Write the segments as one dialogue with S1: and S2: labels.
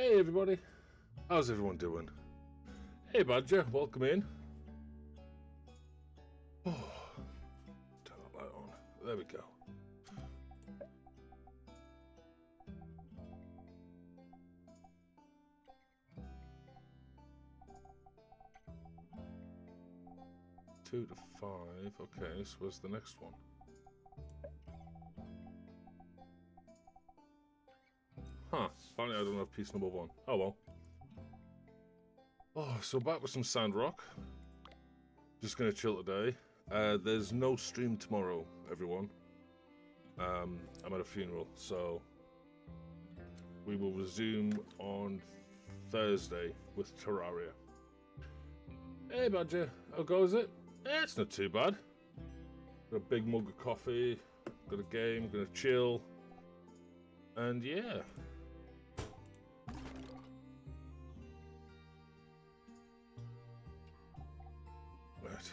S1: Hey everybody, how's everyone doing? Hey Badger, welcome in. Oh, turn that light on. There we go. Two to 5. Okay, so where's the next one? Huh, apparently I don't have piece number 1. Oh well. Oh, so back with some Sandrock. Just gonna chill today. There's no stream tomorrow, everyone. I'm at a funeral, so we will resume on Thursday with Terraria. Hey Badger, how goes it? It's not too bad. Got a big mug of coffee, got a game, gonna chill, and yeah. Right.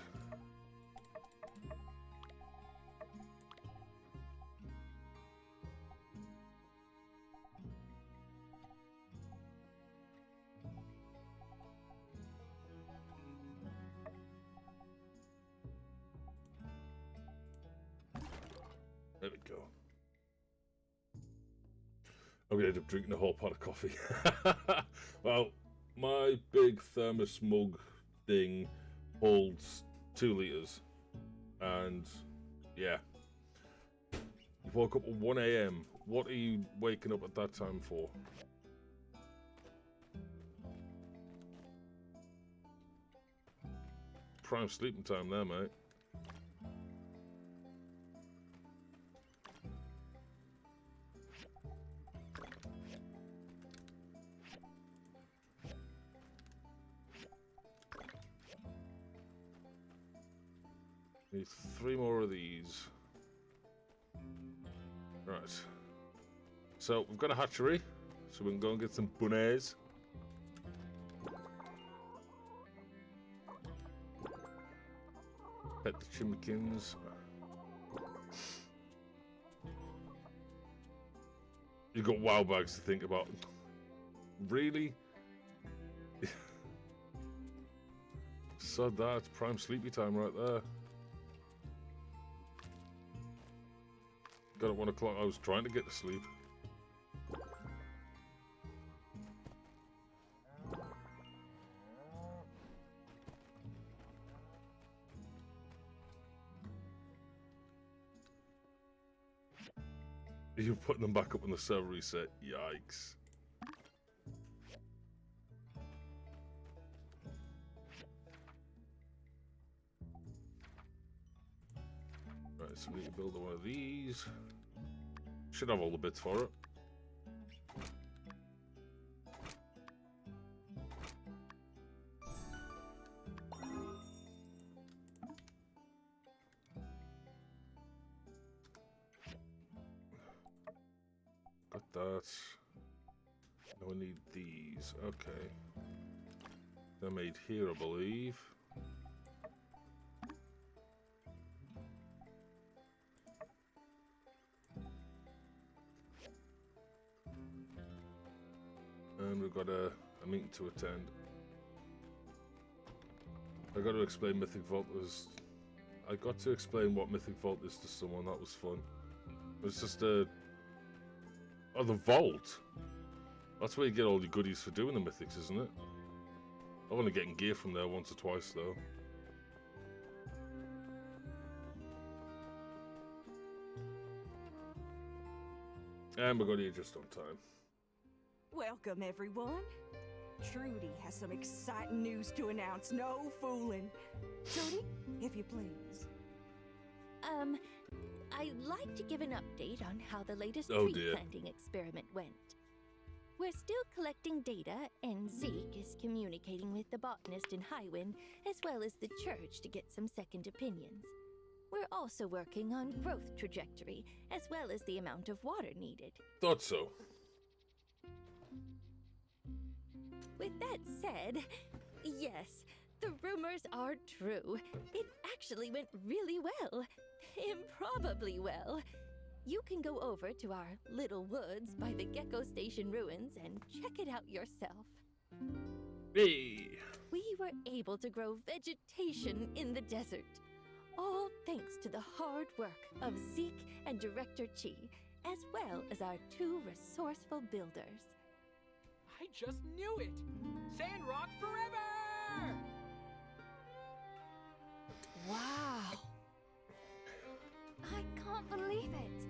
S1: There we go. I'm gonna end up drinking a whole pot of coffee. Well, my big thermos mug thing holds 2 litres. And yeah. You woke up at 1 AM. What are you waking up at that time for? Prime sleeping time there, mate. Need 3 more of these. Right. So, we've got a hatchery, so we can go and get some bunnies. Pet the chimneykins. You've got wow bags to think about. Really? So that's prime sleepy time right there. Got at 1 o'clock. I was trying to get to sleep. You're putting them back up on the server reset. Yikes. Right, so we need to build one of these. Should have all the bits for it. Got that. Now we need these. Okay. They're made here, I believe. And we've got a meeting to attend. I got to explain Mythic Vault was... I got to explain what Mythic Vault is to someone. That was fun. It's just a... Oh, the vault? That's where you get all your goodies for doing the mythics, isn't it? I've only getting gear from there once or twice, though. And we got here just on time.
S2: Welcome, everyone. Trudy has some exciting news to announce. No fooling. Trudy, if you please.
S3: I'd like to give an update on how the latest
S1: Oh,
S3: tree
S1: dear.
S3: planting experiment went. We're still collecting data, and Zeke is communicating with the botanist in Highwind, as well as the church to get some second opinions. We're also working on growth trajectory, as well as the amount of water needed.
S1: Thought so.
S3: With that said, yes, the rumors are true. It actually went really well. Improbably well. you can go over to our little woods by the Gecko Station ruins and check it out yourself.
S1: Hey!
S3: We were able to grow vegetation in the desert, all thanks to the hard work of Zeke and Director Chi, as well as our 2 resourceful builders.
S4: I just knew it! Sandrock forever!
S2: Wow.
S3: I can't believe it.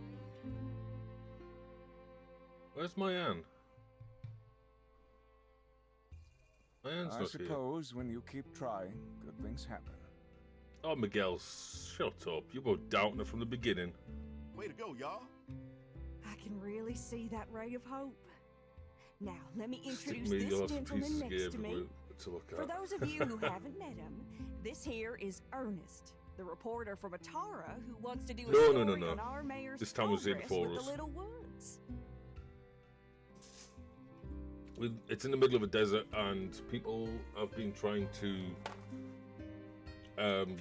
S1: Where's Mayan? Mayan's
S5: I
S1: not here.
S5: suppose when you keep trying, good things happen.
S1: Oh, Miguel, shut up. You were doubting her from the beginning.
S6: Way to go, y'all.
S2: I can really see that ray of hope. Now, let me
S1: Stick
S2: introduce
S1: me
S2: this
S1: lots of
S2: gentleman
S1: pieces
S2: next
S1: gave
S2: to me.
S1: to look
S2: For
S1: at.
S2: those of you who haven't met him, this here is Ernest, the reporter from Atara who wants to do a
S1: No,
S2: story
S1: no, no, no.
S2: on our mayor's
S1: This time was in
S2: progress
S1: for
S2: with
S1: us.
S2: the Little Woods.
S1: It's in the middle of a desert, and people have been trying to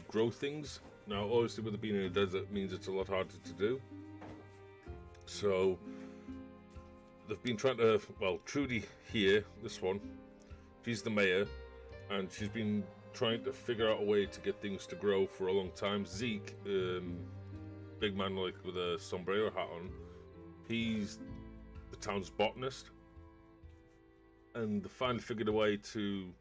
S1: grow things. Now, obviously, with it being in a desert means it's a lot harder to do. So, they've been trying to, well, Trudy here, this one, she's the mayor, and she's been trying to figure out a way to get things to grow for a long time. Zeke, big man like with a sombrero hat on, he's the town's botanist. And they finally figured a way to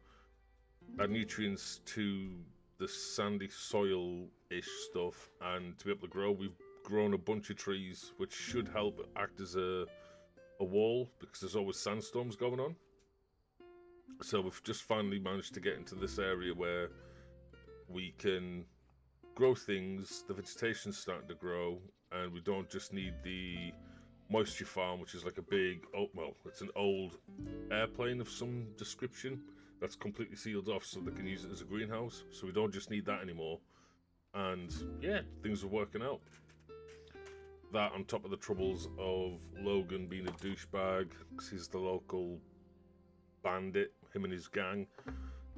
S1: add nutrients to the sandy soil-ish stuff and to be able to grow. We've grown a bunch of trees, which should help act as a wall, because there's always sandstorms going on. So we've just finally managed to get into this area where we can grow things, the vegetation's starting to grow, and we don't just need the moisture farm, which is like a big, well, it's an old airplane of some description that's completely sealed off so they can use it as a greenhouse. So we don't just need that anymore. And yeah, things are working out. That on top of the troubles of Logan being a douchebag, because he's the local bandit, him and his gang.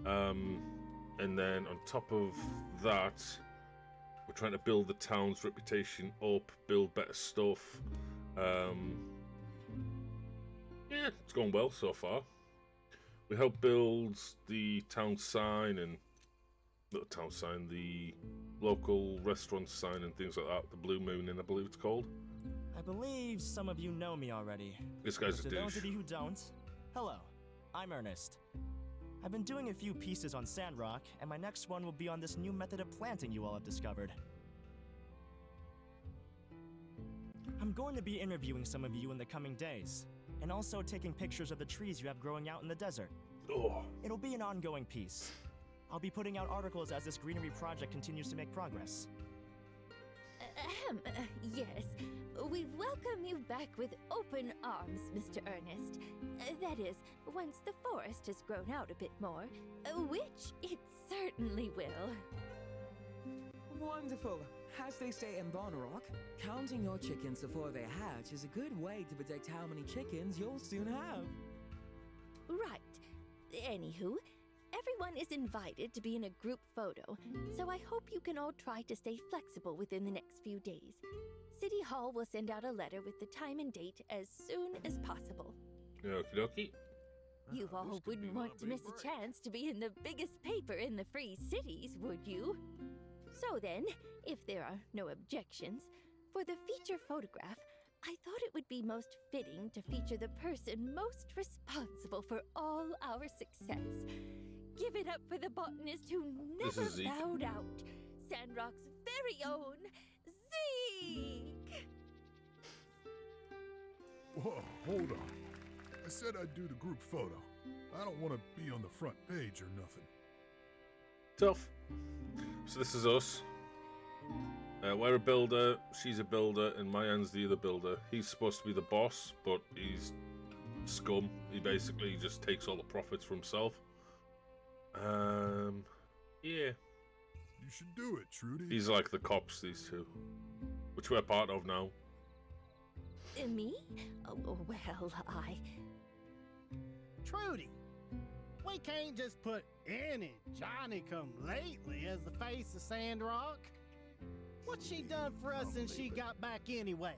S1: And then on top of that, we're trying to build the town's reputation up, build better stuff. Yeah, it's going well so far. We helped build the town sign and not the town sign, the local restaurant sign and things like that. The Blue Moon, and I believe it's called.
S7: I believe some of you know me already.
S1: This guy's a
S7: But to those
S1: douche.
S7: of you who don't, hello, I'm Ernest. I've been doing a few pieces on Sandrock, and my next one will be on this new method of planting you all have discovered. I'm going to be interviewing some of you in the coming days, and also taking pictures of the trees you have growing out in the desert.
S1: Oh,
S7: It'll be an ongoing piece. I'll be putting out articles as this greenery project continues to make progress.
S3: Yes, we welcome you back with open arms, Mr. Ernest. That is, once the forest has grown out a bit more, which it certainly will.
S8: Wonderful. As they say in Rock, counting your chickens before they hatch is a good way to predict how many chickens you'll soon have.
S3: Right. Anywho, everyone is invited to be in a group photo, so I hope you can all try to stay flexible within the next few days. City Hall will send out a letter with the time and date as soon as possible.
S1: okie dokie.
S3: You all
S6: this could
S3: wouldn't
S6: be my
S3: want to
S6: big
S3: miss a chance to be in the biggest paper in the Free Cities, would you? So then, if there are no objections, for the feature photograph, I thought it would be most fitting to feature the person most responsible for all our success. Give it up for the botanist who
S1: This
S3: never
S1: is Zeke.
S3: bowed out, Sandrock's very own Zeke!
S9: Whoa, hold on. I said I'd do the group photo. I don't want to be on the front page or nothing.
S1: Tough. So this is us. We're a builder, she's a builder, and Mayan's the other builder. He's supposed to be the boss, but he's scum. He basically just takes all the profits for himself. Yeah.
S9: You should do it, Trudy.
S1: He's like the cops, these two. Which we're part of now.
S3: Me? Oh, well,
S10: Trudy, we can't just put any Johnny-come-lately as the face of Sandrock. What's she done for us since she got back anyway?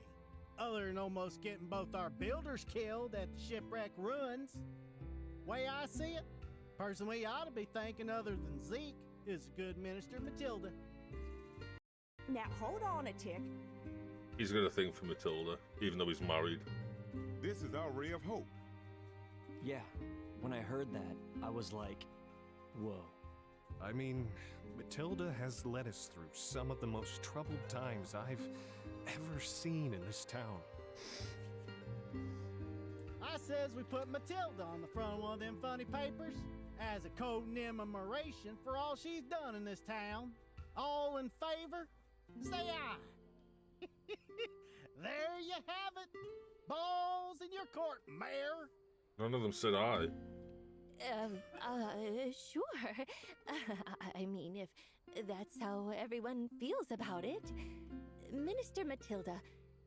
S10: Other than almost getting both our builders killed at the shipwreck ruins. Way I see it, person we ought to be thanking other than Zeke is the good minister Matilda.
S2: Now hold on a tick.
S1: He's got a thing for Matilda, even though he's married.
S6: This is our ray of hope.
S11: Yeah, when I heard that, I was like, whoa.
S12: I mean, Matilda has led us through some of the most troubled times I've ever seen in this town.
S10: I says we put Matilda on the front of one of them funny papers as a commemoration for all she's done in this town. All in favor? Say aye. There you have it. Balls in your court, Mayor.
S1: None of them said aye.
S3: Sure. I mean, if that's how everyone feels about it. Minister Matilda,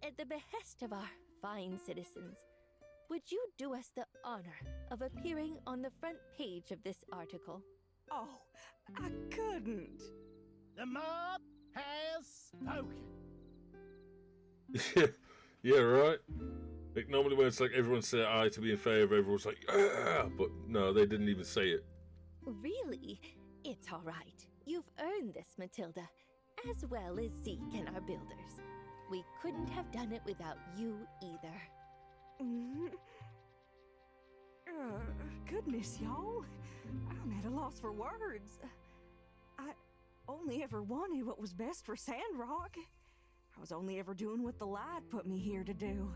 S3: at the behest of our fine citizens, would you do us the honor of appearing on the front page of this article?
S2: Oh, I couldn't.
S10: The mob has spoken.
S1: Yeah, right. Like normally when it's like everyone say aye to be in favor, everyone's like, yeah, but no, they didn't even say it.
S3: Really? It's all right. You've earned this, Matilda, as well as Zeke and our builders. We couldn't have done it without you either.
S2: Goodness, y'all. I'm at a loss for words. I only ever wanted what was best for Sandrock. I was only ever doing what the light put me here to do.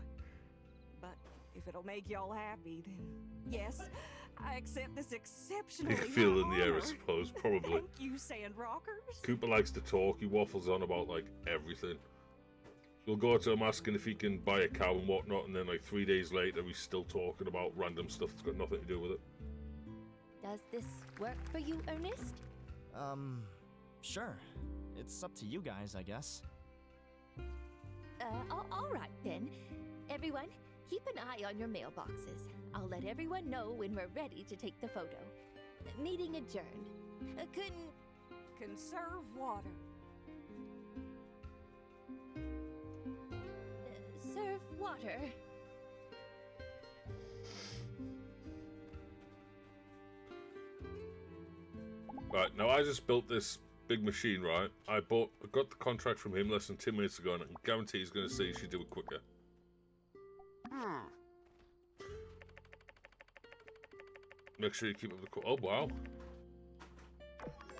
S2: But if it'll make y'all happy, then yes, I accept this exceptionally
S1: Big feel in
S2: high
S1: the air, I
S2: honor.
S1: suppose, probably.
S2: Thank you, Sandrockers.
S1: Cooper likes to talk. He waffles on about like everything. We'll go to him asking if he can buy a cow and whatnot, and then like 3 days later, he's still talking about random stuff that's got nothing to do with it.
S3: Does this work for you, Ernest?
S7: Sure. It's up to you guys, I guess.
S3: All right then. Everyone, keep an eye on your mailboxes. I'll let everyone know when we're ready to take the photo. Meeting adjourned.
S2: Conserve water.
S3: Serve water.
S1: Right, now I just built this big machine, right? I got the contract from him less than 2 minutes ago, and I can guarantee he's going to say you should do it quicker. Make sure you keep up the oh, wow.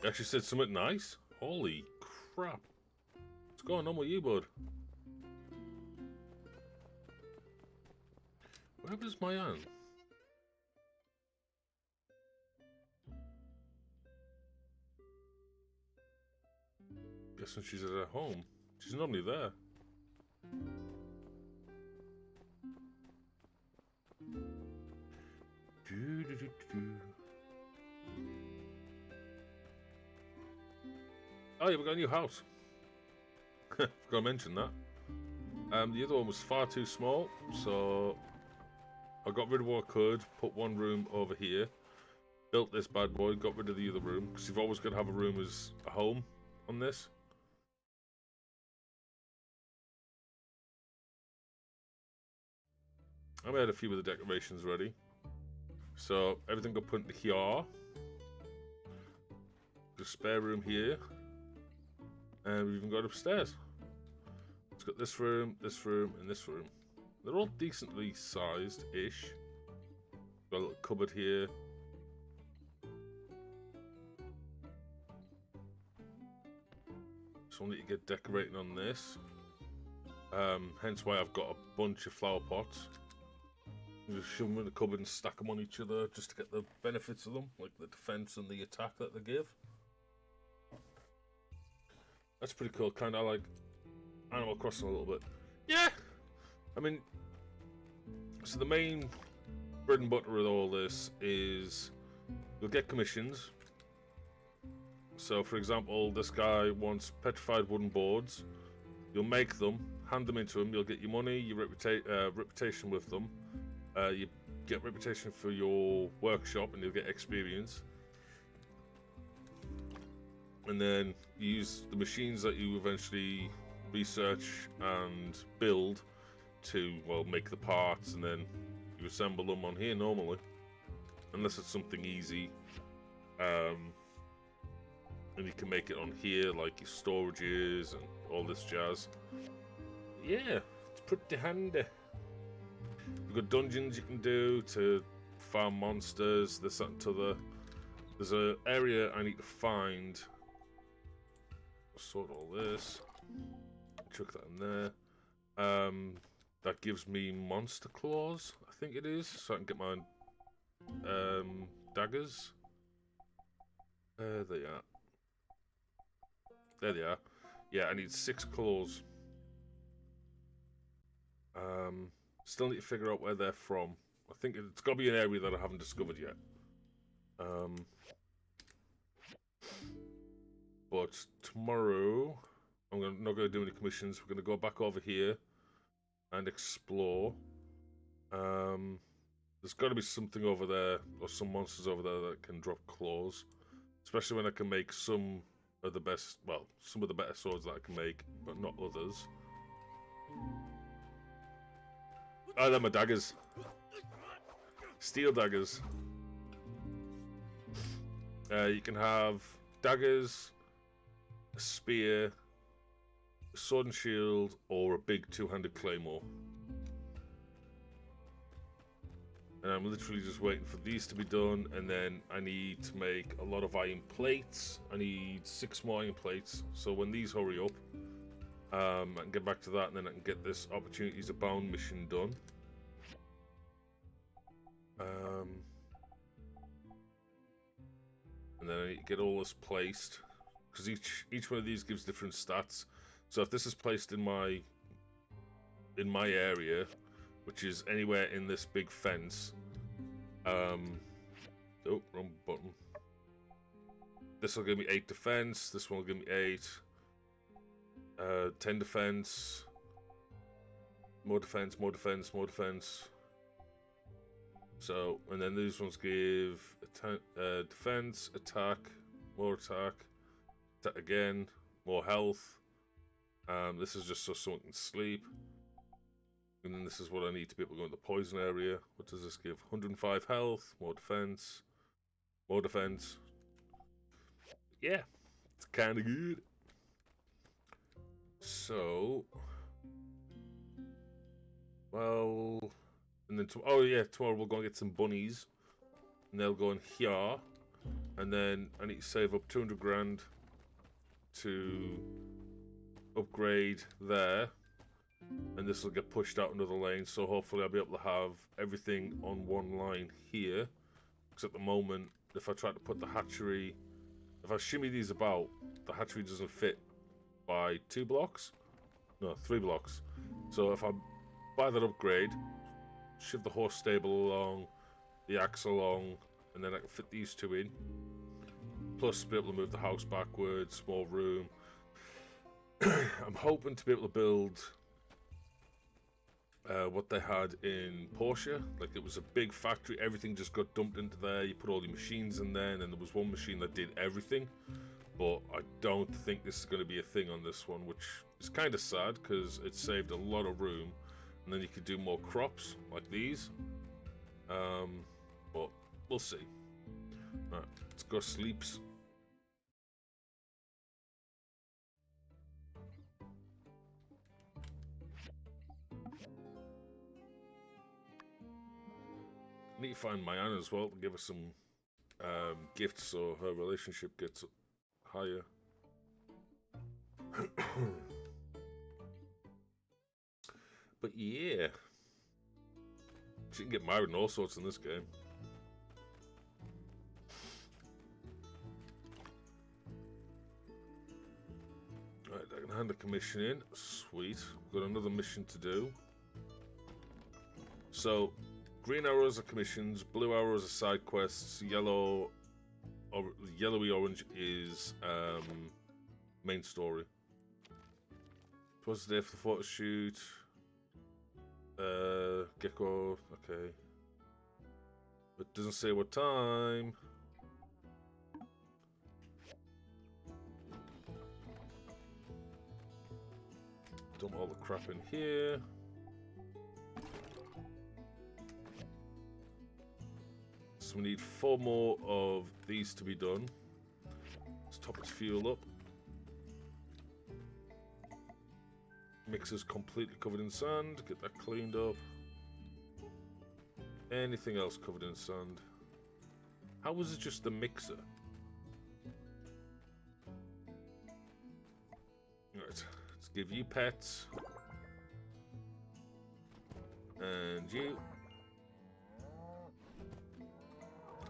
S1: He actually said something nice. Holy crap. What's going on with you, bud? Where was my aunt? Guessing she's at her home. She's normally there. Oh yeah, we got a new house. Forgot to mention that. The other one was far too small, so I got rid of what I could, put one room over here, built this bad boy, got rid of the other room, because you've always got to have a room as a home on this. I made a few of the decorations ready. So everything got put into here. The spare room here. And we've even got upstairs. It's got this room, and this room. They're all decently sized-ish. Got a little cupboard here. So I need to get decorating on this. Hence why I've got a bunch of flower pots. Just shove them in the cupboard and stack them on each other just to get the benefits of them, like the defense and the attack that they give. That's pretty cool. Kind of like Animal Crossing a little bit. Yeah! I mean, so the main bread and butter of all this is you'll get commissions. So, for example, this guy wants petrified wooden boards. You'll make them, hand them into him. You'll get your money, your reputation with them. You get reputation for your workshop, and you'll get experience. And then you use the machines that you eventually research and build to, well, make the parts, and then you assemble them on here normally. Unless it's something easy. And you can make it on here, like your storages and all this jazz. Yeah, it's pretty handy. You've got dungeons you can do to farm monsters, this, that, and t'other. There's an area I need to find. Sort all this. Chuck that in there. That gives me monster claws, I think it is, so I can get my daggers. There they are. There they are. Yeah, I need 6 claws. Still need to figure out where they're from. I think it's got to be an area that I haven't discovered yet. But tomorrow, I'm not going to do any commissions. We're going to go back over here and explore. There's got to be something over there, or some monsters over there that can drop claws. Especially when I can make some of the best, well, some of the better swords that I can make, but not others. Oh, they're my daggers. Steel daggers. You can have daggers, a spear, a sword and shield, or a big two-handed claymore. And I'm literally just waiting for these to be done, and then I need to make a lot of iron plates. I need 6 more iron plates, so when these hurry up, I can get back to that, and then I can get this Opportunities Abound mission done. And then I need to get all this placed, because each one of these gives different stats. So if this is placed in my area, which is anywhere in this big fence. Oh, wrong button. This will give me 8 defense. This one will give me 8. 10 defense. More defense, more defense, more defense. So, and then these ones give defense, attack, more attack again, more health. This is just so someone can sleep. And then this is what I need to be able to go in the poison area. What does this give? 105 health, more defense, more defense. Yeah, it's kind of good. So, well, and then oh yeah, tomorrow we'll go and get some bunnies, and they'll go in here, and then I need to save up 200 grand to upgrade there. And this will get pushed out another lane, so hopefully I'll be able to have everything on one line here. Because at the moment, if I try to put the hatchery, if I shimmy these about, the hatchery doesn't fit by 2 blocks? No, 3 blocks. So if I buy that upgrade, shift the horse stable along, the axe along, and then I can fit these 2 in. Plus be able to move the house backwards, more room. I'm hoping to be able to build what they had in Portia. Like, it was a big factory, everything just got dumped into there, you put all the machines in there, and then there was one machine that did everything. But I don't think this is going to be a thing on this one, which is kind of sad, because it saved a lot of room, and then you could do more crops, like these. But we'll see. Alright, let's go sleeps. I need to find Mayanna as well to give her some gifts so her relationship gets higher. But yeah, she can get married and all sorts in this game. Right, I can hand the commission in. Sweet. Got another mission to do. So, green arrows are commissions, blue arrows are side quests, yellowy orange is main story. Twas the day for the photo shoot. Gecko, okay. It doesn't say what time. Dump all the crap in here. So we need 4 more of these to be done. Let's top its fuel up. Mixer's completely covered in sand. Get that cleaned up. Anything else covered in sand? How was it just the mixer? Right, let's give you pets. And you.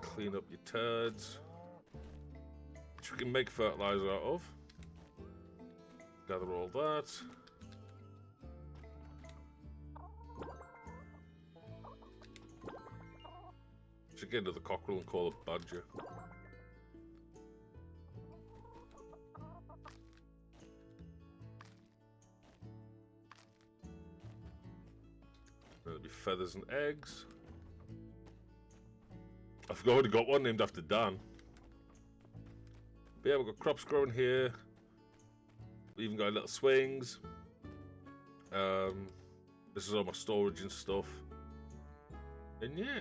S1: Clean up your turds. Which we can make fertilizer out of. Gather all that. Should get into the cockerel and call it badger. There'll be feathers and eggs. I've already got one named after Dan. But yeah, we've got crops growing here. We even got little swings. This is all my storage and stuff. And yeah,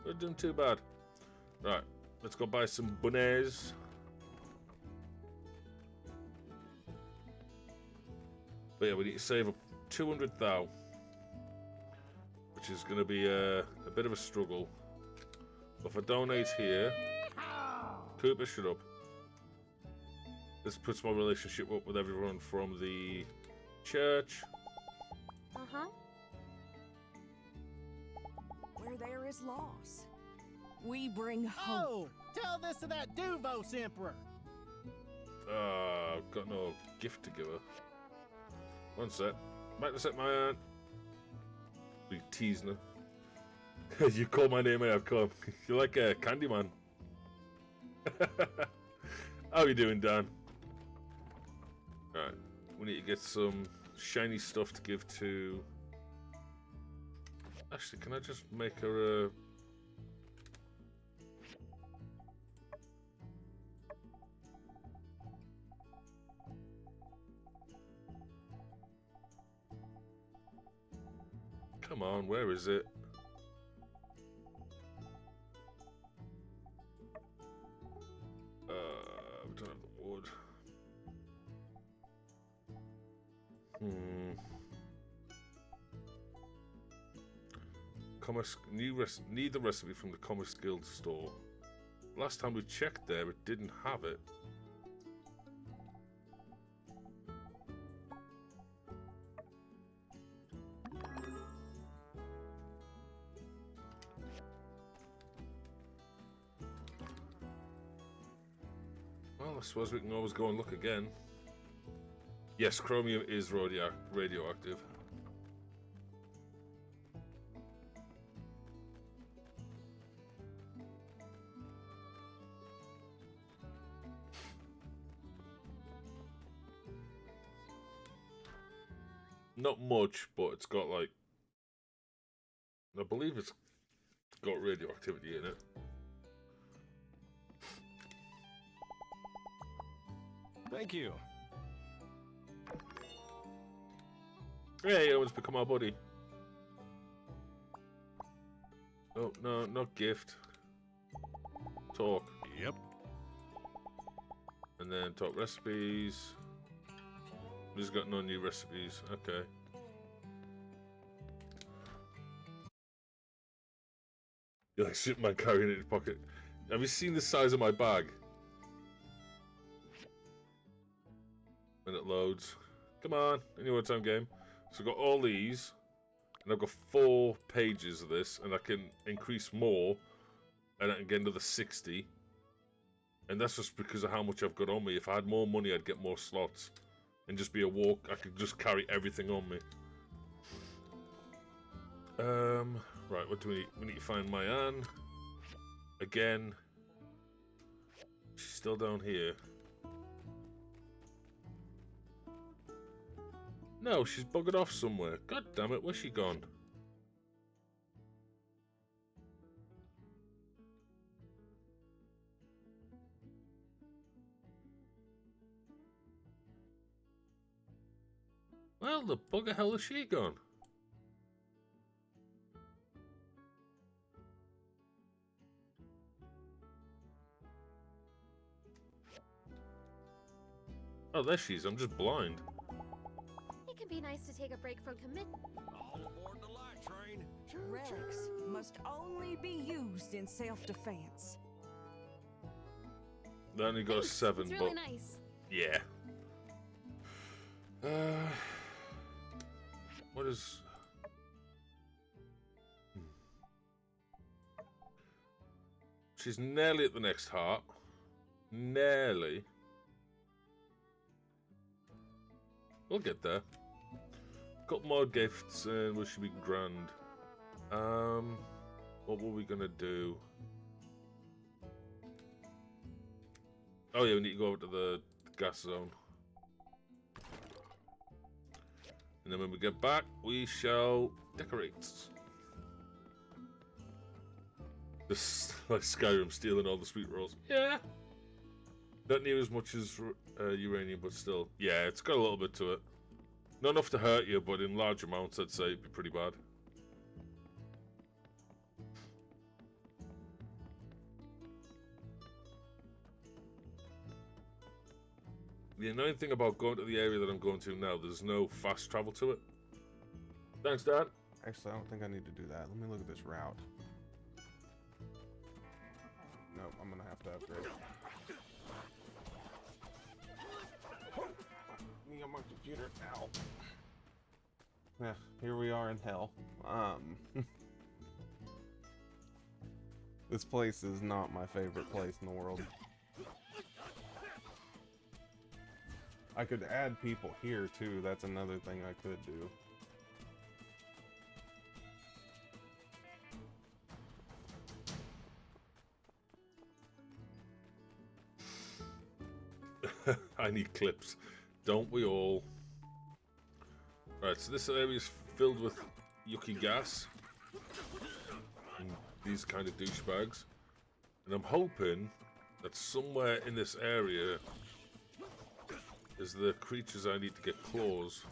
S1: not doing too bad. Right, let's go buy some bunnies. But yeah, we need to save up 200 thou, which is going to be a bit of a struggle. But if I donate here, Cooper, shut up. This puts my relationship up with everyone from the church.
S2: Where there is loss, we bring hope.
S10: Oh, tell this to that Duvos Emperor.
S1: I've got no gift to give her. One sec. Back to set my aunt. Be teasing her. You call my name and I've come. You're like a Candyman. How you doing, Dan? Alright. We need to get some shiny stuff to give to... Actually, can I just make her a... Come on, where is it? We don't have the wood. Need the recipe from the Commerce Guild store. Last time we checked there, it didn't have it. Well, I suppose we can always go and look again. Yes, chromium is radioactive. Not much, but it's got like... I believe it's got radioactivity in it.
S12: Thank you.
S1: Hey, Owen's become our buddy. Oh, no, not gift. Talk.
S12: Yep.
S1: And then talk recipes. He's got no new recipes. Okay. You're like Superman carrying it in his pocket. Have you seen the size of my bag? When it loads. Come on, any more time game. So I've got all these, and I've got 4 pages of this, and I can increase more, and I can get another 60. And that's just because of how much I've got on me. If I had more money, I'd get more slots. And just be a walk, I could just carry everything on me. Right, what do we need? We need to find Mayan. Again. She's still down here. No, she's buggered off somewhere. God damn it, where's she gone? Well, the bugger hell has she gone? Oh, there she is. I'm just blind.
S13: It can be nice to take a break from commitment.
S14: All aboard the light train.
S2: Relics must only be used in self-defense.
S1: They only got a 7,
S13: It's really
S1: but
S13: nice.
S1: yeah. What is? She's nearly at the next heart. Nearly. We'll get there. Couple more gifts and we should be grand. What were we gonna do? Oh yeah, we need to go over to the gas zone. And then when we get back, we shall decorate. Just like Skyrim stealing all the sweet rolls. Yeah. Not near as much as uranium, but still. Yeah, it's got a little bit to it. Not enough to hurt you, but in large amounts, I'd say it'd be pretty bad. The annoying thing about going to the area that I'm going to now, there's no fast travel to it. Thanks, Dad.
S15: Actually, I don't think I need to do that. Let me look at this route. Nope, I'm gonna have to upgrade. Me on my computer now. Yeah, here we are in hell. This place is not my favorite place in the world. I could add people here too. That's another thing I could do.
S1: I need clips. Don't we all? Right, so this area is filled with yucky gas. And these kind of douchebags. And I'm hoping that somewhere in this area is the creatures I need to get claws.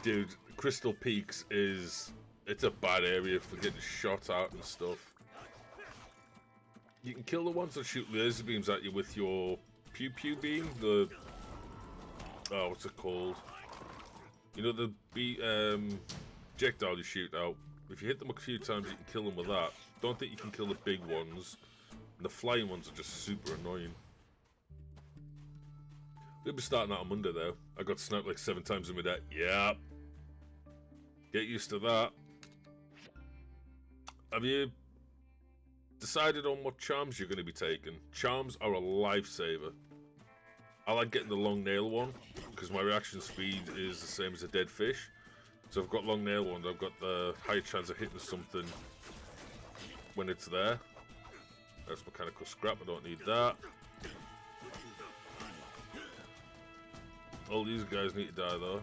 S1: Dude, Crystal Peaks it's a bad area for getting shot out and stuff. You can kill the ones that shoot laser beams at you with your pew pew beam, oh, what's it called? You know, the projectile you shoot out. If you hit them a few times, you can kill them with that. Don't think you can kill the big ones. And the flying ones are just super annoying. We'll be starting out on Monday though. I got sniped like 7 times in my day. Yep. Get used to that. Have you decided on what charms you're going to be taking? Charms are a lifesaver. I like getting the long nail one because my reaction speed is the same as a dead fish. So I've got long nail ones. I've got the high chance of hitting something when it's there. That's mechanical scrap. I don't need that. All these guys need to die though.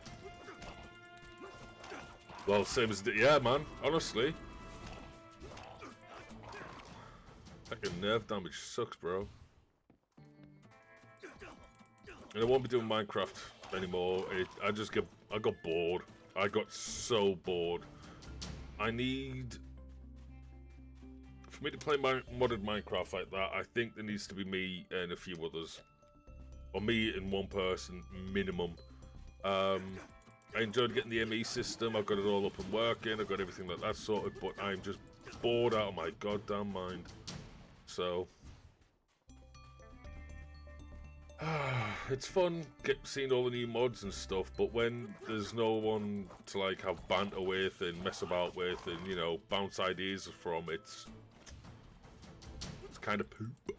S1: Well, same as yeah, man. Honestly, fucking nerve damage sucks, bro. And I won't be doing Minecraft anymore. I got bored. I got so bored. I need, for me to play my modded Minecraft like that, I think there needs to be me and a few others. Or me and one person, minimum. I enjoyed getting the ME system. I've got it all up and working. I've got everything like that sorted, but I'm just bored out of my goddamn mind. So it's fun seeing all the new mods and stuff, but when there's no one to like have banter with and mess about with and, you know, bounce ideas from, it's kind of poop.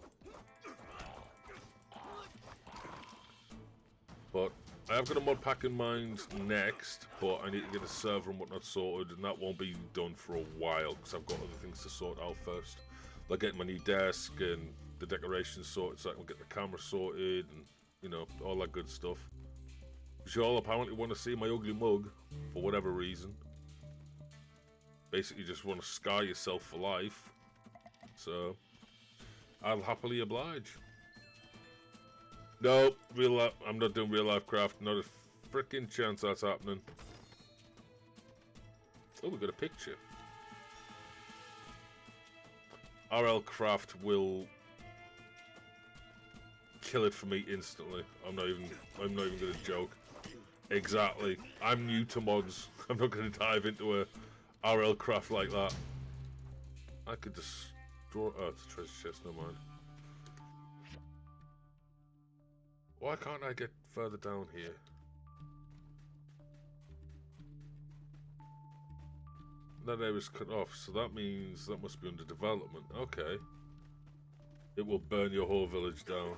S1: But I have got a mod pack in mind next, but I need to get a server and whatnot sorted, and that won't be done for a while because I've got other things to sort out first. Like getting my new desk and the decorations sorted so I can get the camera sorted and, you know, all that good stuff. Because you all apparently want to see my ugly mug for whatever reason. Basically just want to scar yourself for life. So I'll happily oblige. Nope, I'm not doing real life craft. Not a freaking chance that's happening. Oh, we got a picture. RL Craft will kill it for me instantly. I'm not even gonna joke. Exactly. I'm new to mods. I'm not gonna dive into a RL Craft like that. I could just draw. Oh, it's a treasure chest. No mind. Why can't I get further down here? That area's cut off, so that means that must be under development. Okay. It will burn your whole village down.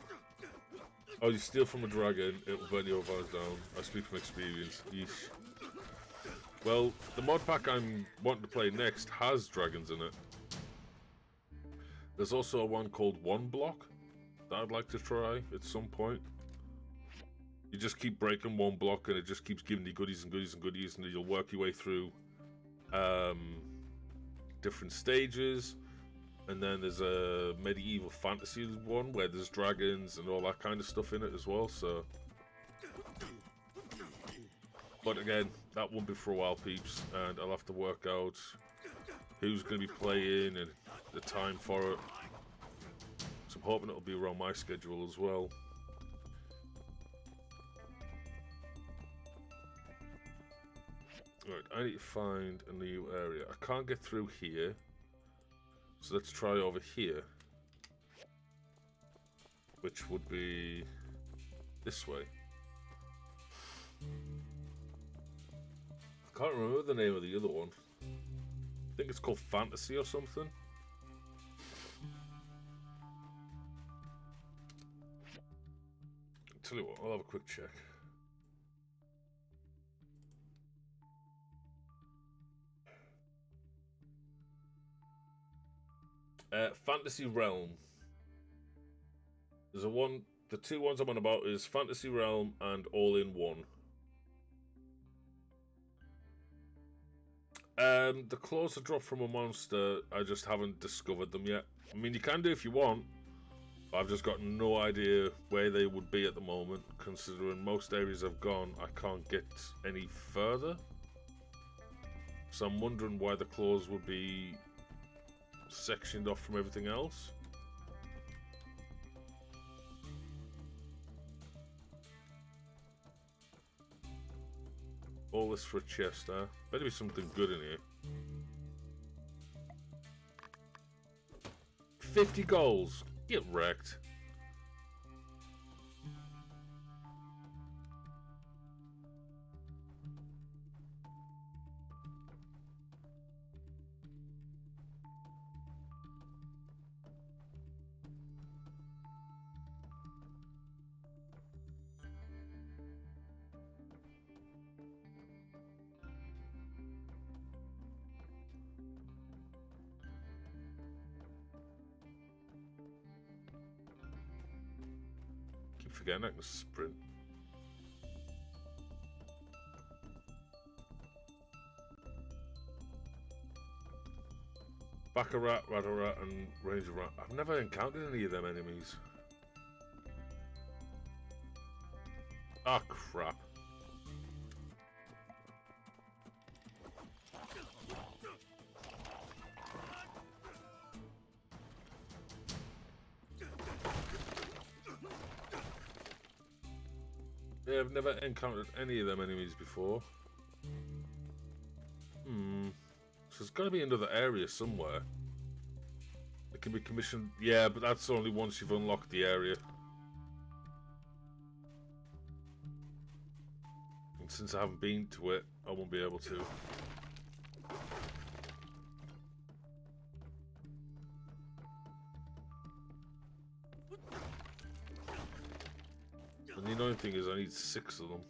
S1: Oh, you steal from a dragon, it will burn your whole village down. I speak from experience. Yeesh. Well, the mod pack I'm wanting to play next has dragons in it. There's also one called One Block that I'd like to try at some point. You just keep breaking one block and it just keeps giving you goodies and goodies and goodies, and you'll work your way through different stages. And then there's a medieval fantasy one where there's dragons and all that kind of stuff in it as well, so. But again, that won't be for a while, peeps, and I'll have to work out who's going to be playing and the time for it. So I'm hoping it'll be around my schedule as well. Right, I need to find a new area. I can't get through here. So let's try over here. Which would be this way. I can't remember the name of the other one. I think it's called Fantasy or something. Tell you what, I'll have a quick check. Fantasy Realm. There's the two ones I'm on about is Fantasy Realm and All in One. The claws are dropped from a monster. I just haven't discovered them yet. I mean, you can do if you want. But I've just got no idea where they would be at the moment, considering most areas I've gone, I can't get any further. So I'm wondering why the claws would be sectioned off from everything else. All this for a chest, huh? Better be something good in here. 50 goals. Get wrecked. Forgetting I can sprint. Baccarat, Radarat, and Ranger Rat. I've never encountered any of them enemies. Ah, crap. Yeah, I've never encountered any of them enemies before. So there's got to be another area somewhere. It can be commissioned. Yeah, but that's only once you've unlocked the area. And since I haven't been to it, I won't be able to. And the annoying thing is I need 6 of them.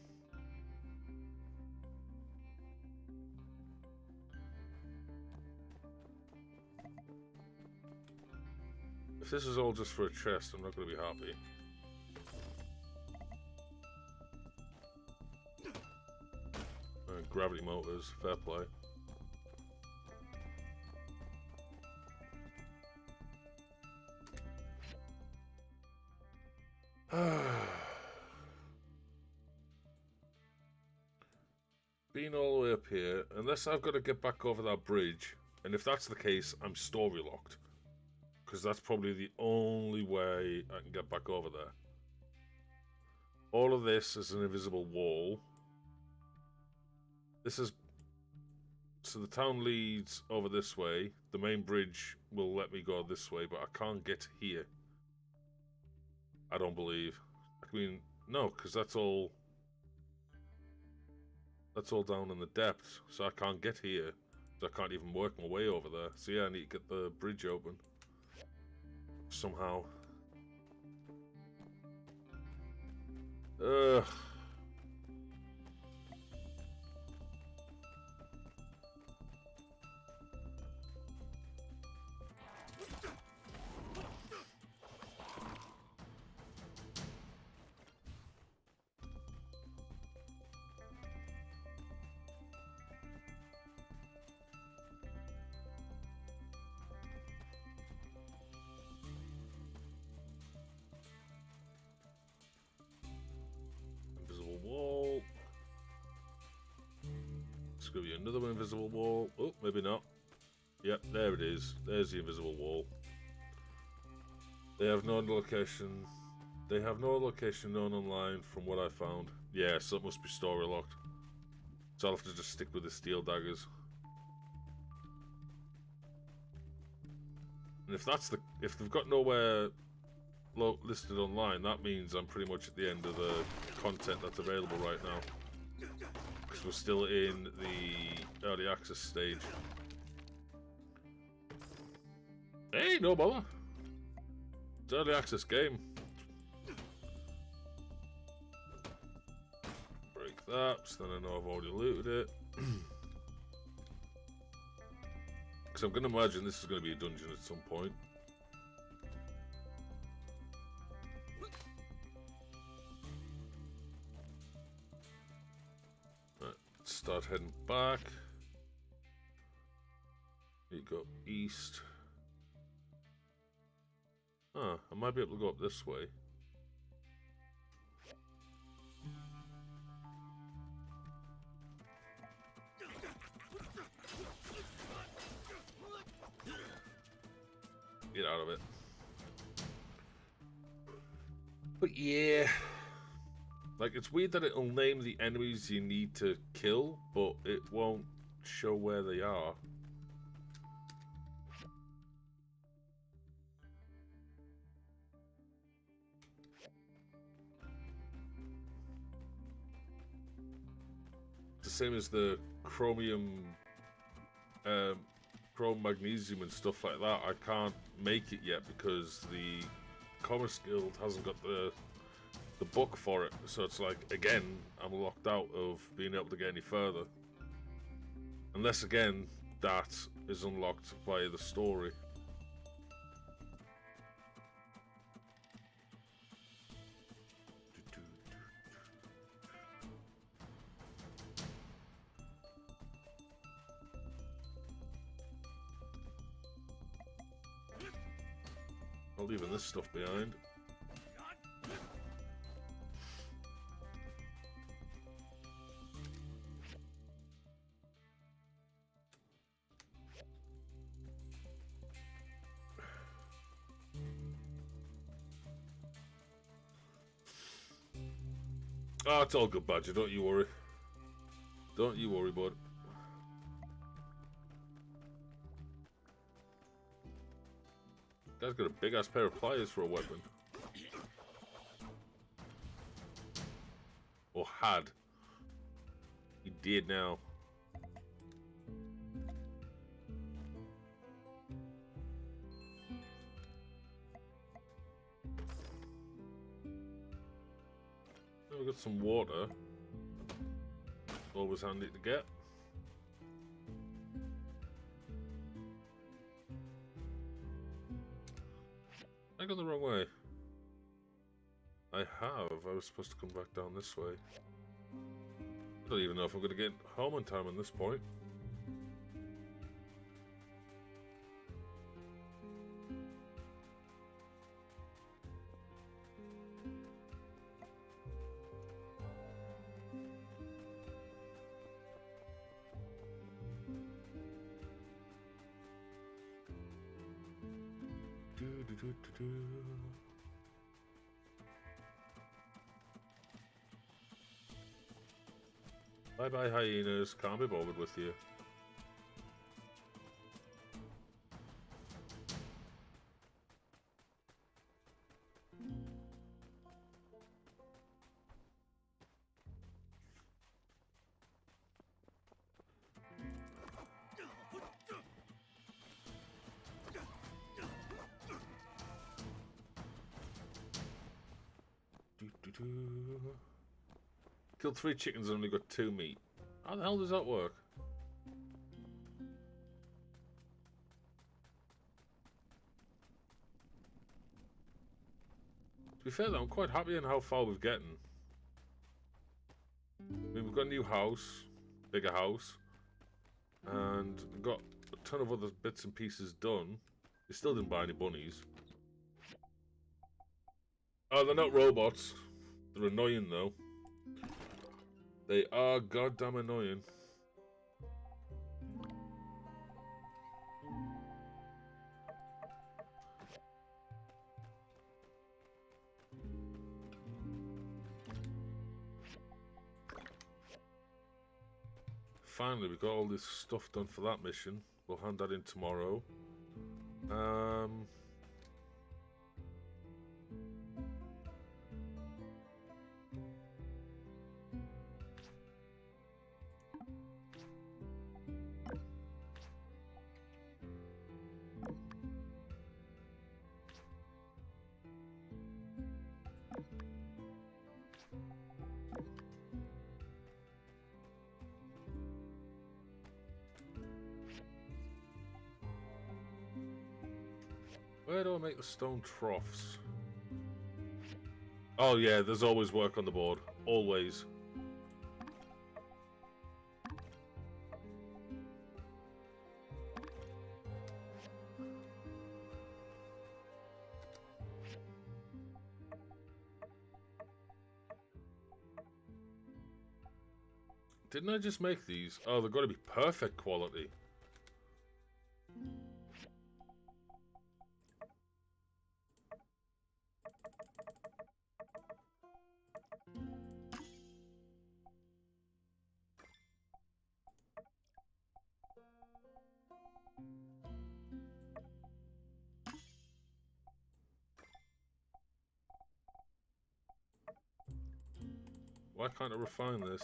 S1: If this is all just for a chest, I'm not going to be happy. Gravity motors, fair play. been all the way up here, unless I've got to get back over that bridge. And if that's the case, I'm story locked. Because that's probably the only way I can get back over there. All of this is an invisible wall. This is... So the town leads over this way. The main bridge will let me go this way, but I can't get here. I don't believe. I mean, no, because that's all down in the depths, so I can't get here. So I can't even work my way over there. So yeah, I need to get the bridge open. Somehow. Ugh. Wall. It's going to be another invisible wall. Oh, maybe not. Yep, there it is. There's the invisible wall. They have no location. They have no location known online from what I found. Yeah, so it must be story locked. So I'll have to just stick with the steel daggers. And if they've got nowhere listed online, that means I'm pretty much at the end of the content that's available right now, because we're still in the early access stage. Hey, no bother. It's early access game. Break that, so then I know I've already looted it. Because I'm going to imagine this is going to be a dungeon at some point. Start heading back. You go east. I might be able to go up this way. Get out of it. But yeah. Like, it's weird that it'll name the enemies you need to kill, but it won't show where they are. It's the same as the chromium, chrome magnesium and stuff like that. I can't make it yet because the Commerce Guild hasn't got the book for it, so it's like, again, I'm locked out of being able to get any further, unless again that is unlocked via the story. Not leaving this stuff behind. Oh, it's all good, Badger. Don't you worry. Don't you worry, bud. Guy's got a big-ass pair of pliers for a weapon. Or had. He did now. We've got some water. Always handy to get. I gone the wrong way. I have. I was supposed to come back down this way. I don't even know if I'm going to get home in time at this point. Bye bye, hyenas. Can't be bothered with you. Killed 3 chickens and only got 2 meat. How the hell does that work? To be fair though, I'm quite happy in how far we've gotten. I mean, we've got a new house, bigger house, and got a ton of other bits and pieces done. We still didn't buy any bunnies. Oh, they're not robots. They're annoying though. They are goddamn annoying. Finally, we got all this stuff done for that mission. We'll hand that in tomorrow. Where do I make the stone troughs? Oh yeah, there's always work on the board. Always. Didn't I just make these? Oh, they've got to be perfect quality. Why can't I refine this?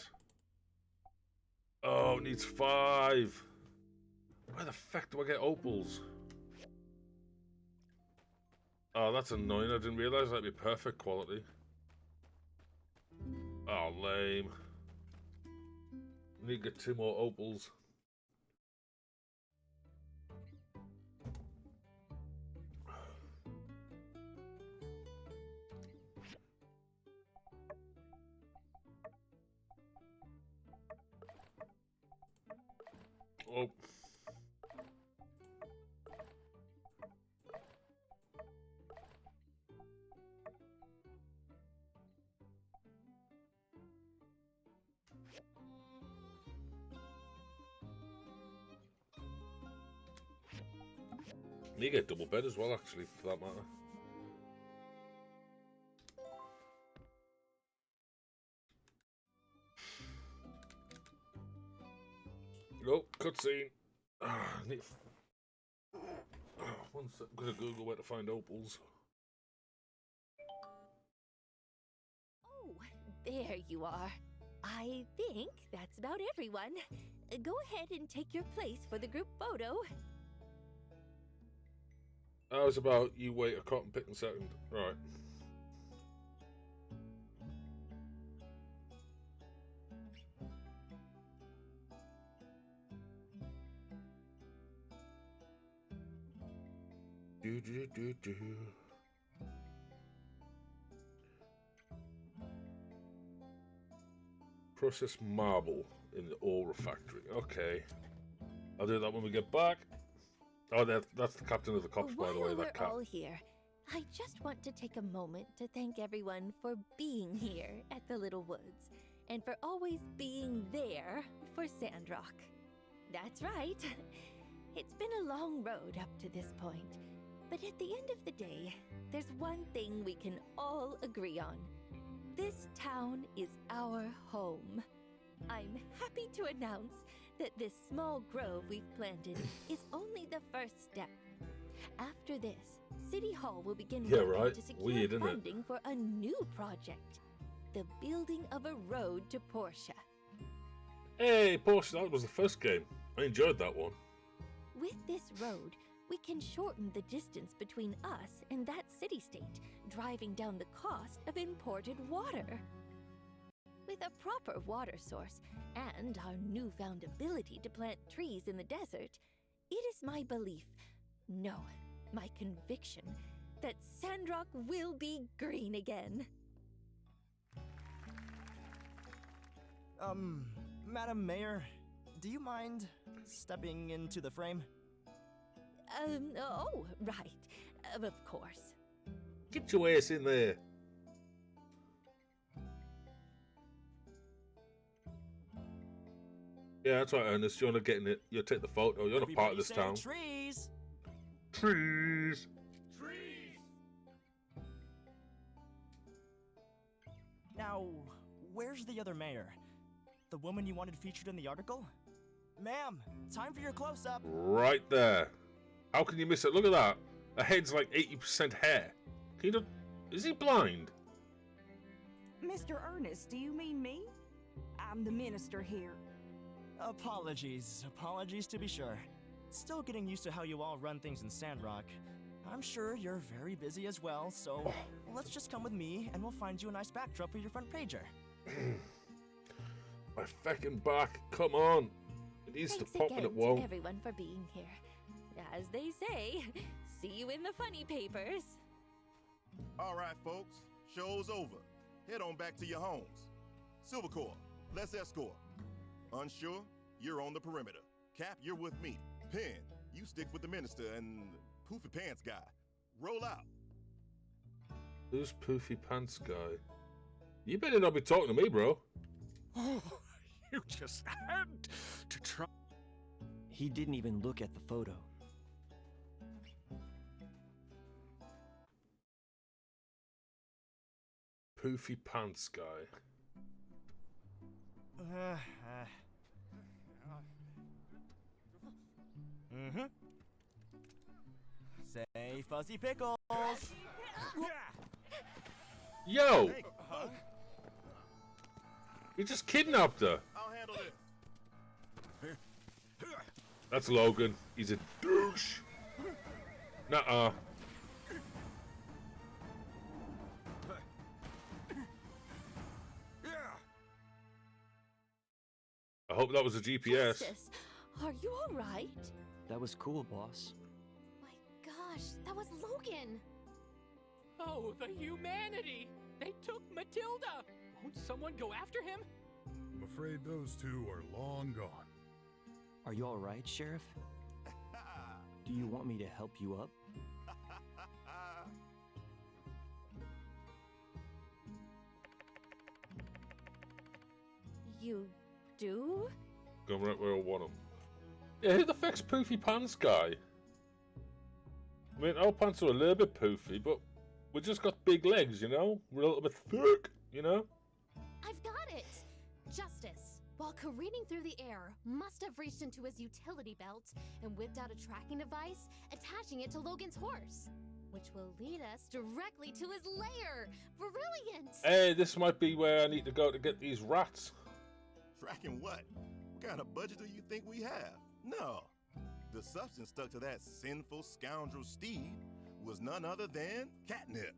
S1: Oh, it needs 5. Where the fuck do I get opals? Oh, that's annoying. I didn't realise that'd be perfect quality. Oh, lame. I need to get 2 more opals. Oh. You get double bed as well, actually, for that matter. Oh, cutscene. One sec, I'm gonna Google where to find opals.
S3: Oh, there you are. I think that's about everyone. Go ahead and take your place for the group photo.
S1: How's about you wait a cotton picking second? Right. Do. Process marble in the ore refactory. Okay. I'll do that when we get back. Oh, that's the captain of the cops, by the way, that
S3: While
S1: cat.
S3: we're all here, I just want to take a moment to thank everyone for being here at the Little Woods and for always being there for Sandrock. That's right. It's been a long road up to this point, But at the end of the day, there's one thing we can all agree on. This town is our home. I'm happy to announce that this small grove we've planted is only the first step. After this, City Hall will begin working to secure
S1: Weird, isn't it?
S3: funding for a new project. The building of a road to Portia.
S1: Hey, Portia, that was the first game. I enjoyed that one.
S3: With this road, we can shorten the distance between us and that city-state, driving down the cost of imported water. With a proper water source and our newfound ability to plant trees in the desert, it is my belief, no, my conviction, that Sandrock will be green again.
S7: Madam Mayor, do you mind stepping into the frame?
S3: Oh, right. Of course.
S1: Get your ass in there. Yeah, that's right, Ernest. You want to get in it? You'll take the photo. You're not part of this town.
S7: Trees!
S1: Trees!
S7: Now, where's the other mayor? The woman you wanted featured in the article? Ma'am, time for your close-up.
S1: Right there. How can you miss it? Look at that. Her head's like 80% hair. Can you not... Is he blind?
S2: Mr. Ernest, do you mean me? I'm the minister here.
S7: Apologies to be sure. Still getting used to how you all run things in Sandrock. I'm sure you're very busy as well, so let's just come with me and we'll find you a nice backdrop for your front pager.
S1: My feckin' back, come on. It needs
S3: Thanks
S1: to pop and it won't.
S3: to everyone for being here. As they say, see you in the funny papers.
S6: All right, folks. Show's over. Head on back to your homes. Silvercore, let's escort. Unsure, you're on the perimeter. Cap, you're with me. Penn, you stick with the minister and Poofy Pants guy. Roll out.
S1: Who's Poofy Pants guy? You better not be talking to me, bro.
S12: Oh, you just had to try.
S11: He didn't even look at the photo.
S1: Poofy Pants guy.
S7: Say fuzzy pickles.
S1: Yo! You just kidnapped her.
S6: I'll handle this.
S1: That's Logan. He's a douche. Nuh-uh. I hope that was a GPS.
S3: Justice, are you all right?
S11: That was cool, boss.
S13: My gosh, that was Logan!
S4: Oh, the humanity! They took Matilda! Won't someone go after him?
S9: I'm afraid those two are long gone.
S11: Are you all right, Sheriff? Do you want me to help you up?
S3: You do?
S1: Going right where I want him. Yeah, who the fuck's Poofy Pants guy? I mean, our pants are a little bit poofy, but we just got big legs, you know? We're a little bit thick, you know?
S13: I've got it! Justice, while careening through the air, must have reached into his utility belt and whipped out a tracking device, attaching it to Logan's horse, which will lead us directly to his lair. Brilliant!
S1: Hey, this might be where I need to go to get these rats.
S6: Tracking what? What kind of budget do you think we have? No. The substance stuck to that sinful scoundrel Steve was none other than catnip.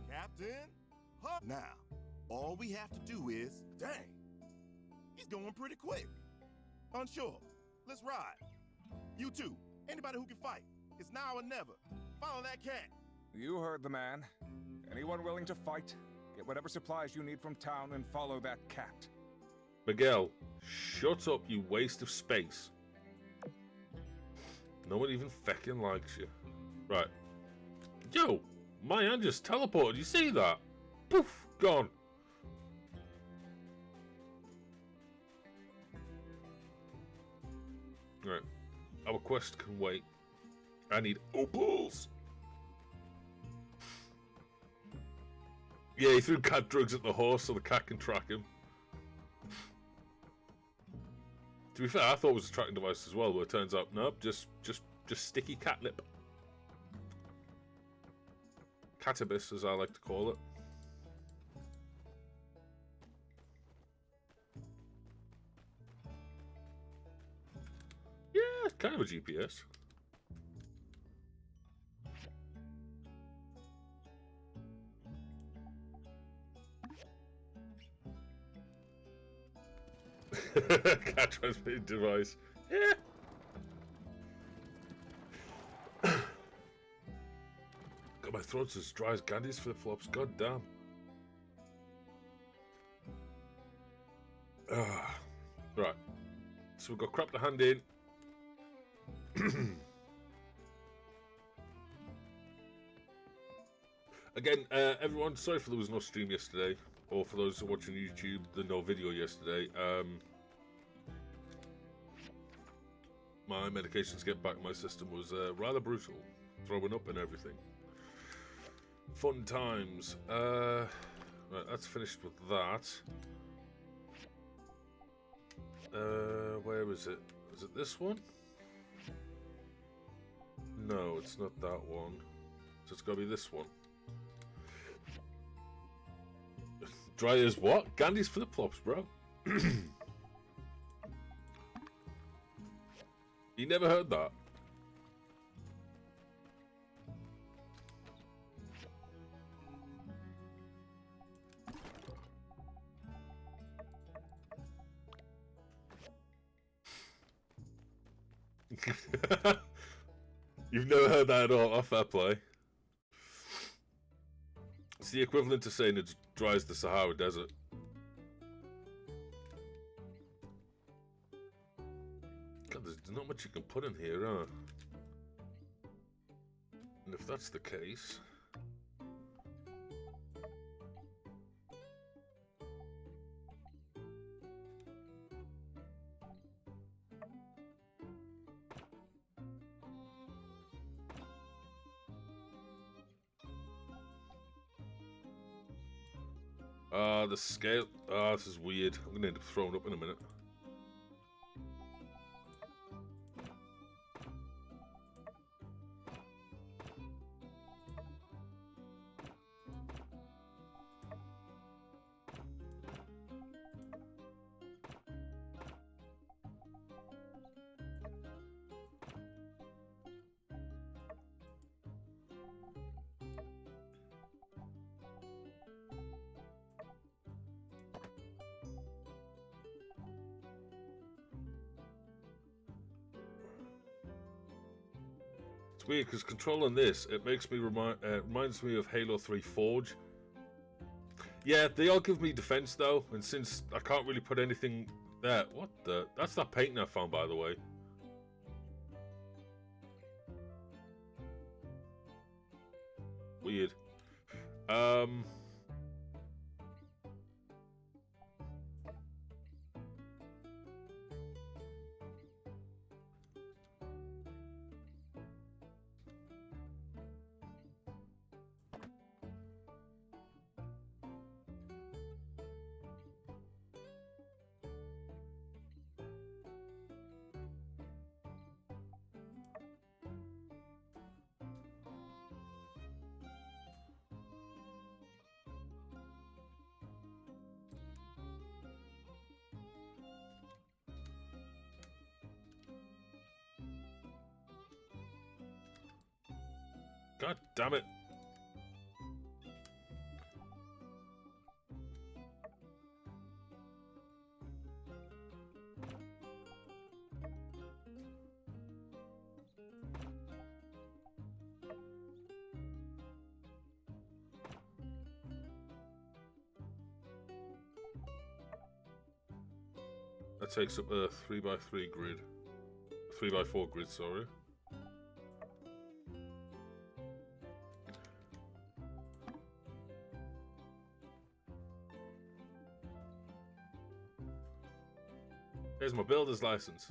S6: Captain? Huh? Now, all we have to do is... Dang! He's going pretty quick. Unsure. Let's ride. You two. Anybody who can fight. It's now or never. Follow that cat.
S5: You heard the man. Anyone willing to fight? Get whatever supplies you need from town and follow that cat.
S1: Miguel, shut up, you waste of space. No one even feckin' likes you. Right. Yo, my hand just teleported. You see that? Poof, gone. Right. Our quest can wait. I need opals. Yeah, he threw cat drugs at the horse so the cat can track him. To be fair, I thought it was a tracking device as well, but it turns out, nope, just sticky catnip. Catabis, as I like to call it. Yeah, kind of a GPS. Cat transmitting device. Yeah. God, my throat's as dry as Gandhi's flip-flops. God damn. Right. So we've got crap to hand in. Again, everyone, sorry for there was no stream yesterday, or for those watching YouTube, the no video yesterday. My medications getting back in my system was rather brutal, throwing up and everything. Fun times. Right, that's finished with that. Where is it? Is it this one? No, it's not that one. So it's gotta be this one. Dry as what? Gandhi's flip-flops, bro. You never heard that? You've never heard that at all? Oh, fair play. It's the equivalent to saying it's dry as the Sahara Desert. God, there's not much you can put in here, huh? And if that's the case... the scale. This is weird. I'm gonna end up throwing up in a minute. It's weird because controlling this, it makes me reminds me of Halo 3 Forge. Yeah, they all give me defense though, and since I can't really put anything there, what the? That's that painting I found, by the way. Weird. God damn it. That takes up a 3x3 grid. 3x4 grid, sorry. Here's my builder's license.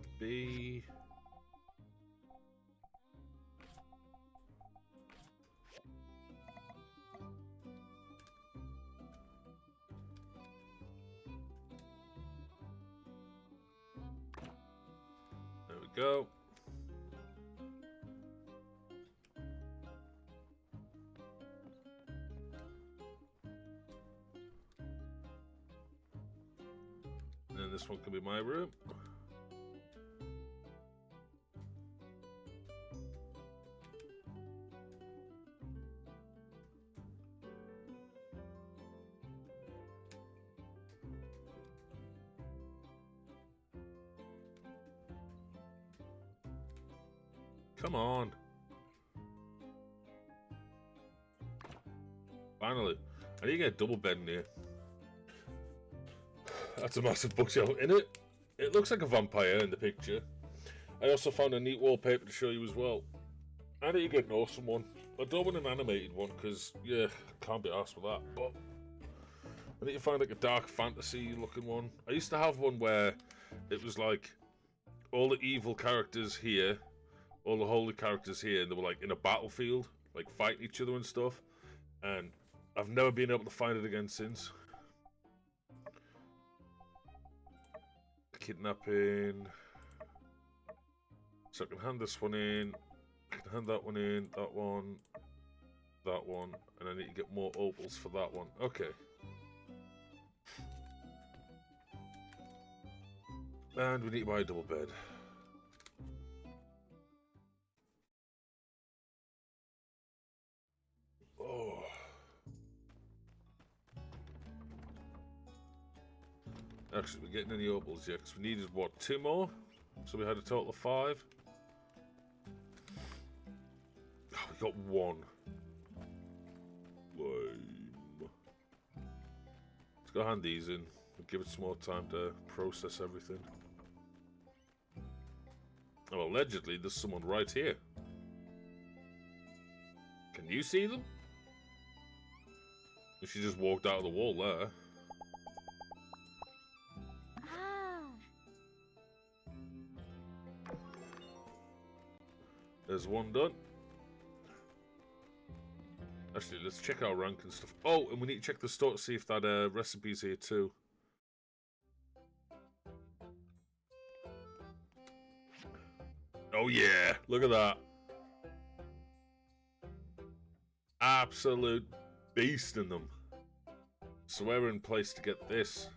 S1: that be? There we go. And then this one can be my room. Come on. Finally. I need to get a double bed in here. That's a massive bookshelf. In it, it looks like a vampire in the picture. I also found a neat wallpaper to show you as well. I need to get an awesome one. I don't want an animated one because, yeah, I can't be arsed with that. But I need to find like a dark fantasy looking one. I used to have one where it was like all the evil characters here, all the holy characters here, and they were like in a battlefield, like fighting each other and stuff. And I've never been able to find it again since. Kidnapping. So I can hand this one in. I can hand that one in. That one. That one. And I need to get more opals for that one. Okay. And we need to buy a double bed. Oh. Actually, we're getting any opals yet, because we needed, what, 2 more? So we had a total of 5. Oh, we got 1. Lame. Let's go hand these in. We'll give it some more time to process everything. Oh, allegedly, there's someone right here. Can you see them? She just walked out of the wall there. There's one done. Actually, let's check our rank and stuff. Oh, and we need to check the store to see if that recipe's here too. Oh yeah, look at that. Absolute beast in them. So we're in place to get this.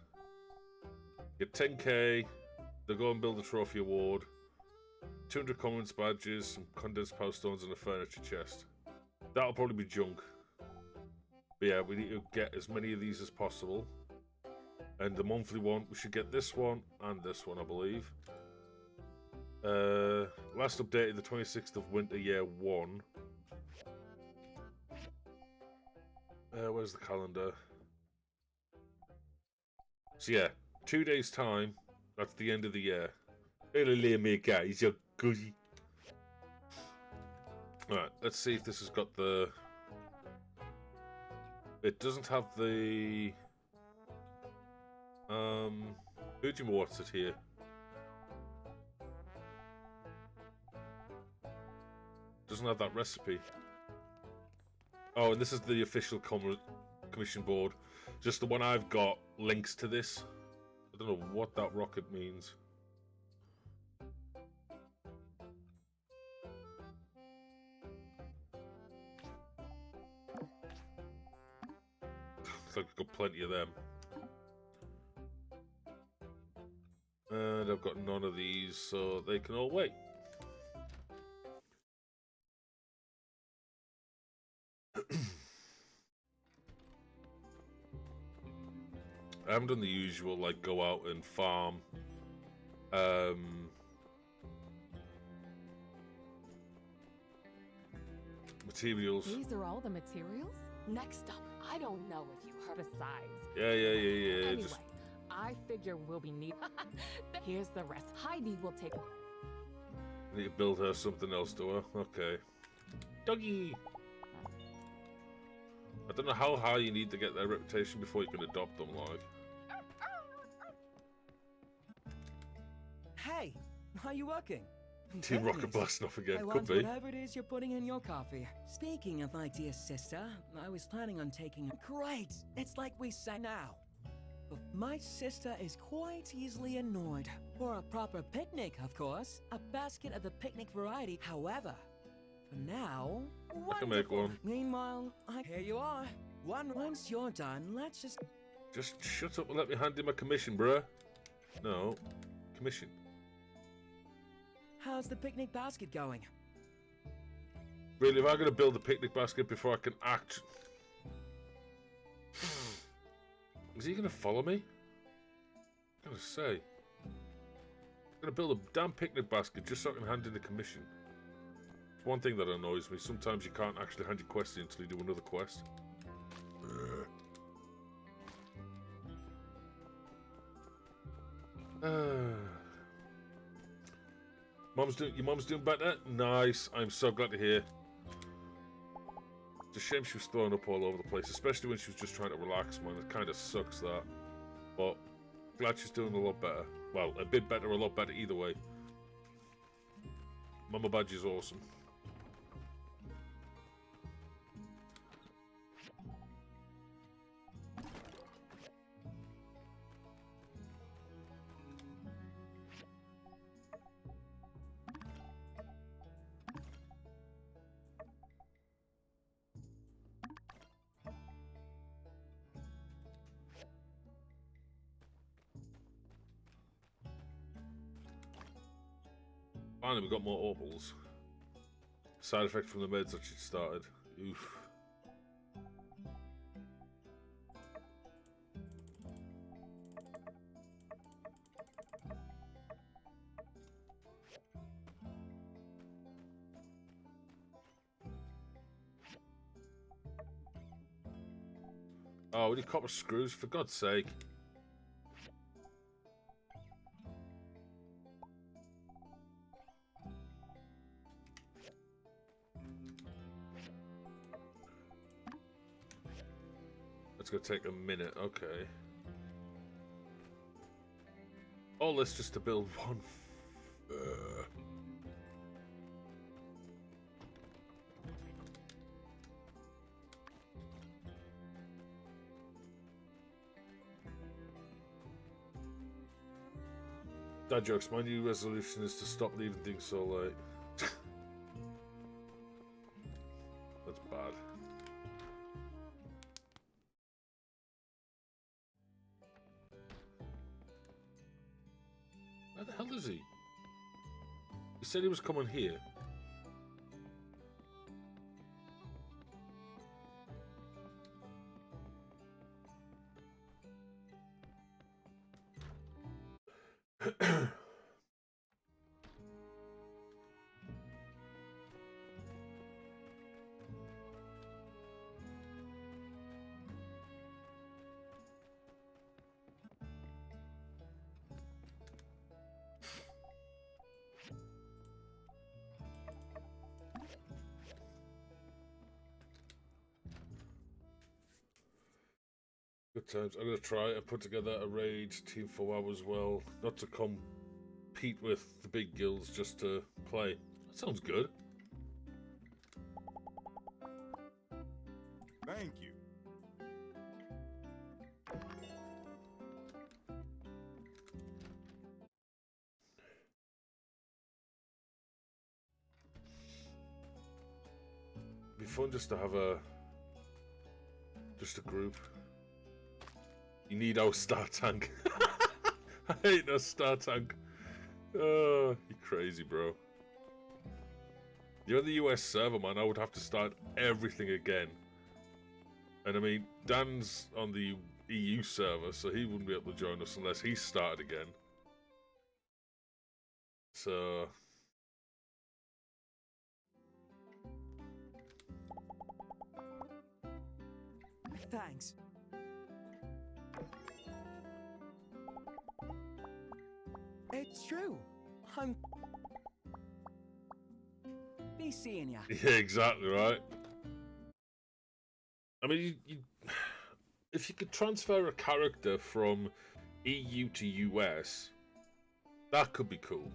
S1: Get 10k. They'll go and build a trophy award. 200 commons, badges, some condensed power stones, and a furniture chest. That'll probably be junk. But yeah, we need to get as many of these as possible. And the monthly one, we should get this one and this one, I believe. Last updated the 26th of winter, year 1. Where's the calendar? So yeah, 2 days time. That's the end of the year. Hello, me guys, you're goody. Alright, let's see if this has got the... It doesn't have the... Ujima what's it here? Doesn't have that recipe. Oh, and this is the official commission board. Just the one I've got links to this. I don't know what that rocket means. Looks like I've got plenty of them. And I've got none of these, so they can all wait. I haven't done the usual, like, go out and farm. Materials.
S16: These are all the materials? Next up, I don't know if you heard. Besides.
S1: Yeah.
S16: Anyway,
S1: just...
S16: I figure we'll be need. Here's the rest. Heidi will take.
S1: I need to build her something else to her. Okay. Doggy! I don't know how high you need to get their reputation before you can adopt them, like.
S7: Hey,
S8: Are you working?
S1: Team
S8: Very
S1: Rocket
S8: nice.
S1: blasting off again.
S8: I
S1: Could
S8: want
S1: be.
S8: whatever it is you're putting in your coffee. Speaking of my dear sister, I was planning on taking. Great! It's like we say now. But my sister is quite easily annoyed. For a proper picnic, of course. A basket of the picnic variety, however. For now,
S1: I can make one.
S8: Meanwhile, here you are. Once you're done, let's just.
S1: Just shut up and let me hand in my commission, bruh. No. Commission.
S8: How's the picnic basket going?
S1: Really, if I'm going to build a picnic basket before I can act... Is he going to follow me? I'm going to say. I'm going to build a damn picnic basket just so I can hand in the commission. It's one thing that annoys me. Sometimes you can't actually hand your quest in until you do another quest. Your mom's doing better? Nice. I'm so glad to hear. It's a shame she was throwing up all over the place, especially when she was just trying to relax, man. It kind of sucks, that. But glad she's doing a lot better. Well, a bit better, a lot better either way. Mama Badge is awesome. Finally, we got more opals. Side effect from the meds that she started. Oof. Oh, we need copper screws, for God's sake. It's gonna take a minute, okay. All this just to build one. Dad jokes. My new resolution is to stop leaving things so late. That's bad. Where the hell is he? He said he was coming here. Good times. I'm going to try and put together a raid team for WoW as well. Not to compete with the big guilds, just to play. That sounds good.
S5: Thank you.
S1: It'd be fun just to have just a group. You need our star tank. I hate no star tank. Oh, you crazy, bro. You're on the US server, man. I would have to start everything again. And I mean, Dan's on the EU server, so he wouldn't be able to join us unless he started again. So...
S8: Thanks. It's true. I'm... Be seeing ya.
S1: Yeah, exactly right. I mean, if you could transfer a character from EU to US, that could be cool.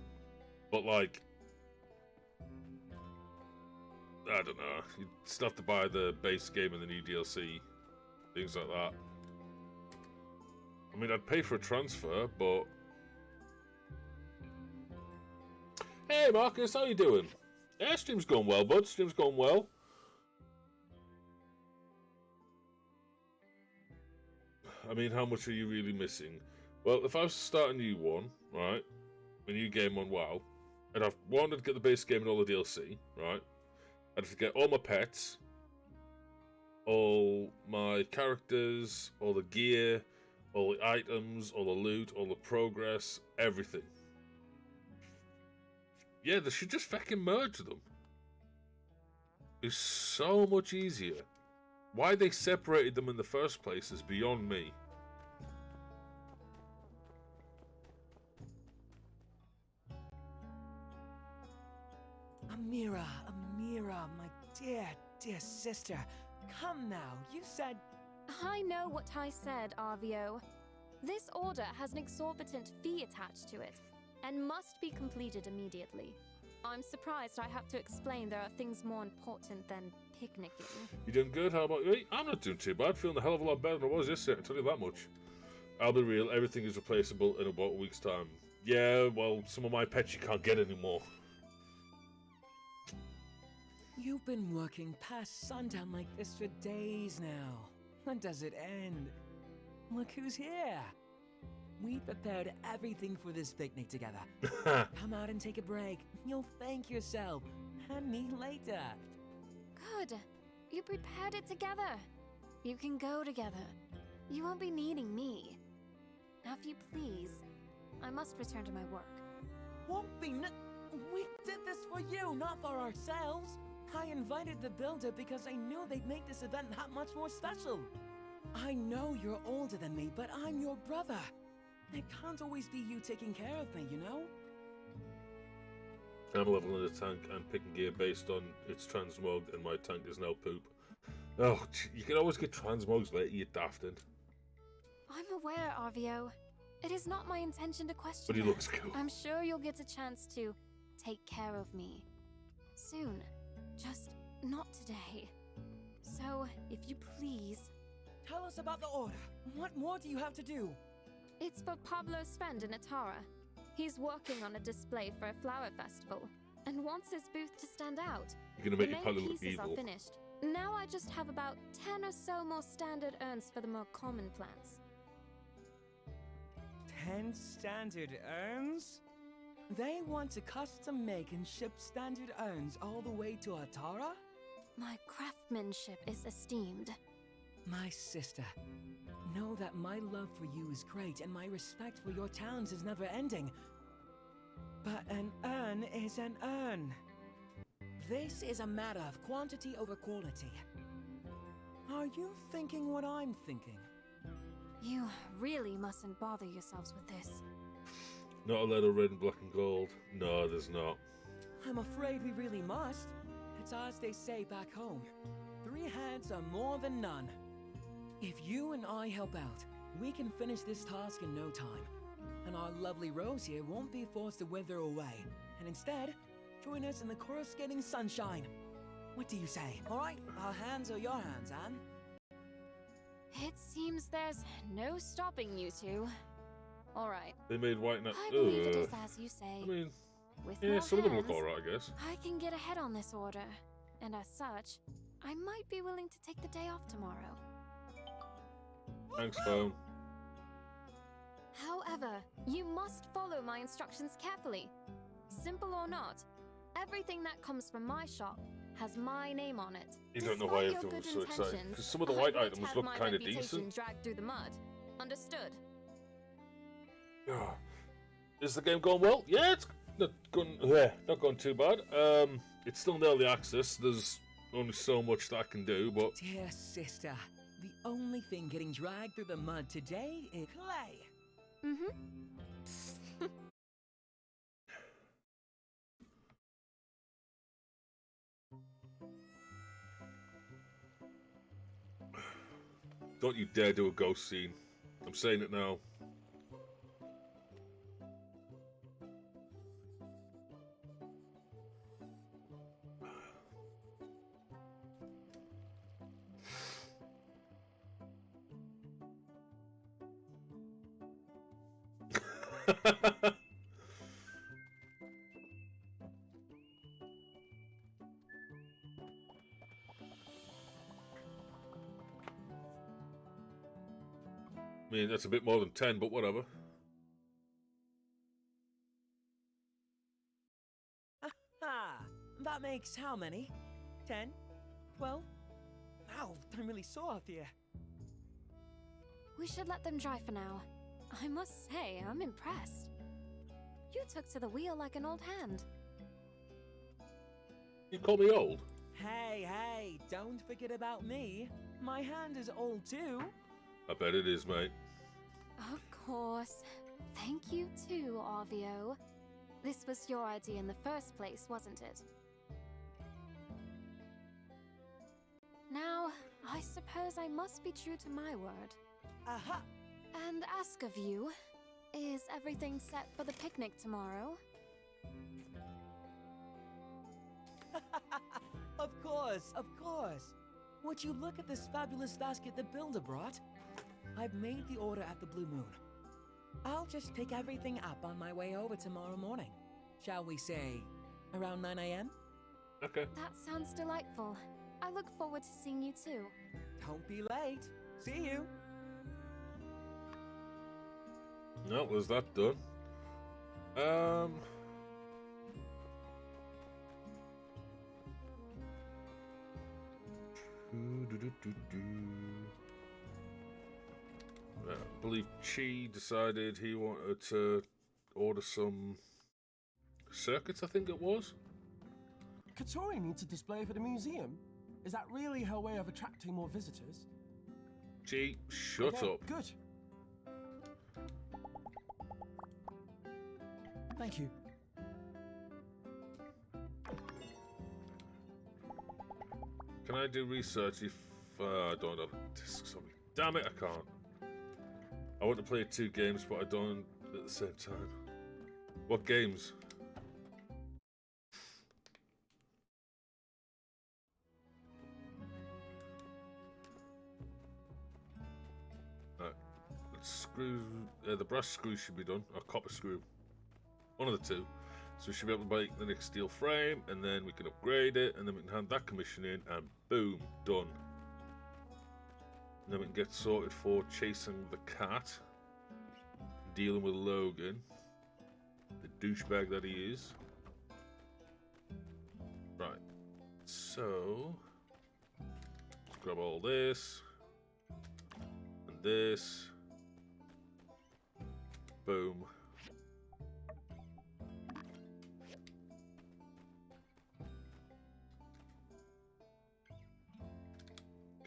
S1: But like, I don't know. You still have to buy the base game and the new DLC, things like that. I mean, I'd pay for a transfer, but hey, Marcus, how you doing? Yeah, stream's going well, bud. Stream's going well. I mean, how much are you really missing? Well, if I was to start a new one, right, a new game on WoW, I'd have one, I'd get the base game and all the DLC, right? I'd have to get all my pets, all my characters, all the gear, all the items, all the loot, all the progress, everything. Yeah, they should just fucking merge them. It's so much easier. Why they separated them in the first place is beyond me.
S8: Amira, my dear sister. Come now, you said...
S17: I know what I said, Arvio. This order has an exorbitant fee attached to it, and must be completed immediately. I'm surprised I have to explain there are things more important than picnicking.
S1: You doing good? How about you? I'm not doing too bad. Feeling a hell of a lot better than I was yesterday, I'll tell you that much. I'll be real, everything is replaceable in about a week's time. Yeah, well, some of my pets you can't get anymore.
S8: You've been working past sundown like this for days now. When does it end? Look who's here. We prepared everything for this picnic together. Come out and take a break. You'll thank yourself. And me later.
S17: Good. You prepared it together. You can go together. You won't be needing me. Now, if you please, I must return to my work.
S8: Won't be we did this for you, not for ourselves. I invited the builder because I knew they'd make this event that much more special. I know you're older than me, but I'm your brother. It can't always be you taking care of me, you know?
S1: I'm leveling the tank and picking gear based on its transmog, and my tank is now poop. Oh, you can always get transmogs later, you daftard.
S17: I'm aware, Arvio. It is not my intention to question
S1: But he
S17: that.
S1: looks cool.
S17: I'm sure you'll get a chance to take care of me. Soon. Just not today. So, if you please...
S8: Tell us about the order. What more do you have to do?
S17: It's for Pablo's friend in Atara. He's working on a display for a flower festival, and wants his booth to stand out.
S1: You're gonna make
S17: the
S1: your Pablo
S17: main
S1: look
S17: pieces
S1: evil.
S17: are finished. Now I just have about 10 or so more standard urns for the more common plants.
S8: 10 standard urns? They want to custom make and ship standard urns all the way to Atara?
S17: My craftsmanship is esteemed.
S8: My sister, know that my love for you is great and my respect for your talents is never ending. But an urn is an urn. This is a matter of quantity over quality. Are you thinking what I'm thinking?
S17: You really mustn't bother yourselves with this.
S1: Not a lot of red and black and gold. No, there's not.
S8: I'm afraid we really must. It's as they say back home. 3 heads are more than none. If you and I help out, we can finish this task in no time. And our lovely Rose here won't be forced to wither away. And instead, join us in the coruscating sunshine. What do you say? Alright, our hands are your hands, Anne.
S17: It seems there's no stopping you two. Alright.
S1: They made white nut.
S17: I believe it is as you say.
S1: I mean,
S17: With
S1: yeah,
S17: more
S1: some of them look
S17: hands,
S1: alright, I guess.
S17: I can get ahead on this order. And as such, I might be willing to take the day off tomorrow.
S1: Thanks, phone.
S17: However, you must follow my instructions carefully. Simple or not, everything that comes from my shop has my name on it.
S1: You don't know why
S17: Despite your
S1: everyone's
S17: good
S1: so excited.
S17: intentions,
S1: Because some of the
S17: I
S1: white
S17: won't
S1: items
S17: have
S1: look
S17: my
S1: kind of
S17: reputation
S1: decent.
S17: dragged through the mud. Understood?
S1: Ah. Is the game going well? Yeah, it's not going too bad. It's still in early access. There's only so much that I can do, but
S8: Dear sister, the only thing getting dragged through the mud today is clay.
S17: Mm-hmm.
S1: don't you dare do a ghost scene. I'm saying it now. I mean, that's a bit more than 10, but whatever.
S8: Aha! That makes how many? 10? 12? Ow, I'm really sore up here.
S17: We should let them dry for now. I must say, I'm impressed. You took to the wheel like an old hand.
S1: You call me old?
S8: Hey, don't forget about me. My hand is old too.
S1: I bet it is, mate.
S17: Of course. Thank you too, Arvio. This was your idea in the first place, wasn't it? Now, I suppose I must be true to my word.
S8: Aha!
S17: And ask of you, is everything set for the picnic tomorrow?
S8: Of course, of course. Would you look at this fabulous basket the builder brought? I've made the order at the Blue Moon. I'll just pick everything up on my way over tomorrow morning. Shall we say, around 9 a.m.?
S1: Okay.
S17: That sounds delightful. I look forward to seeing you too.
S8: Don't be late. See you.
S1: No, was that done? I believe Chi decided he wanted to order some circuits, I think it was.
S18: Katori needs a display for the museum. Is that really her way of attracting more visitors?
S1: Chi, shut
S18: Okay,
S1: up.
S18: Good. Thank you.
S1: Can I do research if I don't have discs on me? Damn it, I can't. I want to play 2 games, but I don't at the same time. What games? Right. Screw. The brass screw should be done, or copper screw. One of the two. So we should be able to make the next steel frame, and then we can upgrade it, and then we can hand that commission in, and boom, done. And then we can get sorted for chasing the cat, dealing with Logan, the douchebag that he is. Right, so let's grab all this, and this, boom.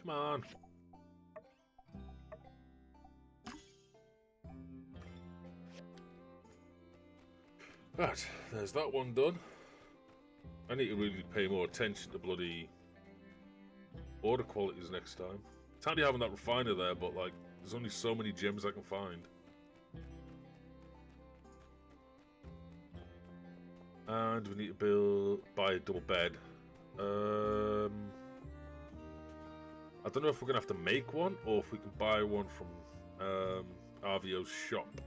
S1: Come on. Right, there's that one done. I need to really pay more attention to bloody order qualities next time. It's handy having that refiner there, but like, there's only so many gems I can find. And we need to buy a double bed. I don't know if we're going to have to make one, or if we can buy one from Arvio's shop.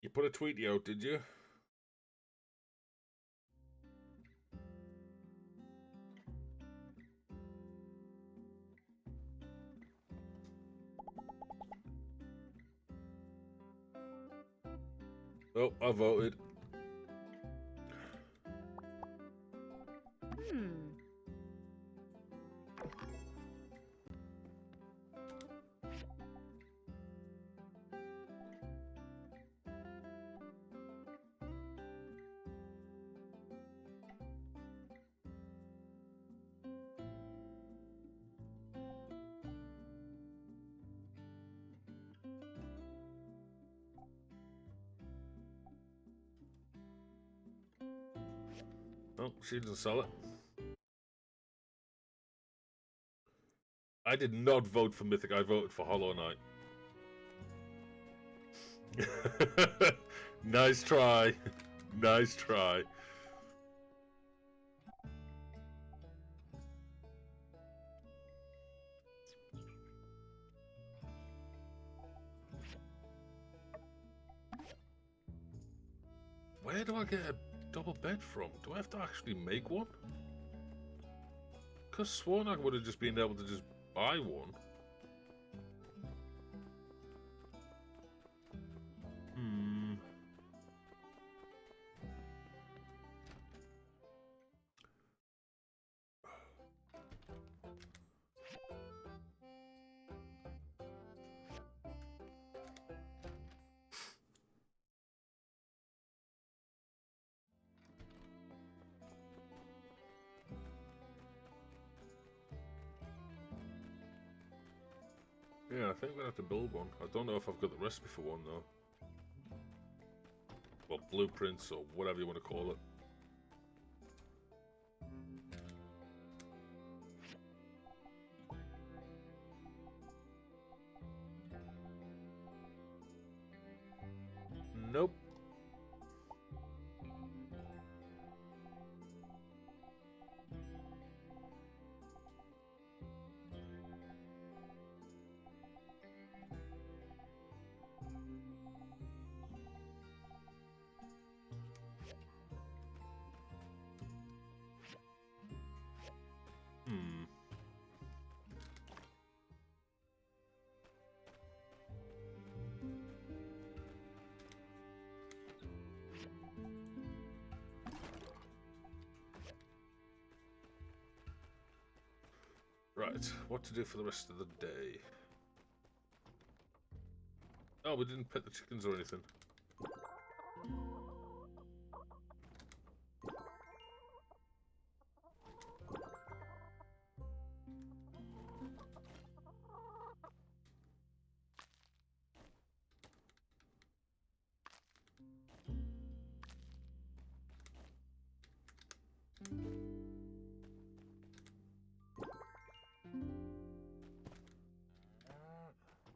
S1: You put a tweet out, did you? Oh, I voted. Oh, she didn't sell it. I did not vote for Mythic, I voted for Hollow Knight. Nice try. Nice try. where do I get a double bed from? Do I have to actually make one? Because sworn I would have just been able to just buy one. Yeah, I think we're gonna have to build one. I don't know if I've got the recipe for one though. Well, blueprints or whatever you want to call it. Nope. Right, what to do for the rest of the day? Oh, we didn't pet the chickens or anything.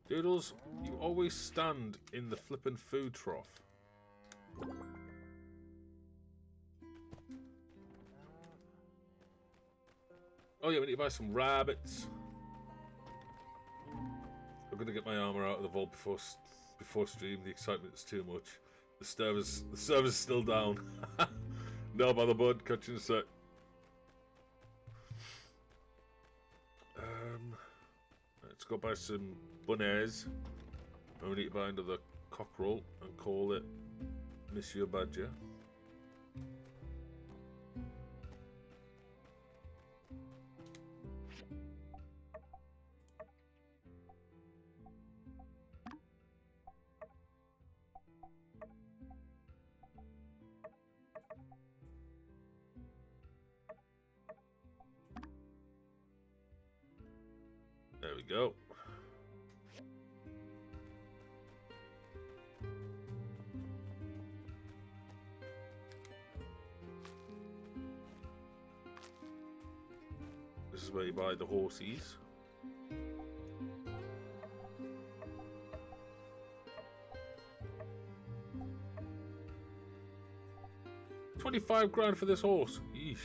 S1: Doodles, you always stand in the flippin' food trough. Oh yeah, we need to buy some rabbits. I'm gonna get my armor out of the vault before stream. The excitement's too much. The server's still down. No bother, bud. Catch you in a sec. Let's go buy some bunnies. And we need to buy another cockerel and call it Monsieur Badger. There we go. This is where you buy the horsies. $25 for this horse. Yeesh.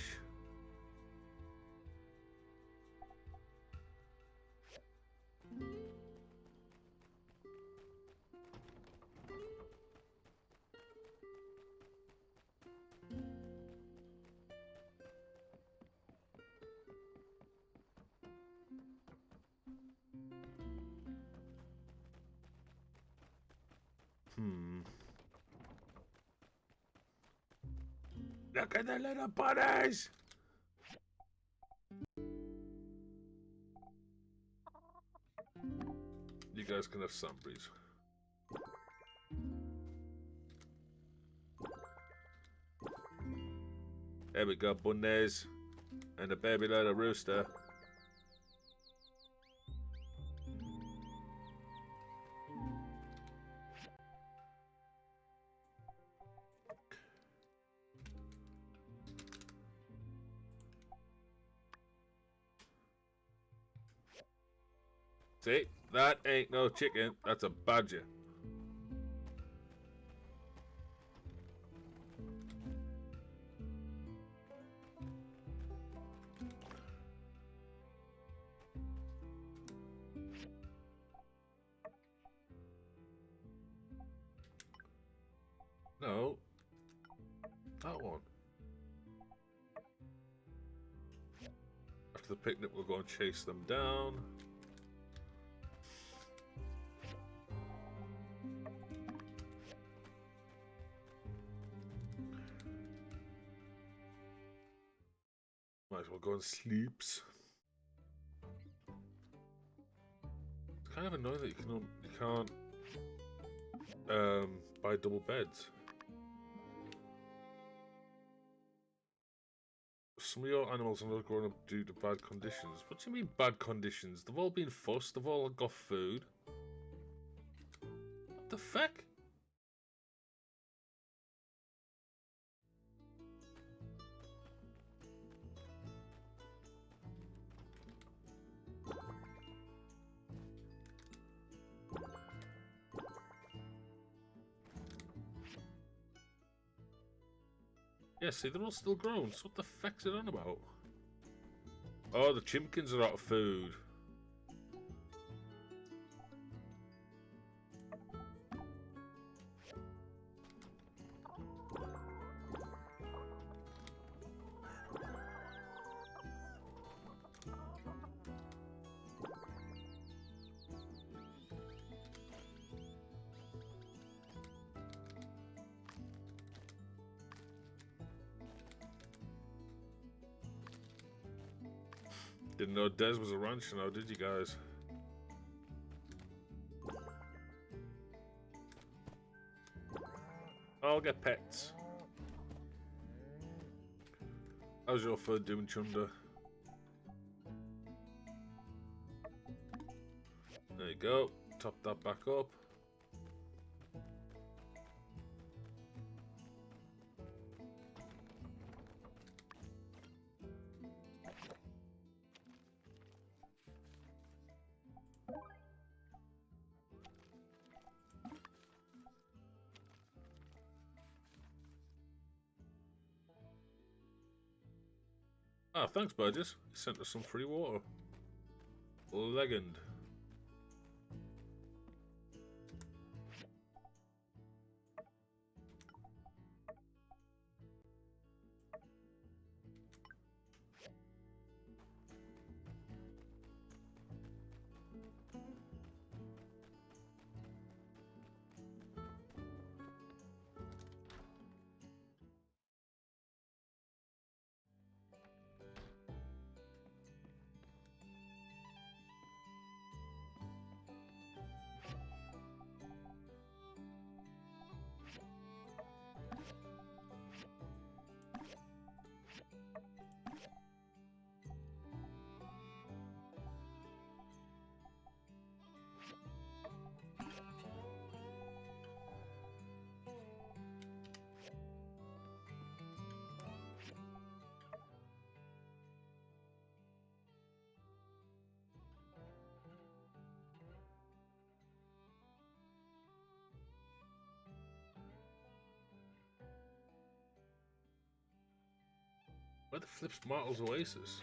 S1: Look at the little bunnies! You guys can have sunbreeze. There we go, bunnies. And a baby little rooster. See, that ain't no chicken, that's a badger. No. that one? After the picnic, we'll go and chase them down. Might as well go and sleeps. It's kind of annoying that you can't buy double beds. Some of your animals are not growing up due to bad conditions. What do you mean bad conditions? They've all been fussed, they've all got food. What the fuck? Yeah, see, they're all still grown, so what the fuck's it on about? Oh, the chimkins are out of food. Didn't know Des was a rancher now, did you guys? I'll get pets. How's your food doing, Chunder? There you go. Top that back up. Ah, thanks, Burgess. You sent us some free water. Legend. Where the flip's Martle's Oasis?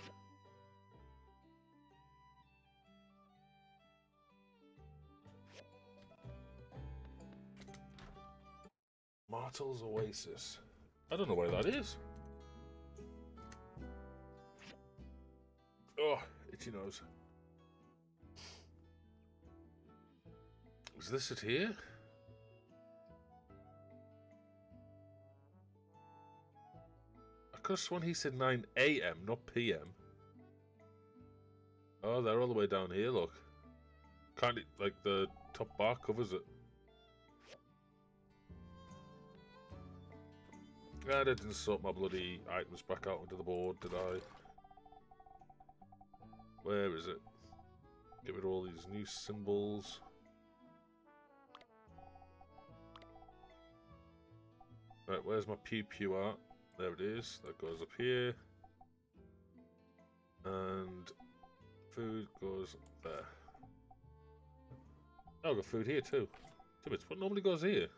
S1: Martle's Oasis. I don't know where that is. Oh, itchy nose. Is this it here? I could have sworn he said 9 AM, not PM. Oh, they're all the way down here, look. Can't it, like, the top bar covers it. I didn't sort my bloody items back out onto the board, did I? Where is it? Get rid of all these new symbols. Right, where's my pew pew at? There it is. That goes up here. And food goes there. Oh, I've got food here too. Tibbets, what normally goes here?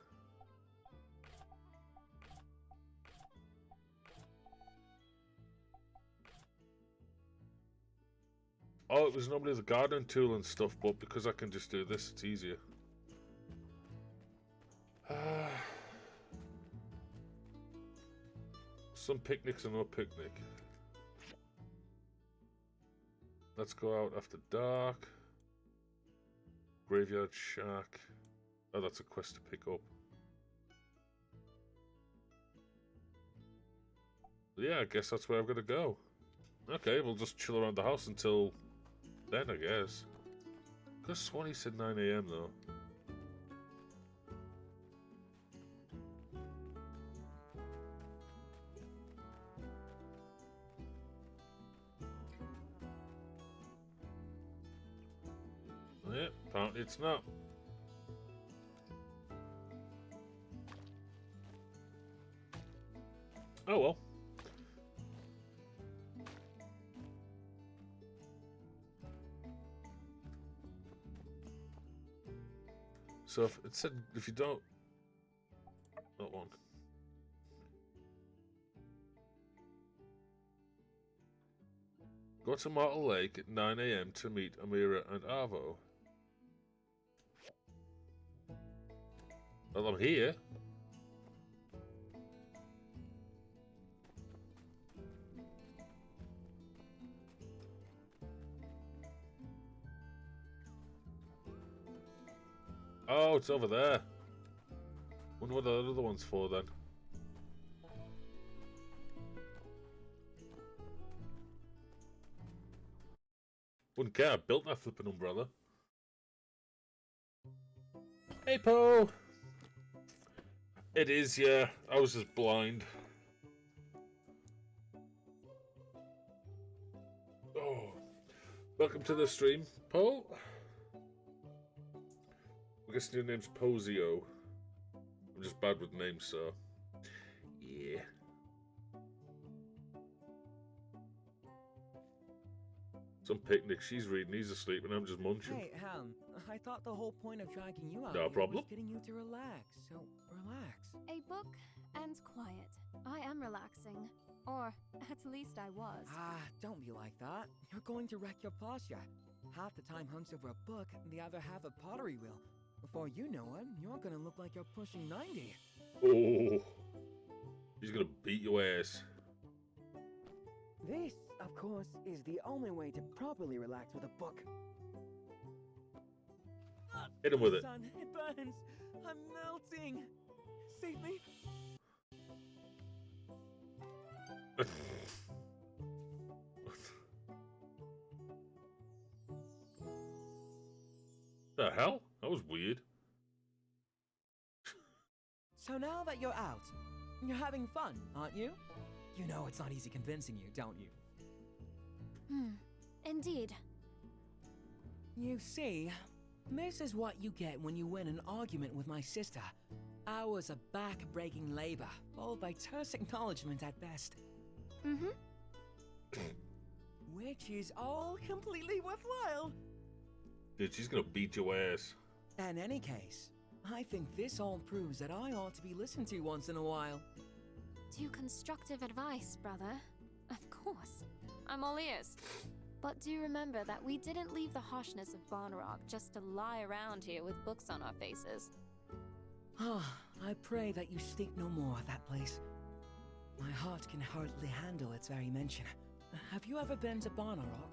S1: Oh, it was normally the garden tool and stuff, but because I can just do this, it's easier. Some picnics and no picnic. Let's go out after dark. Graveyard Shack. Oh, that's a quest to pick up. Yeah, I guess that's where I'm gonna go. Okay, we'll just chill around the house until then, I guess. I could have sworn he said 9 AM though. Yeah, apparently it's not. Oh well. So if it said if you don't, that one. Go to Myrtle Lake at 9 AM to meet Amira and Arvo. Well, I'm here. Oh, it's over there. Wonder what the other one's for then. Wouldn't care, I built that flipping umbrella. Hey, Poe! It is, yeah. I was just blind. Oh. Welcome to the stream, Poe. I guess your name's Posio. I'm just bad with names, so... Yeah. Some picnic, she's reading, he's asleep, and I'm just munching.
S8: Hey, Ham, I thought the whole point of dragging you out
S1: No
S8: here
S1: problem.
S8: was getting you to relax, so relax.
S17: A book and quiet. I am relaxing. Or, at least I was.
S8: Ah, don't be like that. You're going to wreck your posture. Half the time hunks over a book, and the other half a pottery wheel. Before you know it, you're gonna look like you're pushing 90.
S1: Oh. He's gonna beat your ass.
S8: This, of course, is the only way to properly relax with a book.
S1: Hit him with it.
S8: Sun, it burns. I'm melting. Save me.
S1: The hell? That was weird.
S8: So now that you're out, you're having fun, aren't you? You know it's not easy convincing you, don't you?
S17: Indeed.
S8: You see, this is what you get when you win an argument with my sister. Hours of back-breaking labor, followed by terse acknowledgement at best. Which is all completely worthwhile.
S1: Dude, she's gonna beat your ass.
S8: In any case, I think this all proves that I ought to be listened to once in a while.
S17: To constructive advice, brother. Of course. I'm all ears. But do remember that we didn't leave the harshness of Sandrock just to lie around here with books on our faces.
S8: I pray that you sleep no more at that place. My heart can hardly handle its very mention. Have you ever been to Sandrock?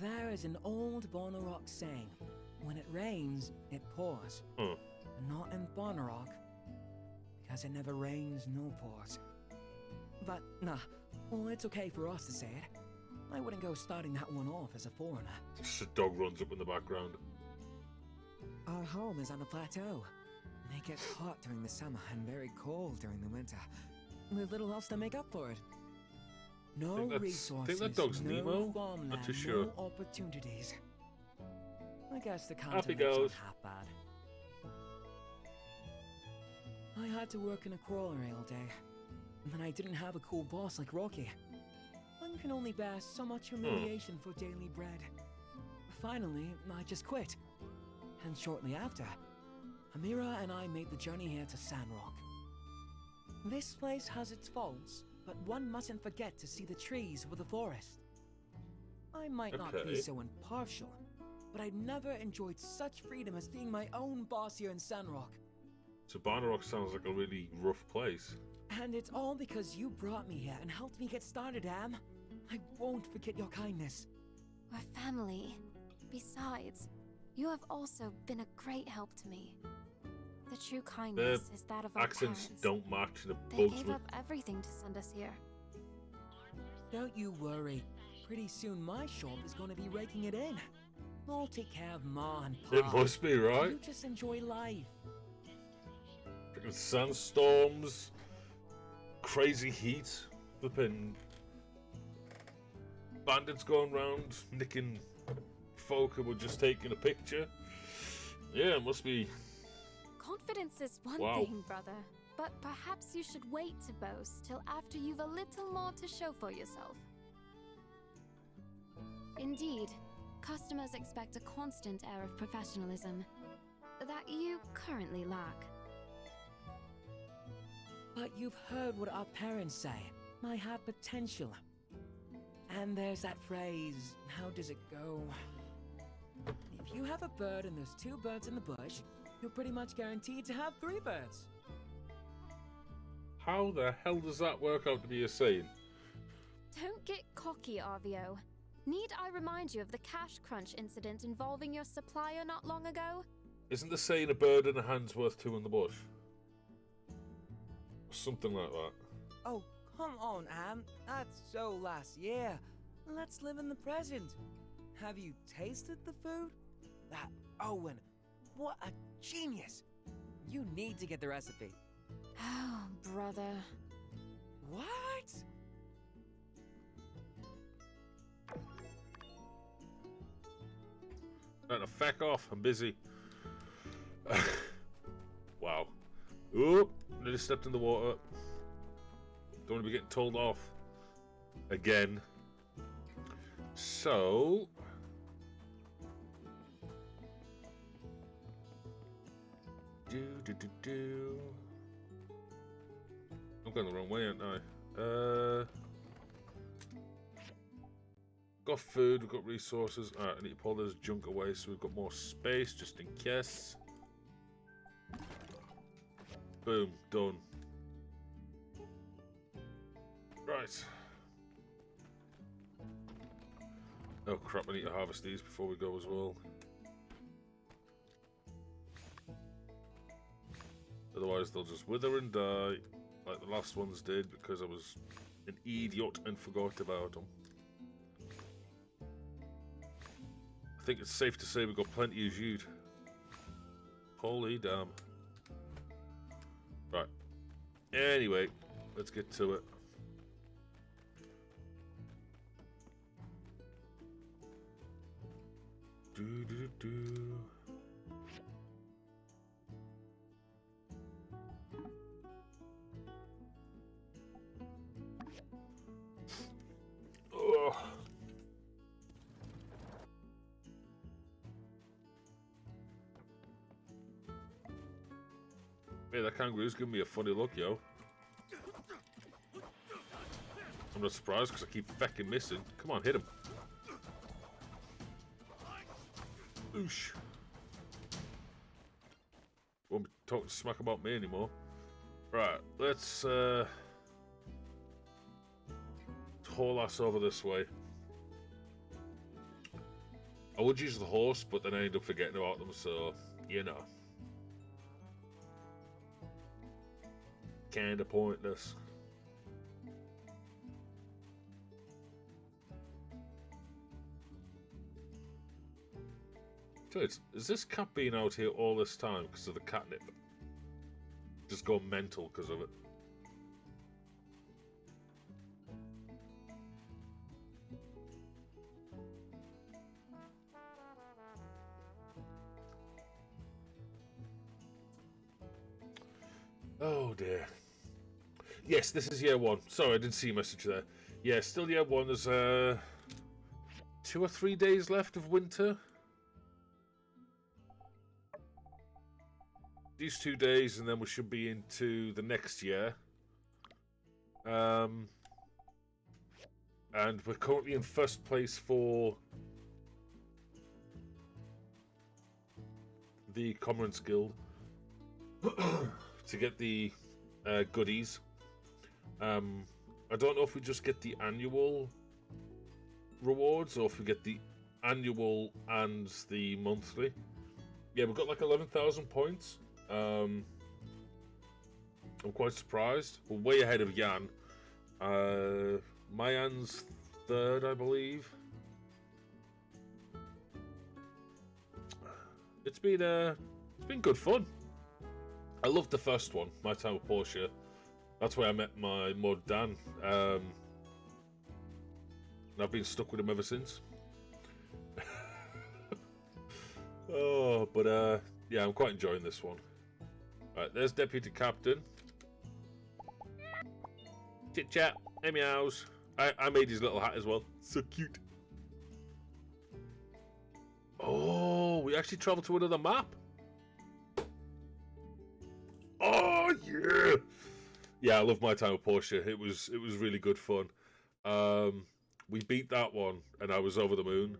S8: There is an old Sandrock saying, when it rains, it pours. Not in Sandrock, because it never rains nor pours. But, nah, well, it's okay for us to say it. I wouldn't go starting that one off as a foreigner.
S1: Just a dog runs up in the background.
S8: Our home is on a plateau. It gets hot during the summer and very cold during the winter. With little else to make up for it. No resources,
S1: I think that dog's
S8: no
S1: Nemo.
S8: farmland,
S1: Not too sure.
S8: no opportunities. I guess the
S1: Happy
S8: continent's
S1: goes.
S8: not half bad. I had to work in a crawlery all day, and I didn't have a cool boss like Rocky. One can only bear so much humiliation for daily bread. Finally, I just quit. And shortly after, Amira and I made the journey here to Sandrock. This place has its faults, but one mustn't forget to see the trees with the forest. I might not be so impartial, but I'd never enjoyed such freedom as being my own boss here in Sandrock.
S1: So Sandrock sounds like a really rough place.
S8: And it's all because you brought me here and helped me get started, Am. I won't forget your kindness.
S17: We're family. Besides, you have also been a great help to me. The true kindness is that of our
S1: accents
S17: parents.
S1: don't match the
S17: They
S1: bugs
S17: gave
S1: with.
S17: up everything to send us here.
S8: Don't you worry. Pretty soon my shop is going to be raking it in. I'll take care of Ma and Pa.
S1: It must be, right?
S8: You just enjoy life.
S1: Freaking sandstorms, crazy heat, flipping bandits going around nicking folk who were just taking a picture. Yeah, it must be.
S17: Confidence is one
S1: Wow.
S17: thing, brother. But perhaps you should wait to boast till after you've a little more to show for yourself. Indeed, customers expect a constant air of professionalism that you currently lack.
S8: But you've heard what our parents say. I had potential. And there's that phrase, how does it go? If you have a bird and there's 2 birds in the bush, you're pretty much guaranteed to have 3 birds.
S1: How the hell does that work out to be a saying?
S17: Don't get cocky, Arvio. Need I remind you of the cash crunch incident involving your supplier not long ago?
S1: Isn't the saying a bird in a hand's worth 2 in the bush? Something like that.
S8: Oh, come on, Am. That's so last year. Let's live in the present. Have you tasted the food? That Owen, what a genius. You need to get the recipe.
S17: Oh, brother.
S8: What?
S1: No, feck off. I'm busy. Wow. Oop. Nearly stepped in the water. Don't want to be getting told off. Again. So. Do. I'm going the wrong way, aren't I? Got food, we've got resources. Alright, I need to pull this junk away so we've got more space just in case. Boom, done. Right. Oh crap, I need to harvest these before we go as well. Otherwise they'll just wither and die like the last ones did because I was an idiot and forgot about them. I think it's safe to say we've got plenty of jute. Holy damn. Right. Anyway, let's get to it. Do. Ugh. Hey, that kangaroo's giving me a funny look, yo. I'm not surprised because I keep fecking missing. Come on, hit him. Oosh. Won't be talking smack about me anymore. Right, let's haul ass over this way. I would use the horse, but then I end up forgetting about them, so, you know. Kinda pointless. So is this cat being out here all this time because of the catnip? Just go mental because of it. Oh dear. Yes, this is year 1. Sorry, I didn't see a message there. Yeah, still year 1. There's 2 or 3 days left of winter. These 2 days, and then we should be into the next year. And we're currently in first place for the Comrades Guild to get the goodies. I don't know if we just get the annual rewards or if we get the annual and the monthly. Yeah, we've got like 11,000 points. I'm quite surprised. We're way ahead of Jan. Mayan's third, I believe. It's been good fun. I loved the first one, My Time with Portia. That's where I met my mod Dan. And I've been stuck with him ever since. Oh, but yeah, I'm quite enjoying this one. Right, there's Deputy Captain. Chit chat. Hey meows. I made his little hat as well. So cute. Oh, we actually travelled to another map. Oh yeah. Yeah, I love My Time with Portia. It was really good fun. We beat that one and I was over the moon.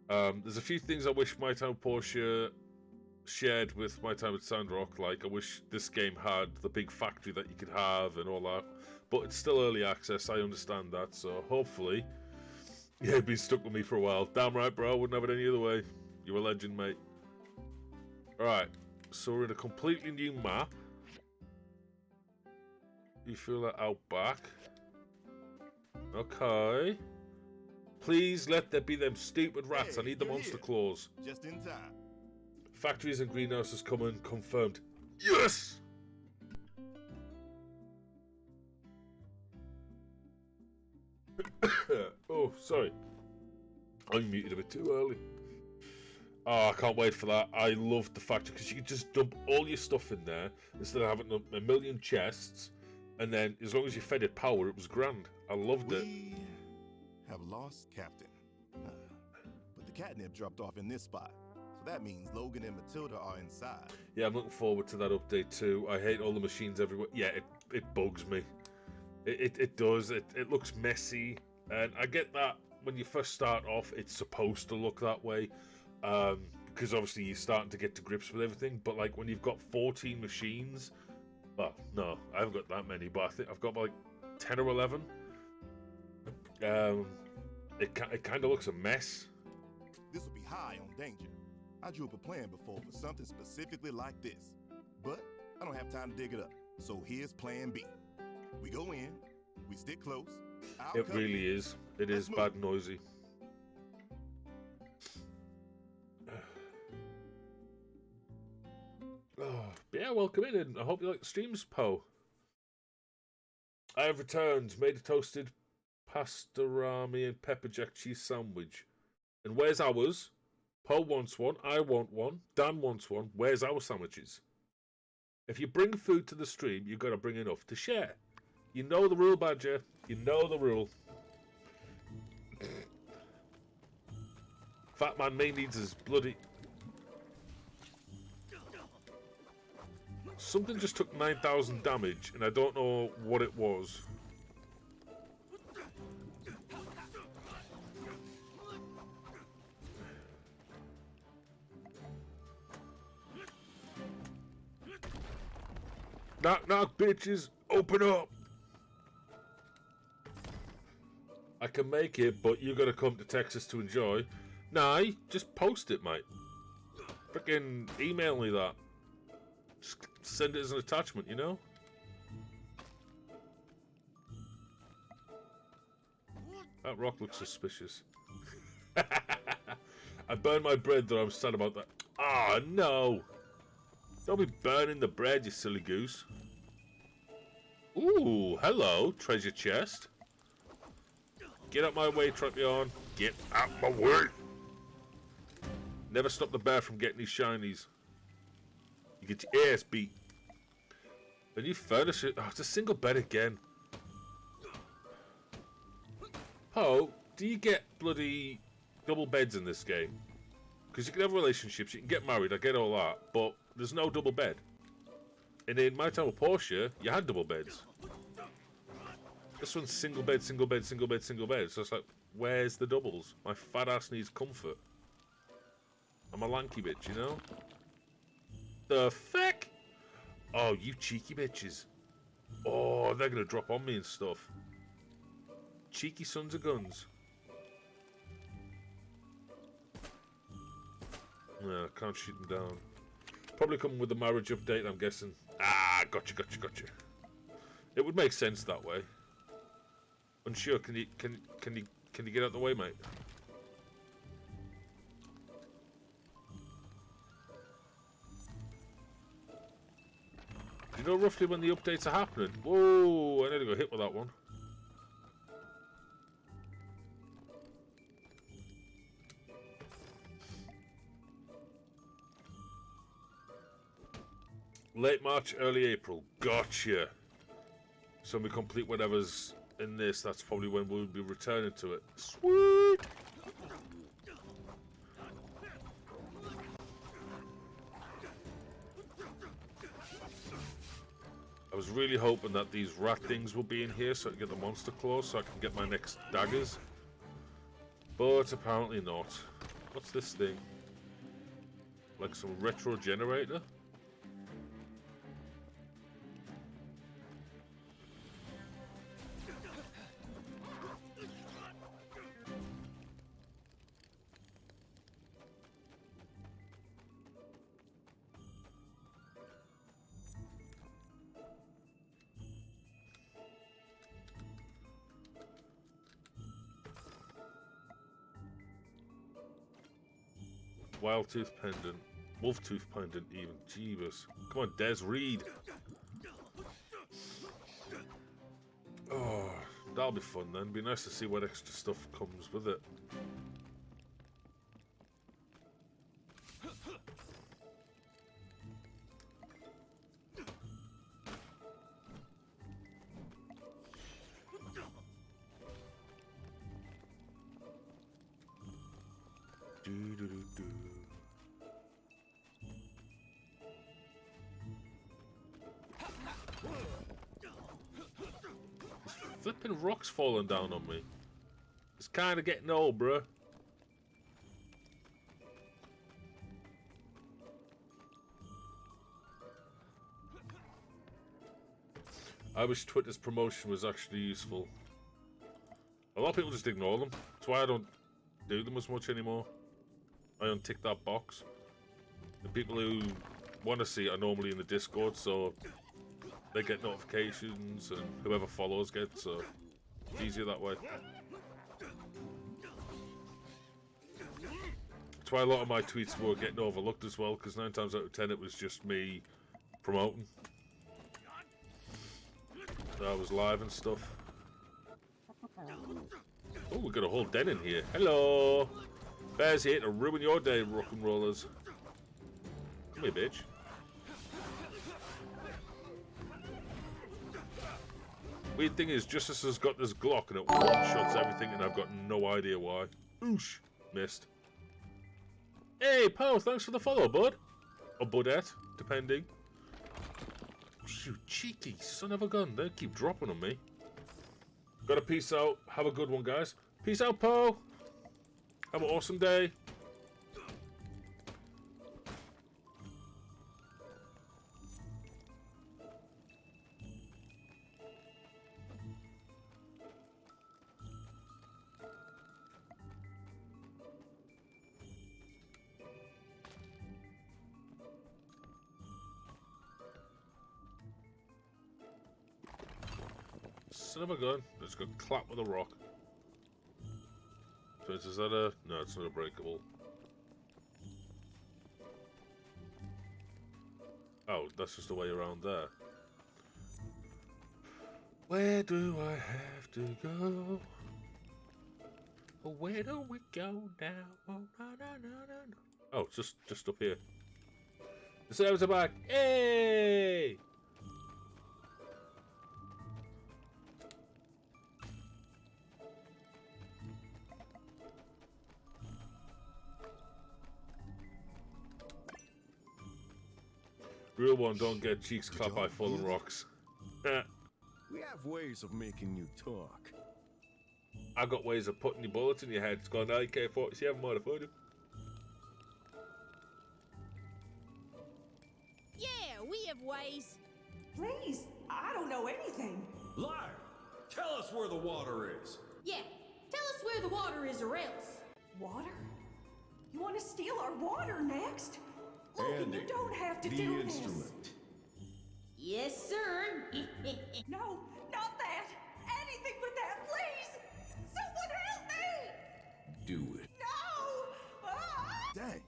S1: There's a few things I wish My Time with Portia shared with My Time with Sandrock. Like, I wish this game had the big factory that you could have and all that. But it's still early access, I understand that. So hopefully, yeah, you've been stuck with me for a while. Damn right, bro. I wouldn't have it any other way. You're a legend, mate. Alright, so we're in a completely new map. You feel that out back. Okay. Please let there be them stupid rats. I need the monster claws.
S6: Just in time.
S1: Factories and greenhouses coming. Confirmed. Yes! Oh, sorry. I muted a bit too early. Oh, I can't wait for that. I love the factory because you can just dump all your stuff in there instead of having a million chests. And then, as long as you fed it power, it was grand. I loved it.
S6: We have lost Captain. But the catnip dropped off in this spot. So that means Logan and Matilda are inside.
S1: Yeah, I'm looking forward to that update too. I hate all the machines everywhere. Yeah, it bugs me. It does. It looks messy. And I get that when you first start off, it's supposed to look that way. Because obviously you're starting to get to grips with everything. But like when you've got 14 machines... Well, no, I haven't got that many, but I think I've got like 10 or 11. It kind of looks a mess.
S6: This will be high on danger. I drew up a plan before for something specifically like this. But I don't have time to dig it up. So here's plan B. We go in, we stick close.
S1: It really is. It is bad noisy. Oh, yeah, welcome in, and I hope you like the streams, Poe. I have returned, made a toasted pastorami and pepper jack cheese sandwich. And where's ours? Poe wants one, I want one, Dan wants one. Where's our sandwiches? If you bring food to the stream, you've got to bring enough to share. You know the rule, Badger. You know the rule. Fat man may needs his bloody... Something just took 9,000 damage, and I don't know what it was. Knock, knock, bitches! Open up! I can make it, but you gotta come to Texas to enjoy. Nah, just post it, mate. Frickin' email me that. Just send it as an attachment, you know? That rock looks suspicious. I burned my bread, though. I'm sad about that. Ah, no! Don't be burning the bread, you silly goose. Ooh, hello, treasure chest. Get out my way, Trepion. Get out my way! Never stop the bear from getting these shinies. You get your ass beat. Then you furnish it. Oh, it's a single bed again. Poe, do you get bloody double beds in this game? Because you can have relationships, you can get married, I get all that, but there's no double bed. And in My Time with Portia, you had double beds. This one's single bed, single bed, single bed, single bed. So it's like, where's the doubles? My fat ass needs comfort. I'm a lanky bitch, you know? The feck? Oh, you cheeky bitches. Oh, they're gonna drop on me and stuff. Cheeky sons of guns. Yeah, I can't shoot them down. Probably coming with the marriage update, I'm guessing. Ah, gotcha. It would make sense that way. Unsure, can you get out the way, mate? Do you know roughly when the updates are happening? Whoa, I need to go hit with that one. Late March, early April. Gotcha. So when we complete whatever's in this, that's probably when we'll be returning to it. Sweet! I was really hoping that these rat things will be in here so I can get the monster claws so I can get my next daggers. But apparently not. What's this thing? Like some retro generator? Wild tooth pendant. Wolf tooth pendant even. Jeebus. Come on, Des, read. Oh, that'll be fun then. Be nice to see what extra stuff comes with it. Flipping rocks falling down on me. It's kind of getting old, bruh. I wish Twitter's promotion was actually useful. A lot of people just ignore them. That's why I don't do them as much anymore. I untick that box. The people who want to see it are normally in the Discord, so they get notifications and whoever follows gets, so it's easier that way. That's why a lot of my tweets were getting overlooked as well, because 9 times out of 10 it was just me promoting. I was live and stuff. Oh, we got a whole den in here. Hello! Bear's here to ruin your day, rock and rollers. Come here, bitch. Weird thing is, Justice has got this Glock and it one-shots everything and I've got no idea why. Oosh! Missed. Hey, Poe, thanks for the follow, bud. Or budette, depending. You cheeky son of a gun. They keep dropping on me. Gotta peace out. Have a good one, guys. Peace out, Poe. Have an awesome day. Son of a gun. Let's go clap with a rock. So is that a... No, it's not a breakable. Oh, that's just a way around there. Where do I have to go? Where do we go now? Oh, no, no, no, no. Oh, it's just up here. The servers are back. Hey! Real one, don't get cheeks clapped by fallen rocks.
S14: We have ways of making you talk.
S1: I got ways of putting your bullets in your head. It's gone AK-47, motherfucker.
S19: Yeah, we have ways.
S2: Please, I don't know anything.
S14: Liar! Tell us where the water is.
S19: Yeah, tell us where the water is or else.
S2: Water? You want to steal our water next? Logan,
S14: Andy,
S2: you don't have to
S14: the
S2: do
S14: instrument.
S19: Yes, sir.
S2: this. No, not that. Anything but that, please. Someone help me.
S14: Do it.
S2: No. Ah!
S6: Dang.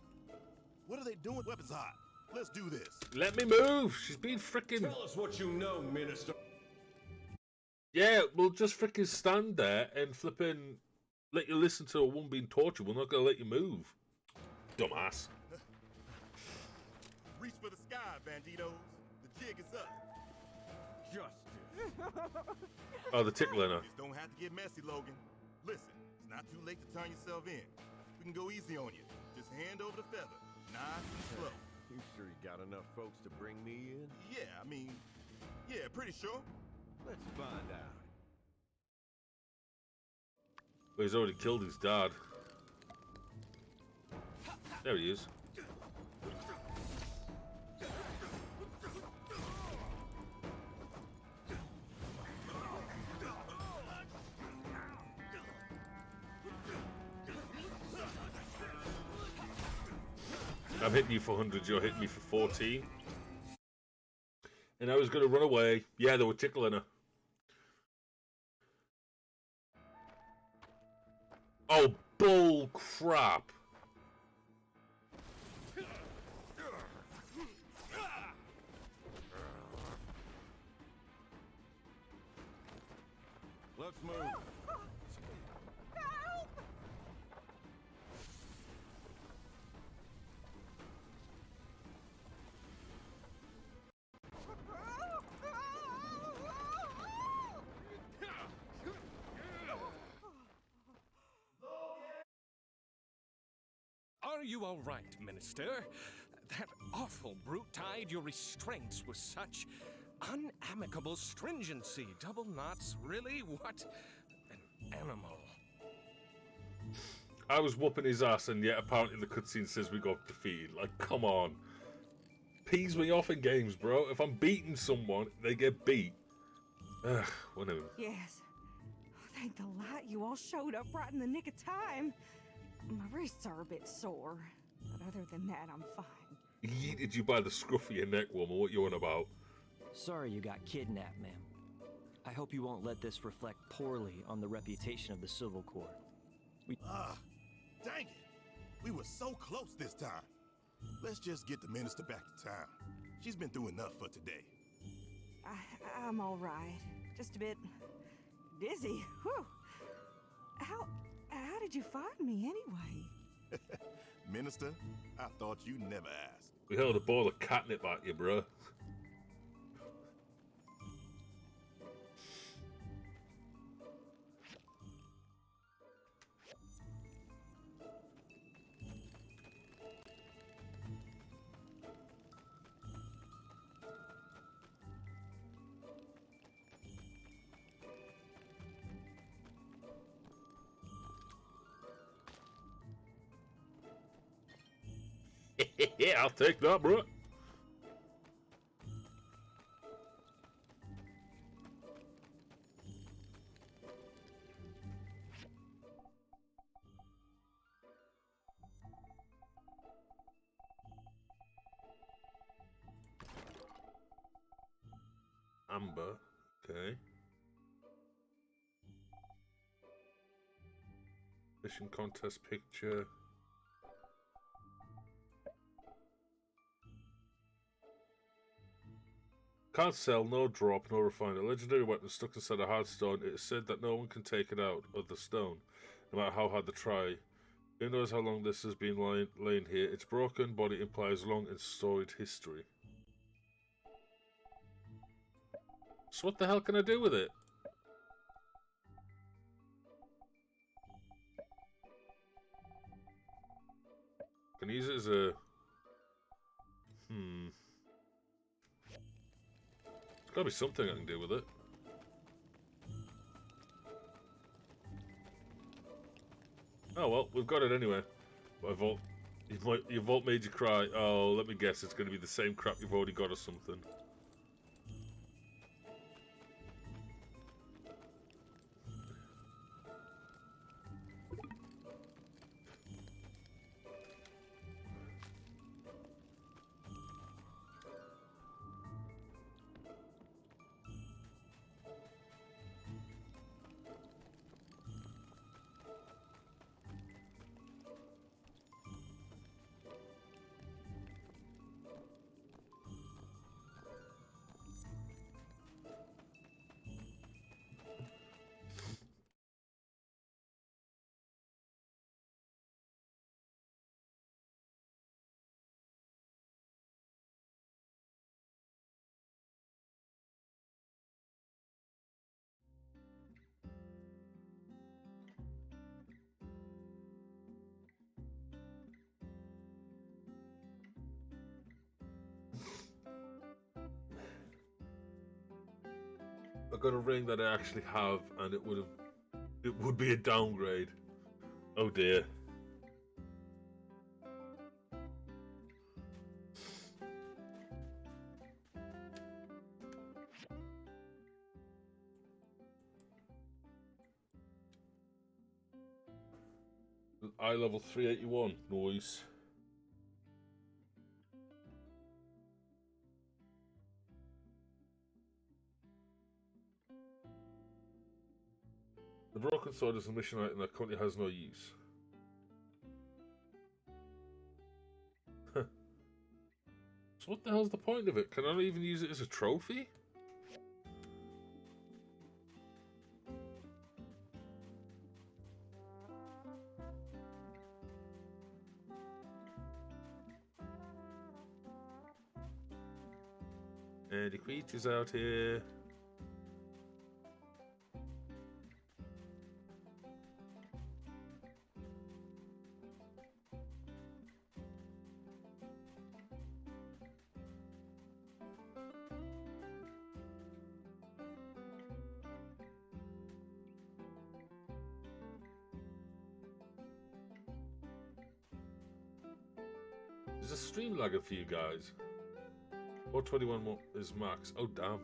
S6: What are they doing? Weapons hot. Let's do this.
S1: Let me move. She's been freaking.
S14: Tell us what you know, Minister.
S1: Yeah, we'll just freaking stand there and flipping let you listen to a woman being tortured. We're not gonna let you move. Dumbass.
S6: Reach for the sky, banditos. The jig is up.
S14: Justice.
S1: Oh, the tickler now.
S6: Just don't have to get messy, Logan. Listen, it's not too late to turn yourself in. We can go easy on you. Just hand over the feather. Nice and slow.
S14: You sure you got enough folks to bring me in?
S6: Yeah, I mean, yeah, pretty sure.
S14: Let's find out.
S1: Well, he's already killed his dad. There he is. I'm hitting you for 100, you're hitting me for 14. And I was going to run away. Yeah, they were tickling her. Oh, bull crap.
S14: Let's move.
S12: Are you all right, Minister? That awful brute tied your restraints with such unamicable stringency. Double knots, really? What an animal.
S1: I was whooping his ass, and yet apparently the cutscene says we got defeated. Like, come on. Peas me off in games, bro. If I'm beating someone, they get beat. Ugh, whatever.
S2: Yes. Thank the light you all showed up right in the nick of time. My wrists are a bit sore, but other than that, I'm fine.
S1: Yeeted you by the scruff of your neck, woman. What you on about?
S11: Sorry you got kidnapped, ma'am. I hope you won't let this reflect poorly on the reputation of the Civil Corps.
S6: Dang it. We were so close this time. Let's just get the minister back to town. She's been through enough for today.
S2: I'm all right. Just a bit dizzy. Whew. How did you find me anyway?
S6: Minister, I thought you never asked.
S1: We held a ball of catnip at you, bro. Yeah, I'll take that, bro. Amber, okay. Mission contest picture. Can't sell, no drop, no refine. A legendary weapon stuck inside a hard stone. It is said that no one can take it out of the stone, no matter how hard they try. Who knows how long this has been laying here? Its broken body implies long and storied history. So what the hell can I do with it? Can I use it as a... There's gotta be something I can do with it. Oh well, we've got it anyway. Your vault made you cry. Oh, let me guess, it's gonna be the same crap you've already got or something. got a ring that I actually have, and it would be a downgrade. Oh dear. Eye level 381, noise. The broken sword is a mission item that currently has no use. So what the hell's the point of it? Can I not even use it as a trophy? Any creatures out here? There's a stream lagging for you guys. 421 is max. Oh damn.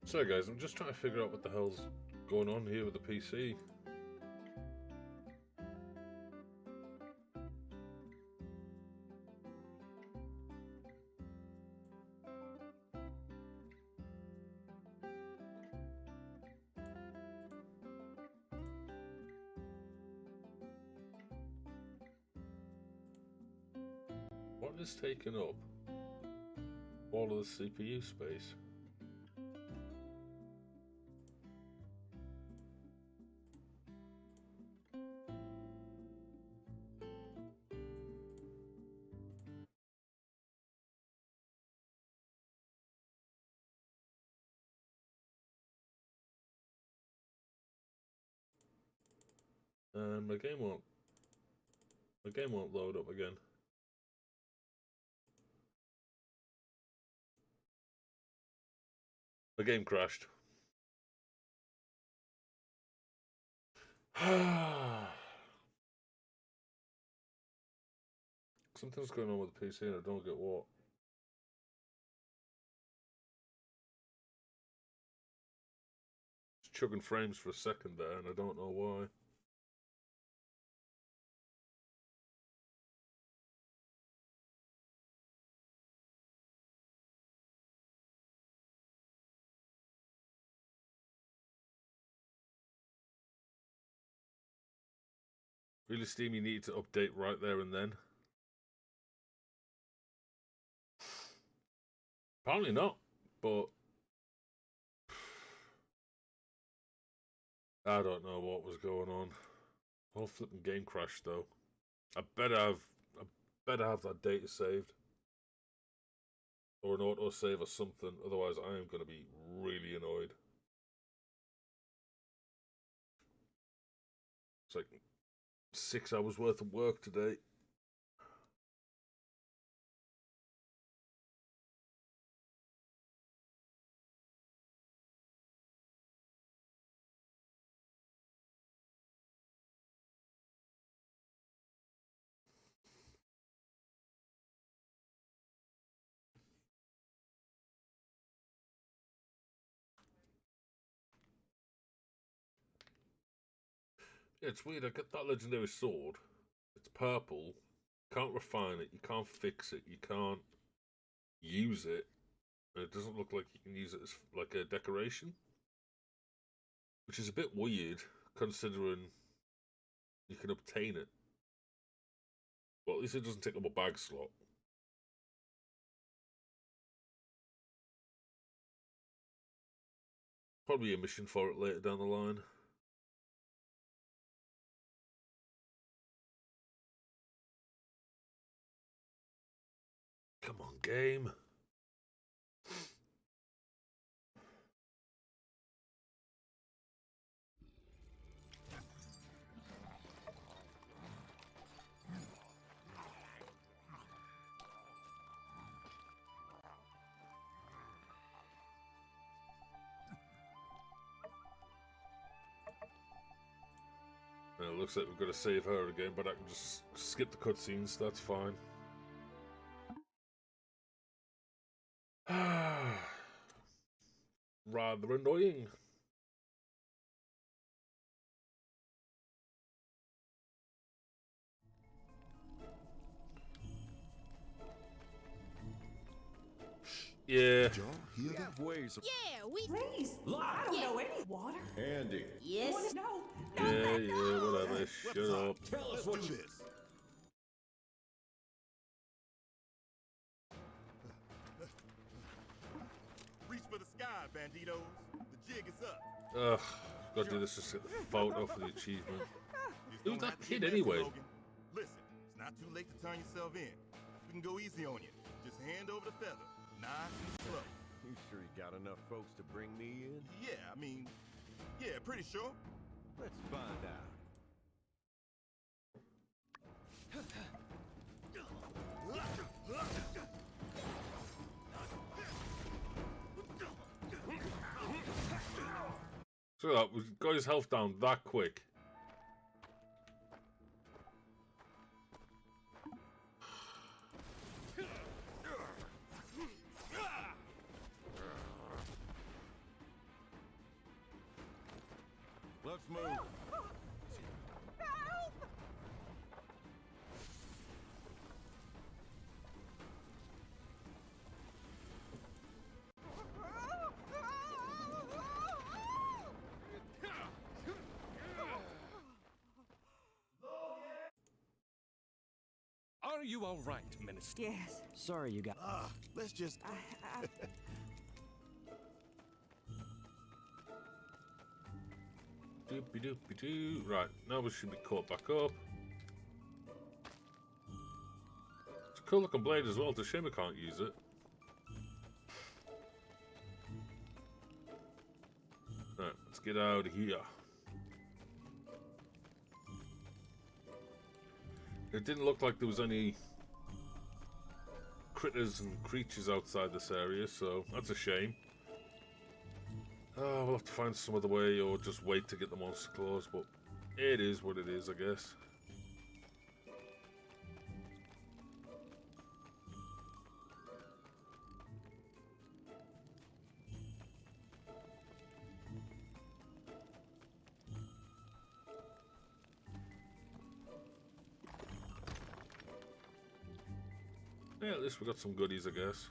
S1: Sorry guys, I'm just trying to figure out what the hell's going on here with the PC. What is taking up all of the CPU space? My game won't load up again. The game crashed. Something's going on with the PC and I don't get what. It's chugging frames for a second there and I don't know why. Really, Steam, you need to update right there and then. Apparently not, but I don't know what was going on. Whole flipping game crashed though. I better have that data saved. Or an autosave or something, otherwise I am gonna be really annoyed. It's like 6 hours worth of work today. It's weird. I get that legendary sword. It's purple. Can't refine it. You can't fix it. You can't use it. And it doesn't look like you can use it as like a decoration, which is a bit weird considering you can obtain it. Well, at least it doesn't take up a bag slot. Probably a mission for it later down the line. Come on, game. It looks like we've got to save her again, but I can just skip the cutscenes, that's fine. Rather annoying. Yeah.
S14: We have ways of...
S19: Yeah, we...
S2: Please, I don't know any water.
S14: Andy.
S19: Yes.
S2: No.
S1: Yeah, whatever. Shut up.
S6: Tell us what you... this. Reach for the sky, banditos. The jig is up.
S1: Ugh, gotta do this just to get the photo for the achievement. Who's that kid anyway?
S6: Listen, it's not too late to turn yourself in. We can go easy on you. Just hand over the feather. Nice and slow.
S14: You sure you got enough folks to bring me in?
S6: Yeah, I mean, yeah, pretty sure.
S14: Let's find out.
S1: So that we got his health down that quick.
S14: Let's move.
S12: Are you all right, Minister?
S2: Yes.
S11: Sorry you got...
S6: Let's just...
S1: Doopy doopy doo. Right, now we should be caught back up. It's a cool looking blade as well. It's a shame we can't use it. Right, let's get out of here. It didn't look like there was any critters and creatures outside this area, so that's a shame. We'll have to find some other way or just wait to get the monster claws, but it is what it is, I guess. Yeah, at least we got some goodies, I guess.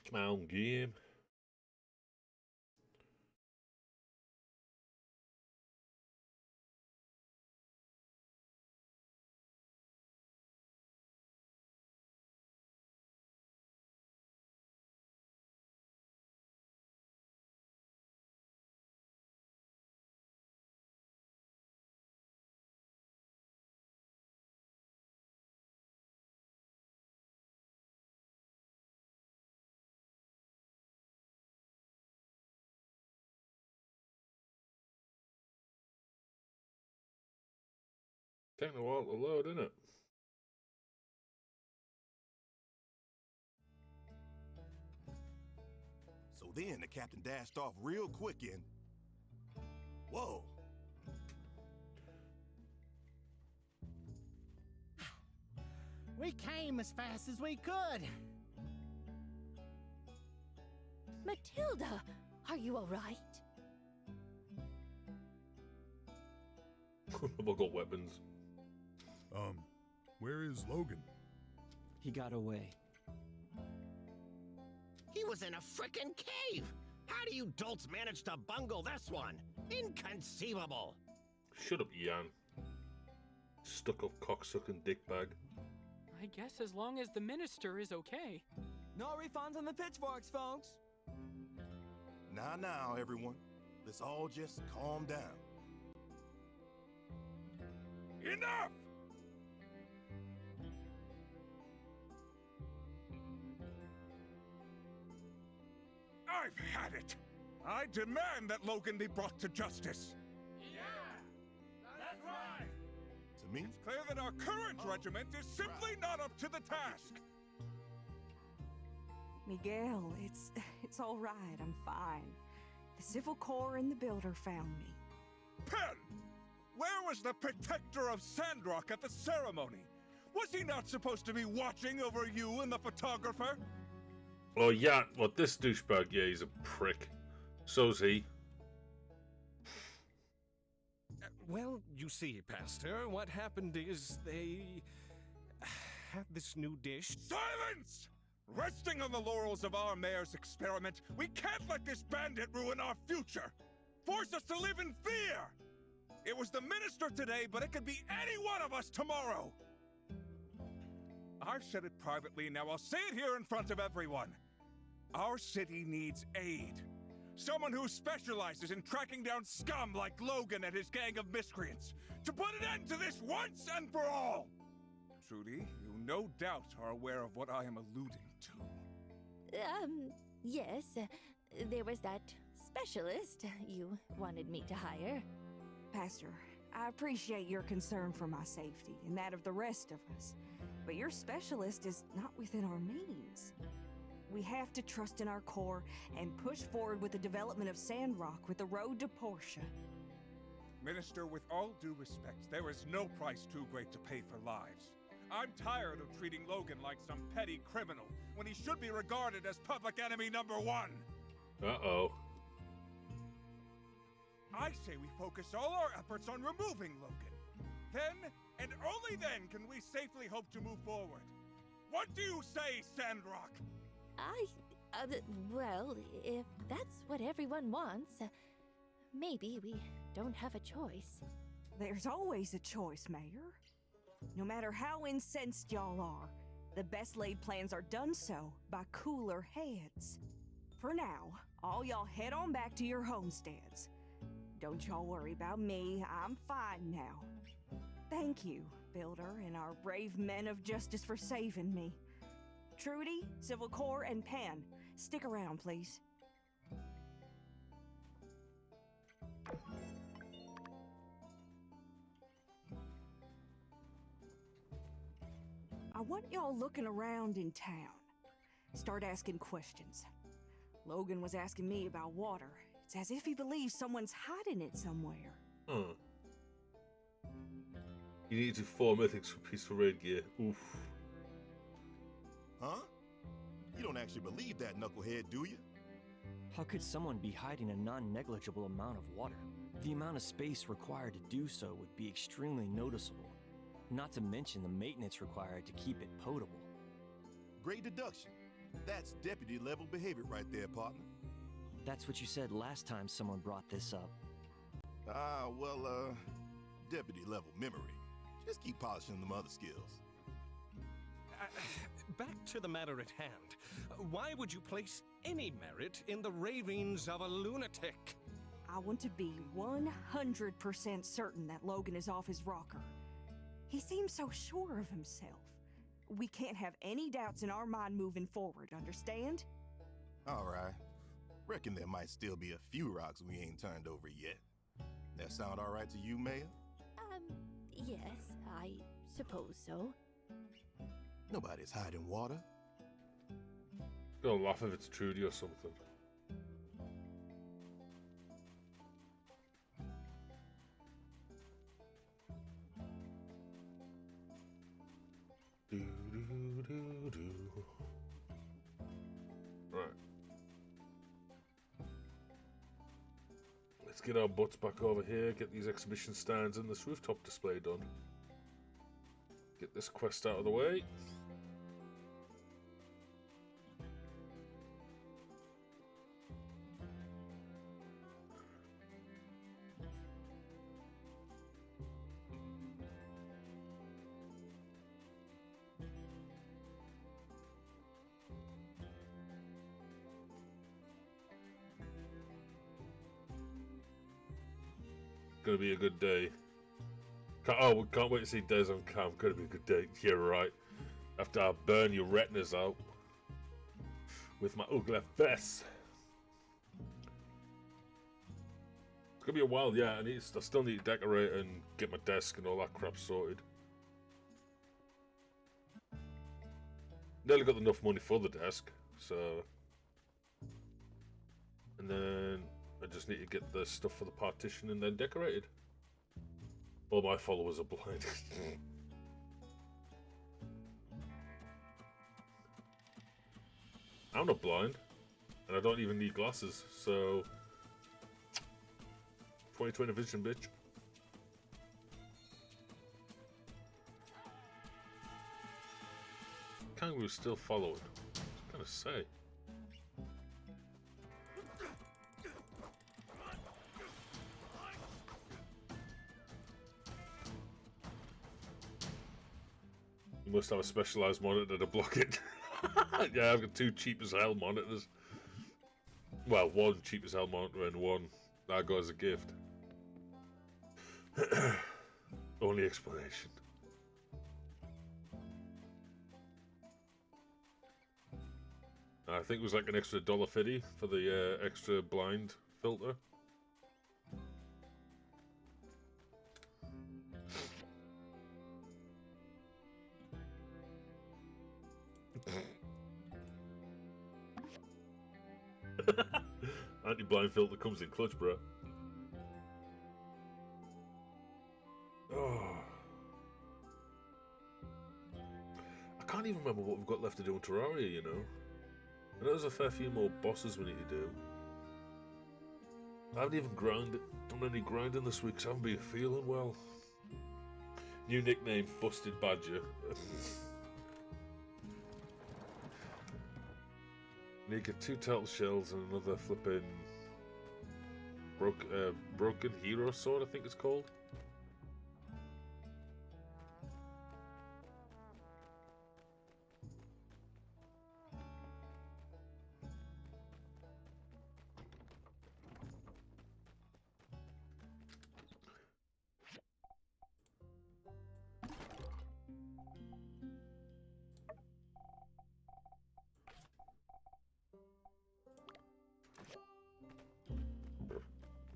S1: Come on, game. Taking a while to load, isn't it?
S6: So then the captain dashed off real quick and... Whoa!
S10: We came as fast as we could.
S3: Matilda, are you all right?
S1: I've got weapons.
S9: Where is Logan?
S11: He got away.
S20: He was in a frickin' cave! How do you dolts manage to bungle this one? Inconceivable!
S1: Shut up, Jan. Stuck-up cocksucking dickbag.
S4: I guess as long as the minister is okay.
S7: No refunds on the pitchforks, folks.
S6: Now, everyone. Let's all just calm down.
S5: Enough! I've had it! I demand that Logan be brought to justice!
S6: Yeah! That's right! To me?
S5: It's clear that our current regiment is simply not up to the task!
S2: Miguel, it's all right. I'm fine. The Civil Corps and the Builder found me.
S5: Pen! Where was the protector of Sandrock at the ceremony? Was he not supposed to be watching over you and the photographer?
S1: Oh, yeah. Well, this douchebag, yeah, he's a prick. So's he.
S12: Well, you see, Pastor, what happened is they had this new dish.
S5: Silence! Resting on the laurels of our mayor's experiment, we can't let this bandit ruin our future! Force us to live in fear! It was the minister today, but it could be any one of us tomorrow! I've said it privately, now I'll say it here in front of everyone. Our city needs aid. Someone who specializes in tracking down scum like Logan and his gang of miscreants. To put an end to this once and for all! Trudy, you no doubt are aware of what I am alluding to.
S3: Yes. There was that specialist you wanted me to hire.
S2: Pastor, I appreciate your concern for my safety and that of the rest of us, but your specialist is not within our means. We have to trust in our core and push forward with the development of Sandrock with the road to Portia.
S5: Minister, with all due respect, there is no price too great to pay for lives. I'm tired of treating Logan like some petty criminal when he should be regarded as public enemy number one.
S1: Uh-oh.
S5: I say we focus all our efforts on removing Logan. Then, and only then, can we safely hope to move forward. What do you say, Sandrock?
S3: Well, if that's what everyone wants, maybe we don't have a choice.
S2: There's always a choice, Mayor. No matter how incensed y'all are, the best laid plans are done so by cooler heads. For now, all y'all head on back to your homesteads. Don't y'all worry about me, I'm fine now. Thank you, Builder, and our brave men of justice for saving me. Trudy, Civil Corps, and Pan, stick around, please. I want y'all looking around in town. Start asking questions. Logan was asking me about water. It's as if he believes someone's hiding it somewhere.
S1: You need to form ethics for peaceful raid gear. Oof.
S6: Huh? You don't actually believe that, knucklehead, do you?
S11: How could someone be hiding a non-negligible amount of water? The amount of space required to do so would be extremely noticeable. Not to mention the maintenance required to keep it potable.
S6: Great deduction. That's deputy-level behavior right there, partner.
S11: That's what you said last time someone brought this up.
S6: Deputy-level memory. Just keep polishing them other skills.
S12: Back to the matter at hand. Why would you place any merit in the ravings of a lunatic?
S2: I want to be 100% certain that Logan is off his rocker. He seems so sure of himself. We can't have any doubts in our mind moving forward, understand?
S6: All right. Reckon there might still be a few rocks we ain't turned over yet. That sound all right to you, Mayor?
S3: Yes, I suppose so.
S6: Nobody's hiding water.
S1: Gonna laugh if it's Trudy or something. Right. Let's get our butts back over here, get these exhibition stands and this rooftop display done. Get this quest out of the way. Gonna be a good day. Can't wait to see Des on cam. Gonna be a good day. Yeah, right. After I burn your retinas out with my ugly face. It's gonna be a while. Yeah, I still need to decorate and get my desk and all that crap sorted. Nearly got enough money for the desk, so. And then I just need to get the stuff for the partition and then decorated. All my followers are blind. I'm not blind, and I don't even need glasses, so 20/20 vision, bitch. Kangaroo's still following. What can I say? You must have a specialized monitor to block it. Yeah, I've got 2 cheap as hell monitors. Well, 1 cheap as hell monitor and 1 that I got as a gift. Only explanation. I think it was like an extra $1.50 for the extra blind filter. Anti-blind filter comes in clutch, bro. Oh. I can't even remember what we've got left to do in Terraria, you know. I know there's a fair few more bosses we need to do. I haven't even done any grinding this week, so I haven't been feeling well. New nickname, Busted Badger. Need to get 2 turtle shells and another flipping broken hero sword, I think it's called.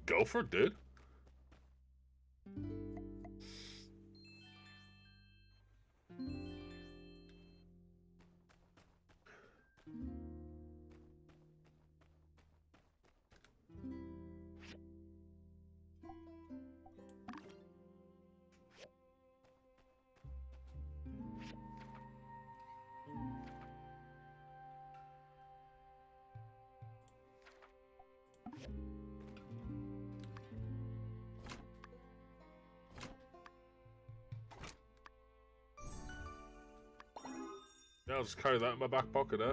S1: Go for it, dude. Yeah, I'll just carry that in my back pocket, eh?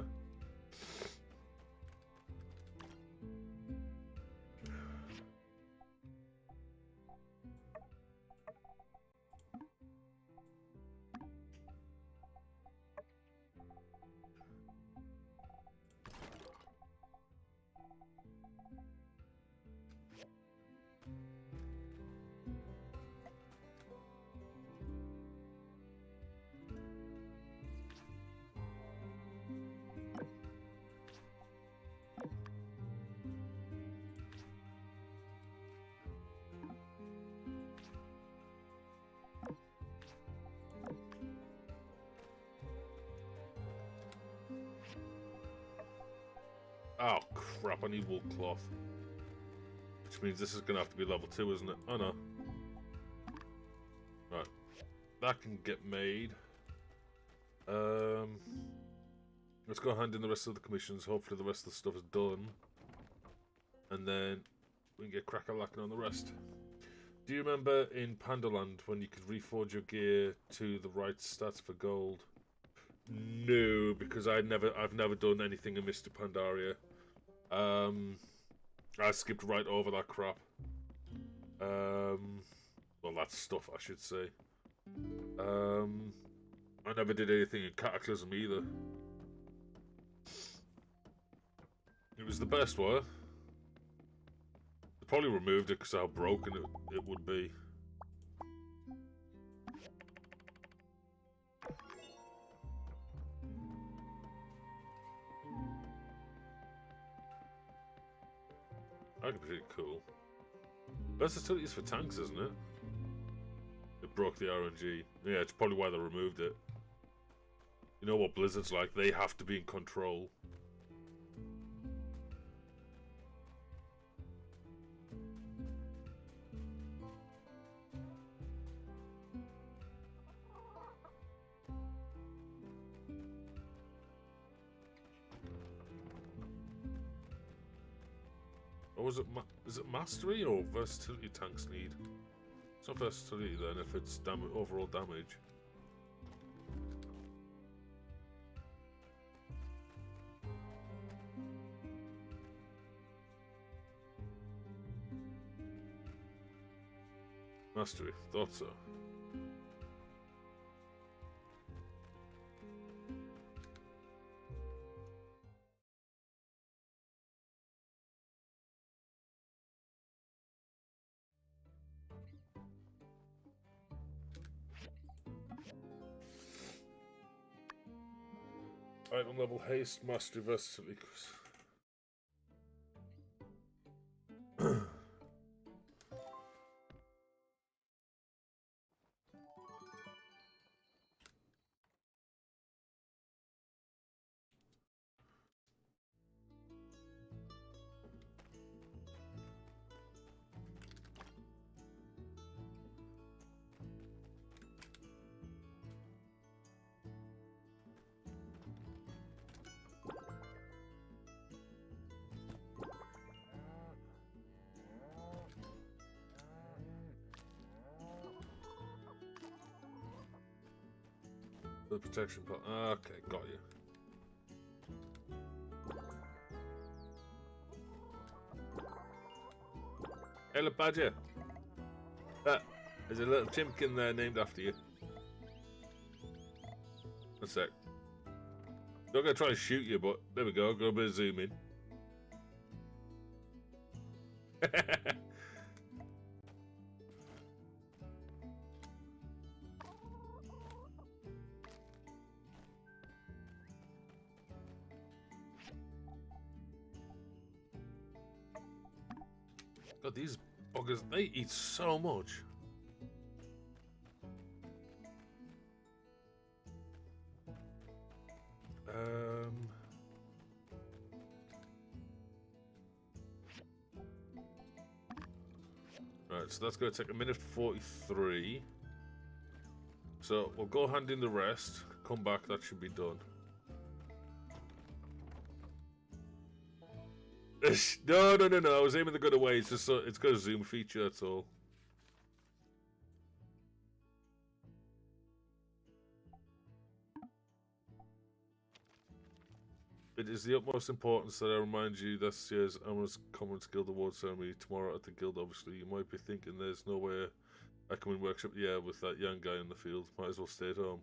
S1: crap, I need wool cloth. Which means this is going to have to be level 2, isn't it? Oh no. Right. That can get made. Let's go hand in the rest of the commissions. Hopefully the rest of the stuff is done. And then we can get crack-a-lacking on the rest. Do you remember in Pandaland when you could reforge your gear to the right stats for gold? No, because I've never done anything in Mr. Pandaria. I skipped right over that crap. Well, that stuff, I should say. I never did anything in Cataclysm either. It was the best one. They probably removed it because of how broken it would be. That'd be pretty cool. Versatility is for tanks, isn't it? It broke the RNG. Yeah, it's probably why they removed it. You know what Blizzard's like? They have to be in control. Or is it mastery or versatility tanks need? It's not versatility then if it's overall damage. Mastery, thought so. Item level haste, mastery, versatility. The protection part. Okay, got you. Hey, look, Badger. There's a little chimkin there named after you. One sec. Not gonna try and shoot you, but there we go. Got a bit of zoom in. God, these buggers, they eat so much. Right, so that's going to take 1:43. So we'll go hand in the rest. Come back, that should be done. No. I was aiming the gun away. It's just so it's got a zoom feature. That's all. It is the utmost importance that I remind you this year's Amorous Commons Guild Award ceremony tomorrow at the guild. Obviously, you might be thinking there's no way I come in workshop. Yeah, with that young guy in the field, might as well stay at home.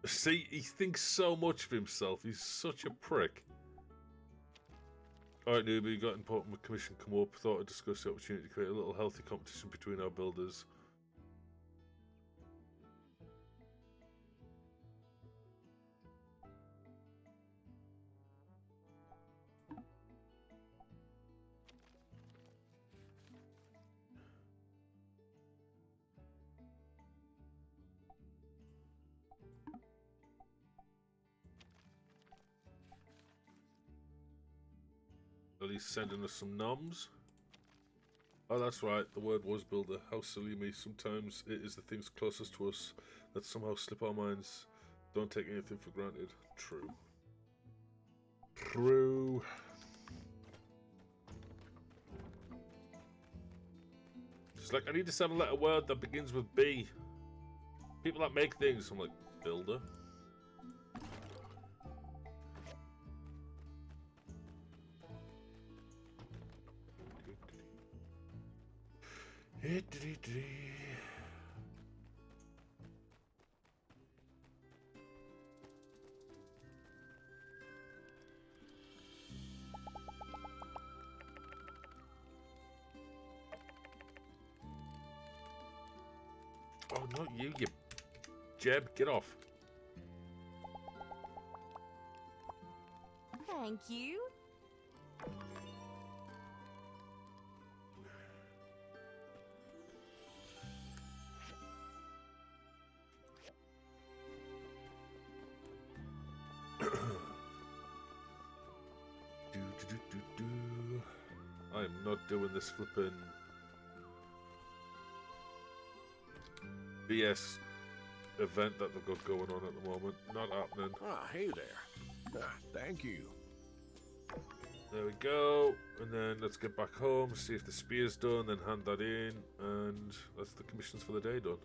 S1: See, he thinks so much of himself. He's such a prick. Alright, newbie, you got important commission come up. Thought I'd discuss the opportunity to create a little healthy competition between our builders. Riley's sending us some noms. Oh, that's right. The word was builder. How silly me. Sometimes it is the things closest to us that somehow slip our minds. Don't take anything for granted. True. True. She's like, I need a 7-letter word that begins with B. People that make things. I'm like, builder? Oh, not you, you Jeb. Get off.
S3: Thank you.
S1: I am not doing this flipping BS event that they've got going on at the moment. Not happening.
S14: Ah, hey there. Ah, thank you.
S1: There we go. And then let's get back home, see if the spear's done, then hand that in, and that's the commissions for the day done.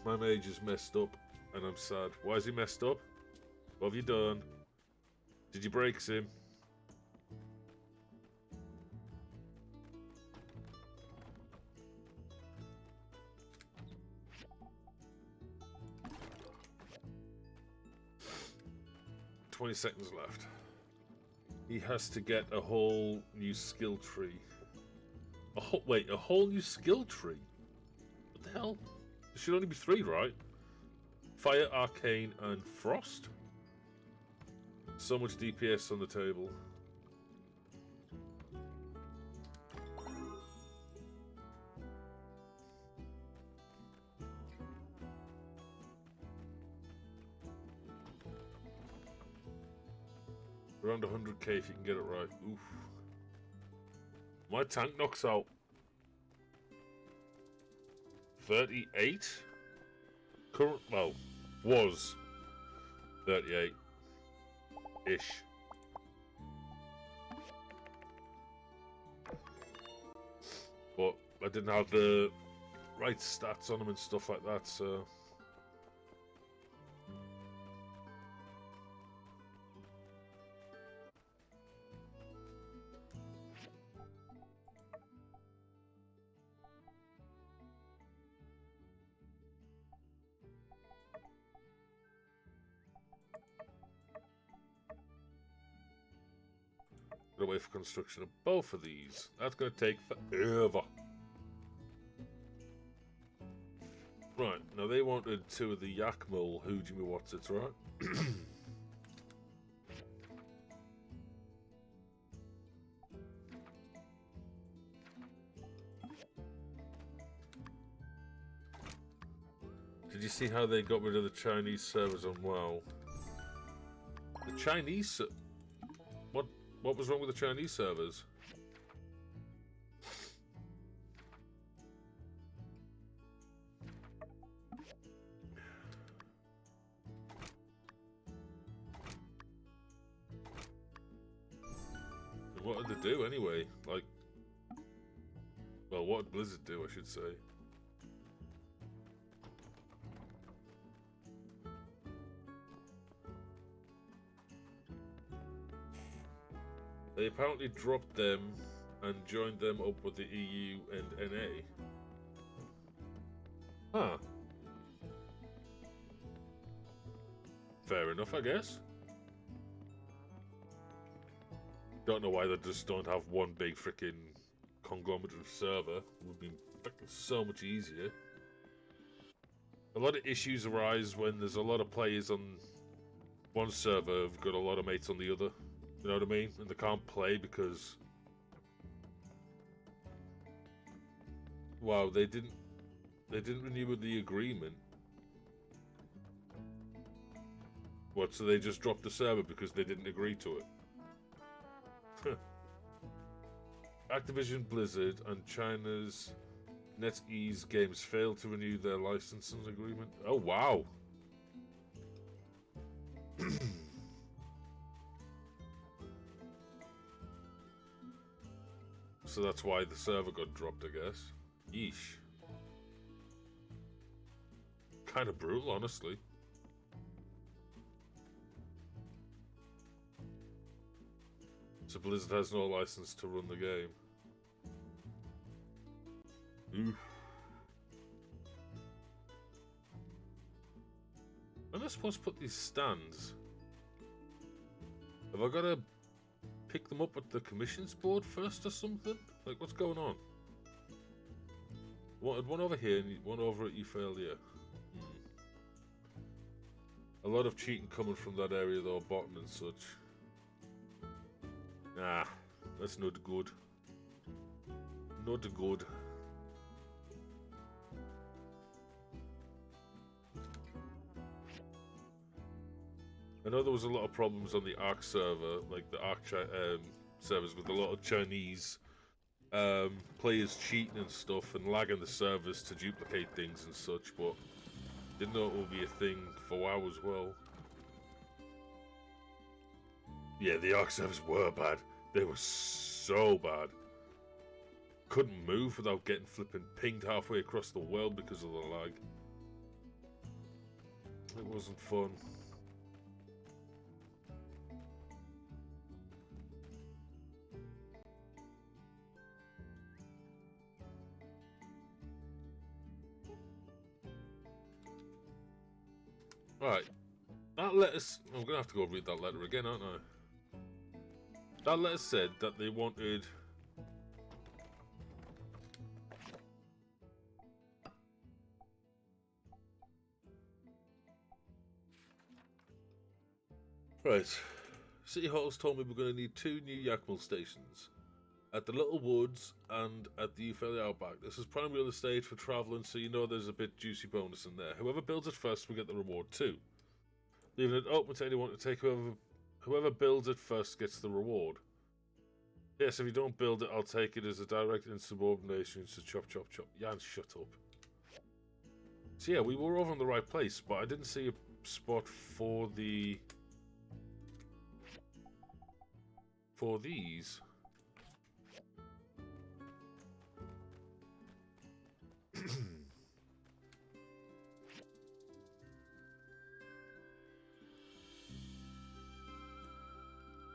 S1: My mage is messed up, and I'm sad. Why is he messed up? What have you done? Did you break him? $20 seconds left. He has to get a whole new skill tree. Wait, a whole new skill tree? What the hell? There should only be 3, right? Fire, Arcane, and Frost? So much DPS on the table. Around 100k if you can get it right. Oof. My tank knocks out 38? Current, well, was 38-ish. But I didn't have the right stats on them and stuff like that, so... Gotta wait for construction of both of these. That's gonna take forever. Right, now they wanted 2 of the Yakmul Hoojimi Watsits, right? Did you see how they got rid of the Chinese servers on WoW? The Chinese... What was wrong with the Chinese servers? And what did they do anyway? Like, well, what did Blizzard do, I should say? They apparently dropped them and joined them up with the EU and NA. Huh. Fair enough, I guess. Don't know why they just don't have one big freaking conglomerate server. It would be freaking so much easier. A lot of issues arise when there's a lot of players on one server who've got a lot of mates on the other. You know what I mean? And they can't play because... Wow, they didn't renew the agreement. What, so they just dropped the server because they didn't agree to it? Activision Blizzard and China's NetEase Games failed to renew their licensing agreement. Oh, wow. So that's why the server got dropped, I guess. Yeesh. Kind of brutal, honestly. So Blizzard has no license to run the game. Oof. Am I supposed to put these stands? Have I got to pick them up at the commissions board first or something? Like, what's going on? Wanted one over here and one over at You Failed Here. A lot of cheating coming from that area though, bottom and such. Nah, that's not good. Not good. I know there was a lot of problems on the Ark server, like the Ark servers, with a lot of Chinese players cheating and stuff and lagging the servers to duplicate things and such, but didn't know it would be a thing for WoW as well. Yeah, the Ark servers were bad. They were so bad. Couldn't move without getting flipping pinged halfway across the world because of the lag. It wasn't fun. Right, that letter. I'm gonna have to go read that letter again, aren't I? That letter said that they wanted. Right, City Hall's told me we're gonna need 2 new Yakmel stations. At the Little Woods and at the Eufalia Outback. This is prime real estate for travelling, so you know there's a bit juicy bonus in there. Whoever builds it first will get the reward too. Leaving it open to anyone to take whoever builds it first gets the reward. Yes, if you don't build it, I'll take it as a direct insubordination to chop chop chop. Jan, shut up. So yeah, we were over in the right place, but I didn't see a spot for the... for these.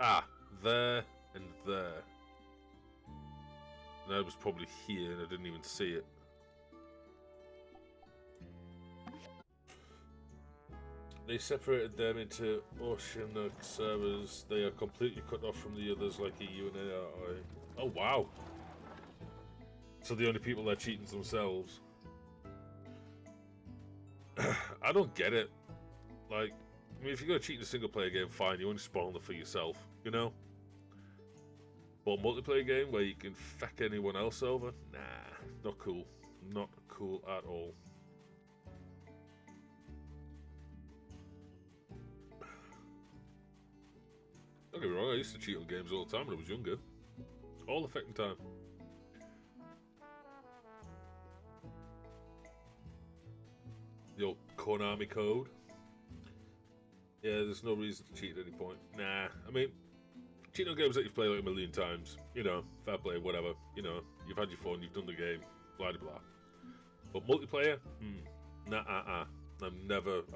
S1: Ah, there and there. That was probably here and I didn't even see it. They separated them into oceanic servers. They are completely cut off from the others like EU and AI. Oh wow. So the only people that are cheating themselves. I don't get it. Like, I mean, if you're going to cheat in a single player game, fine, you only spawn it for yourself, you know? But a multiplayer game where you can feck anyone else over? Nah, not cool. Not cool at all. Don't get me wrong, I used to cheat on games all the time when I was younger. All the fucking time. The old Konami code. Yeah, there's no reason to cheat at any point. Nah, I mean, cheating on games that you've played like a million times, you know, fair play, whatever, you know, you've had your fun, you've done the game, blah, blah, blah. But multiplayer? Nah, I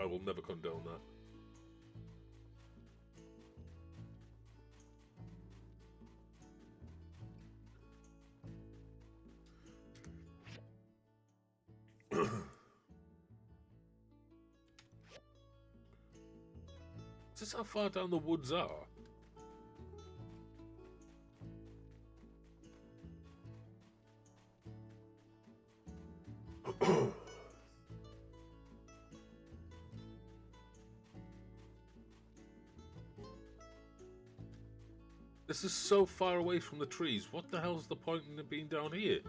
S1: will never condone that. Is this how far down the woods are? This is so far away from the trees. What the hell's the point in it being down here?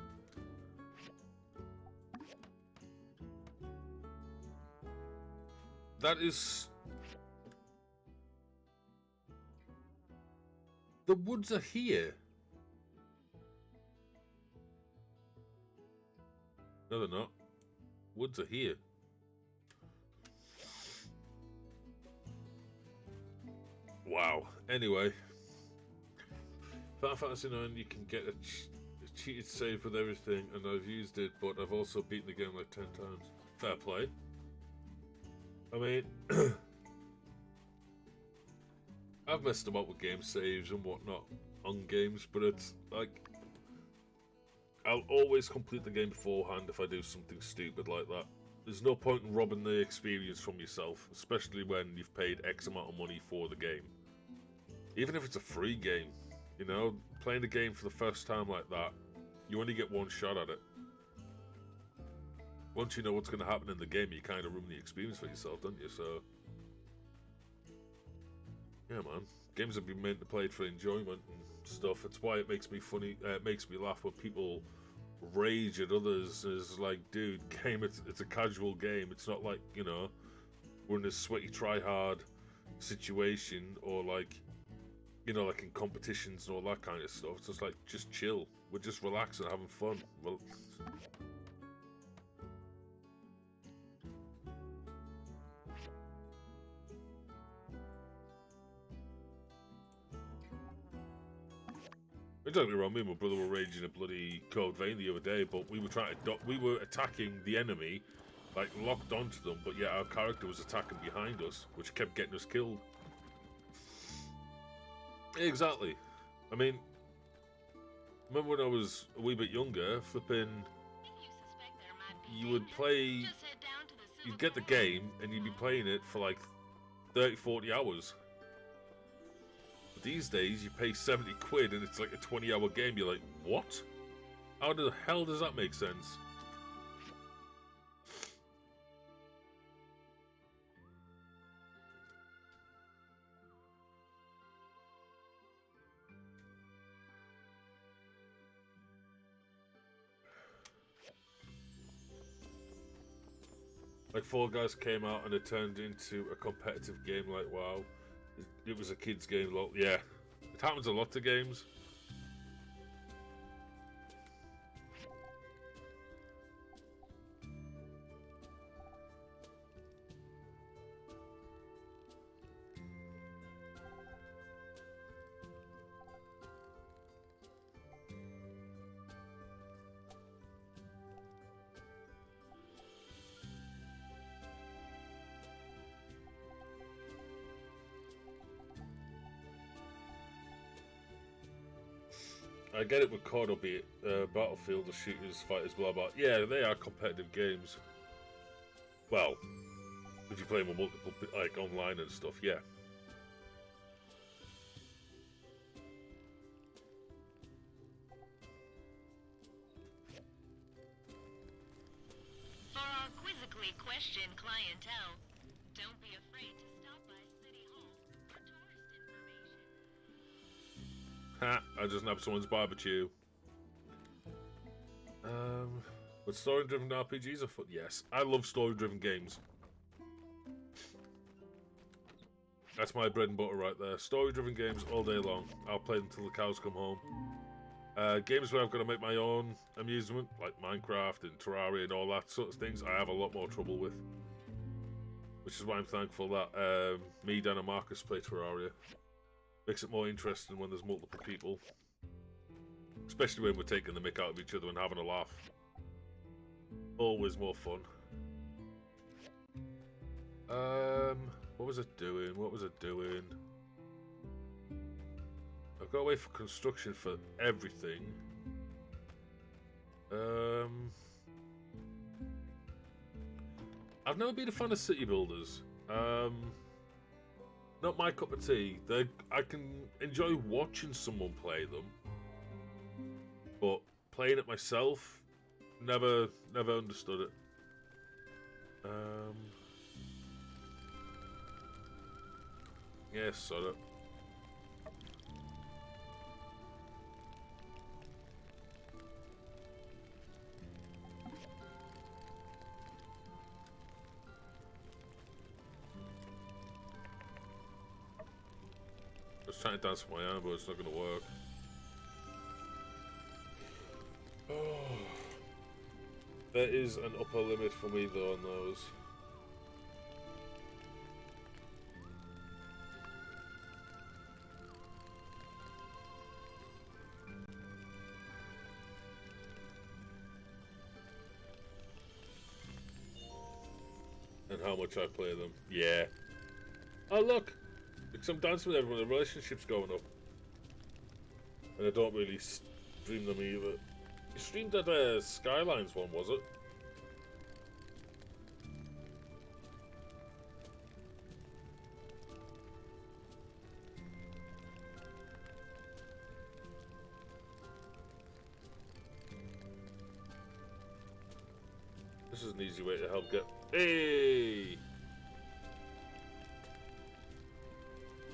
S1: That is... The woods are here. No, they're not. Woods are here. Wow. Anyway. Final Fantasy 9, you can get a cheated save with everything, and I've used it, but I've also beaten the game like 10 times. Fair play. I mean, I've messed about with game saves and whatnot on games, but it's like, I'll always complete the game beforehand if I do something stupid like that. There's no point in robbing the experience from yourself, especially when you've paid X amount of money for the game. Even if it's a free game, you know, playing the game for the first time like that, you only get one shot at it. Once you know what's going to happen in the game, you kind of ruin the experience for yourself, don't you? So, yeah, man. Games have been meant to play for enjoyment and stuff. It's why it makes me funny. It makes me laugh when people rage at others. It's like, dude, game. It's a casual game. It's not like, you know, we're in a sweaty try-hard situation, or like, you know, like in competitions and all that kind of stuff. It's just like, just chill. We're just relaxing, having fun. Well. Don't get me wrong, me and my brother were raging a bloody Code Vein the other day, but we were we were attacking the enemy, like locked onto them, but yet our character was attacking behind us, which kept getting us killed. Exactly. I mean, remember when I was a wee bit younger, flipping, you would play, you'd get the game, and you'd be playing it for like 30, 40 hours. These days, you pay 70 quid and it's like a 20-hour game. You're like, what? How the hell does that make sense? Like, Fall Guys came out and it turned into a competitive game like WoW. It was a kid's game, lol. Yeah, it happens a lot to games. I get it with COD, albeit Battlefield, the shooters, fighters, blah blah. Yeah, they are competitive games. Well, if you play them with multiple, like online and stuff, yeah.
S21: For our quizzically questioned clientele, don't be afraid to stop by City Hall for tourist information.
S1: Ha! I just nabbed someone's barbecue. But story-driven RPGs are fun. Yes, I love story-driven games. That's my bread and butter right there. Story-driven games all day long. I'll play them till the cows come home. Games where I've got to make my own amusement, like Minecraft and Terraria and all that sort of things, I have a lot more trouble with. Which is why I'm thankful that me, Dan and Marcus play Terraria. Makes it more interesting when there's multiple people. Especially when we're taking the mick out of each other and having a laugh. Always more fun. What was it doing? What was it doing? I've got to wait for construction for everything. I've never been a fan of city builders. Not my cup of tea. I can enjoy watching someone play them, but playing it myself, never understood it. Yeah, sod it. I was trying to dance with my arm, but it's not going to work. There is an upper limit for me though on those. And how much I play them. Yeah. Oh look! Because I'm dancing with everyone, the relationship's going up. And I don't really stream them either. You streamed that Skylines one, was it? This is an easy way to help get... Hey!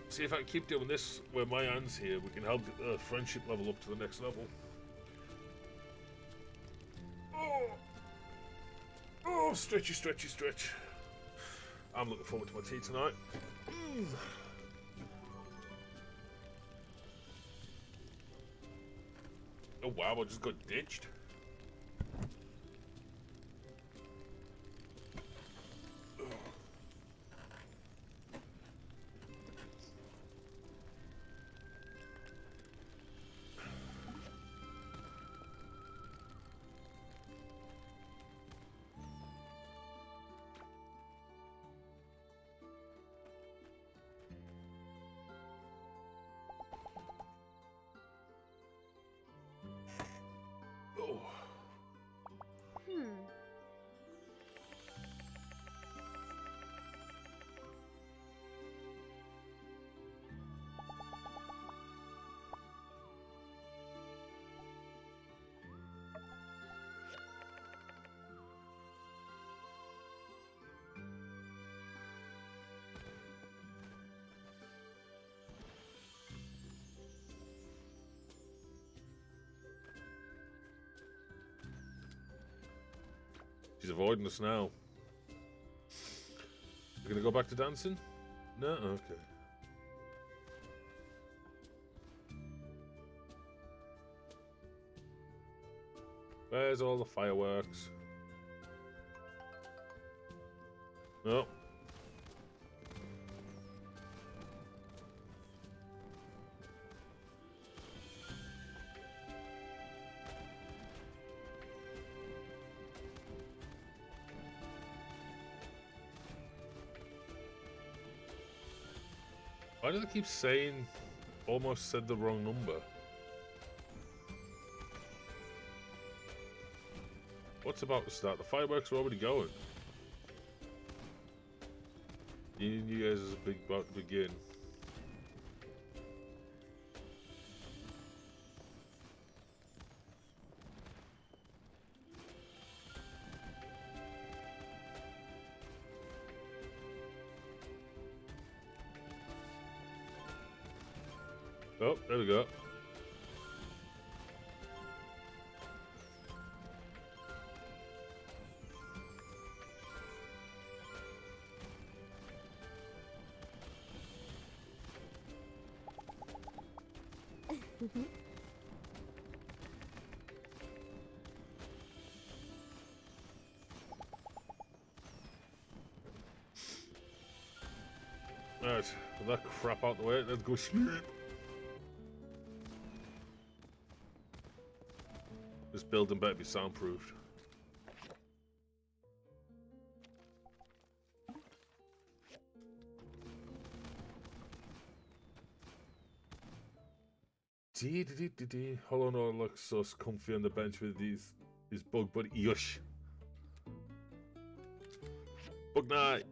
S1: See, if I keep doing this where my hand's here, we can help get the friendship level up to the next level. Oh, stretchy, stretchy, stretch. I'm looking forward to my tea tonight. Oh wow, I just got ditched. She's avoiding us now. We're gonna go back to dancing? No? Okay. Where's all the fireworks? No. Why do they keep saying almost said the wrong number? What's about to start? The fireworks are already going. You guys is about to begin. Oh, there we go. Alright, with that crap out the way, let's go sleep. This building better be soundproofed. Hollow Knight looks so comfy on the bench with his bug buddy. Yush. Bug Knight.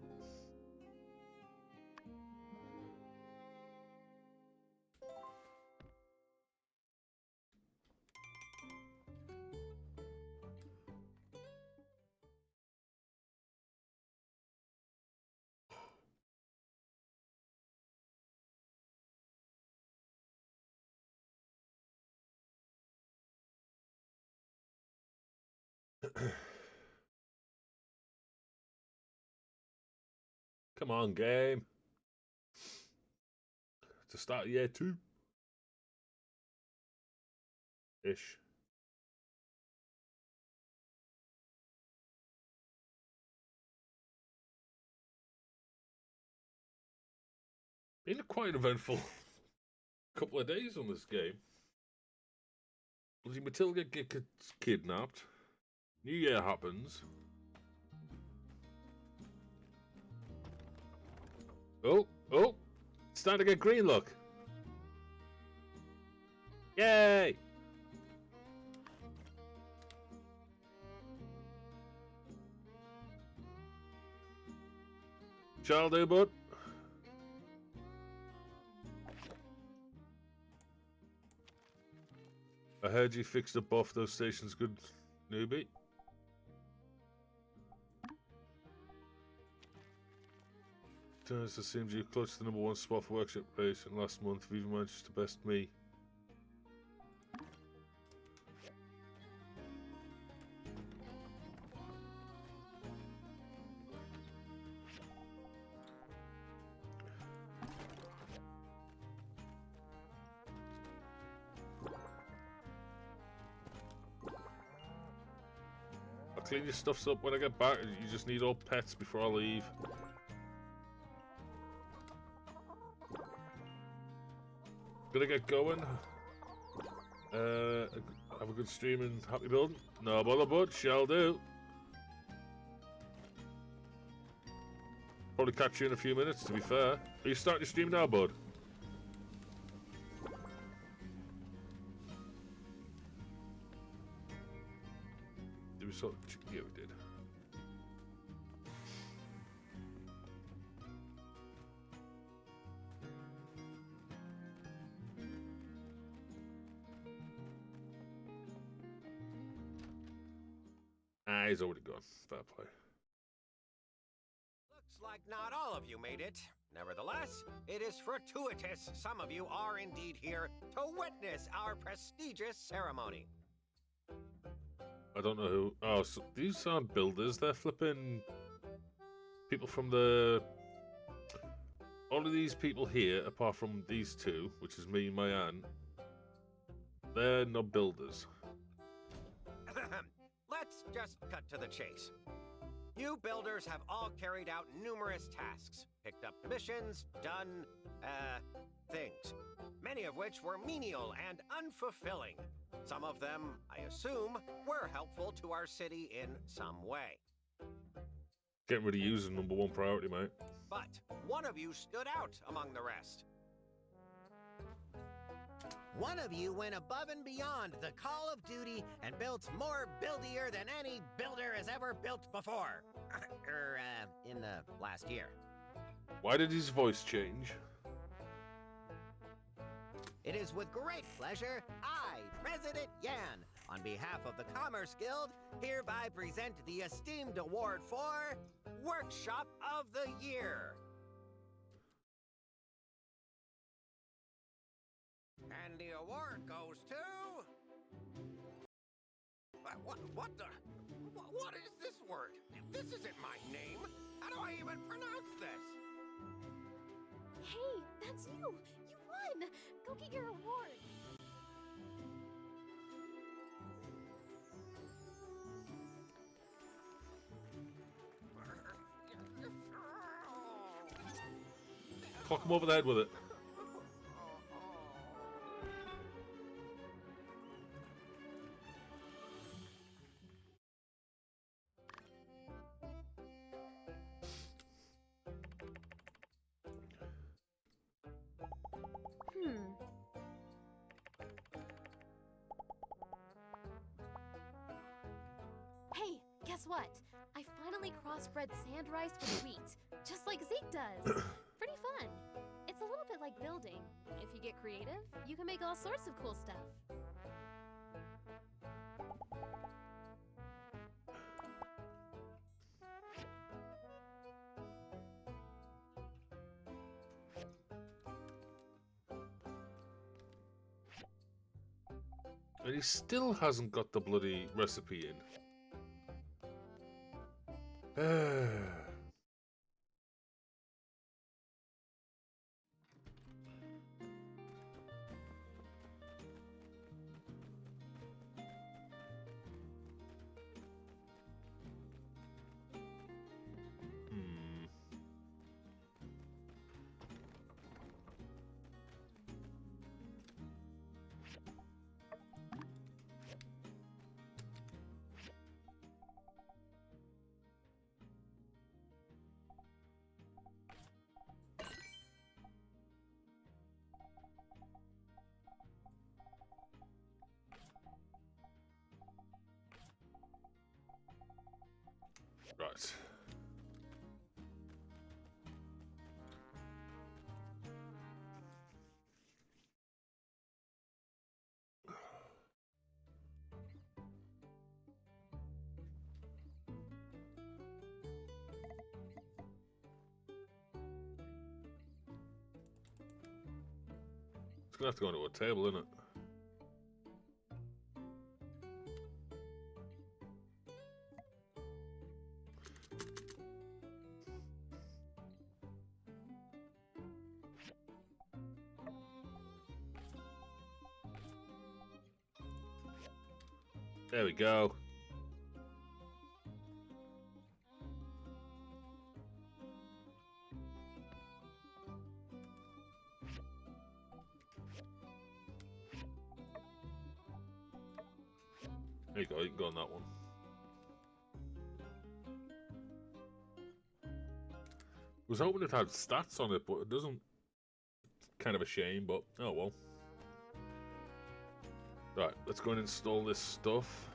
S1: Come on, game. To start year 2. Ish. Been a quite eventful couple of days on this game. Bloody Matilda gets kidnapped. New Year happens. Oh, it's starting to get green, look. Yay! Shall do, bud. I heard you fixed up both those stations, good newbie. Turns it seems you clutched the #1 spot for workshop race, and last month you've even managed to best me. I'll clean your stuffs up when I get back. You just need all pets before I leave. Gonna get going. Have a good stream and happy building. No bother, bud. Shall do. Probably catch you in a few minutes, to be fair. Are you starting your stream now, bud? Did we sort of... Yeah, we did. Ah, he's already gone. Fair play.
S20: Looks like not all of you made it. Nevertheless, it is fortuitous some of you are indeed here to witness our prestigious ceremony.
S1: I don't know who... Oh, so these aren't builders. They're flipping... people from the... All of these people here, apart from these two, which is me and my aunt, they're not builders.
S20: Let's just cut to the chase. You builders have all carried out numerous tasks, picked up missions, done, things. Many of which were menial and unfulfilling. Some of them, I assume, were helpful to our city in some way.
S1: Getting rid of you is the #1 priority, mate.
S20: But one of you stood out among the rest. One of you went above and beyond the call of duty and built more buildier than any builder has ever built before. In the last year.
S1: Why did his voice change?
S20: It is with great pleasure, I, President Yan, on behalf of the Commerce Guild, hereby present the esteemed award for Workshop of the Year. And the award goes to... What is this word? This isn't my name. How do I even pronounce this?
S13: Hey, that's you! You won! Go get your award!
S1: Clock him over the head with it.
S13: Hey, guess what? I finally crossbred sand rice with wheat, just like Zeke does. Pretty fun. It's a little bit like building. If you get creative, you can make all sorts of cool stuff.
S1: And he still hasn't got the bloody recipe in. Right. It's gonna have to go into a table, isn't it? There we go. There you go, you can go on that one. Was hoping it had stats on it, but it doesn't. Kind of a shame, but oh well. Right, let's go and install this stuff.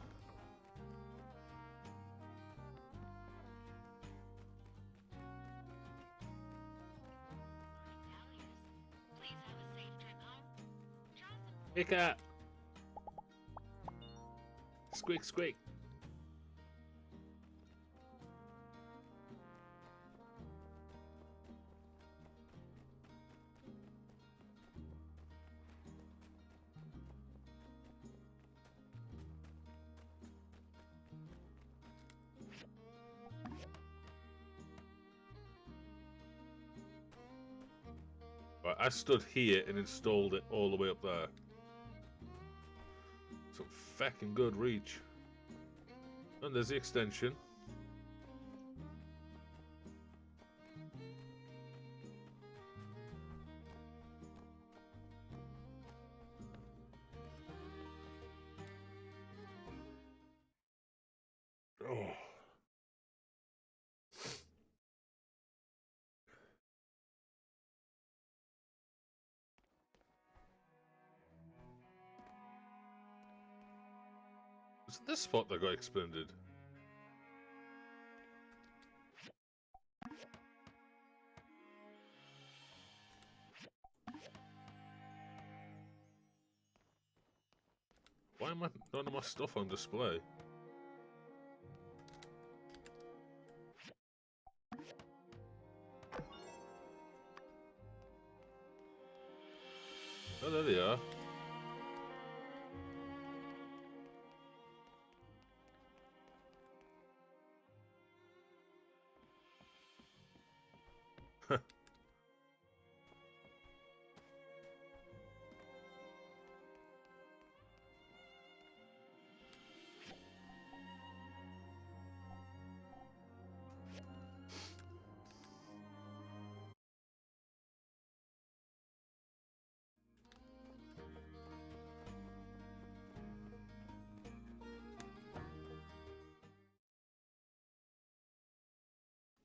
S1: Hey cat! Squeak, squeak. Right, I stood here and installed it all the way up there. Some fucking good reach. And there's the extension. Oh. Was it this spot that got expanded? Why am I none of my stuff on display? Oh, there they are.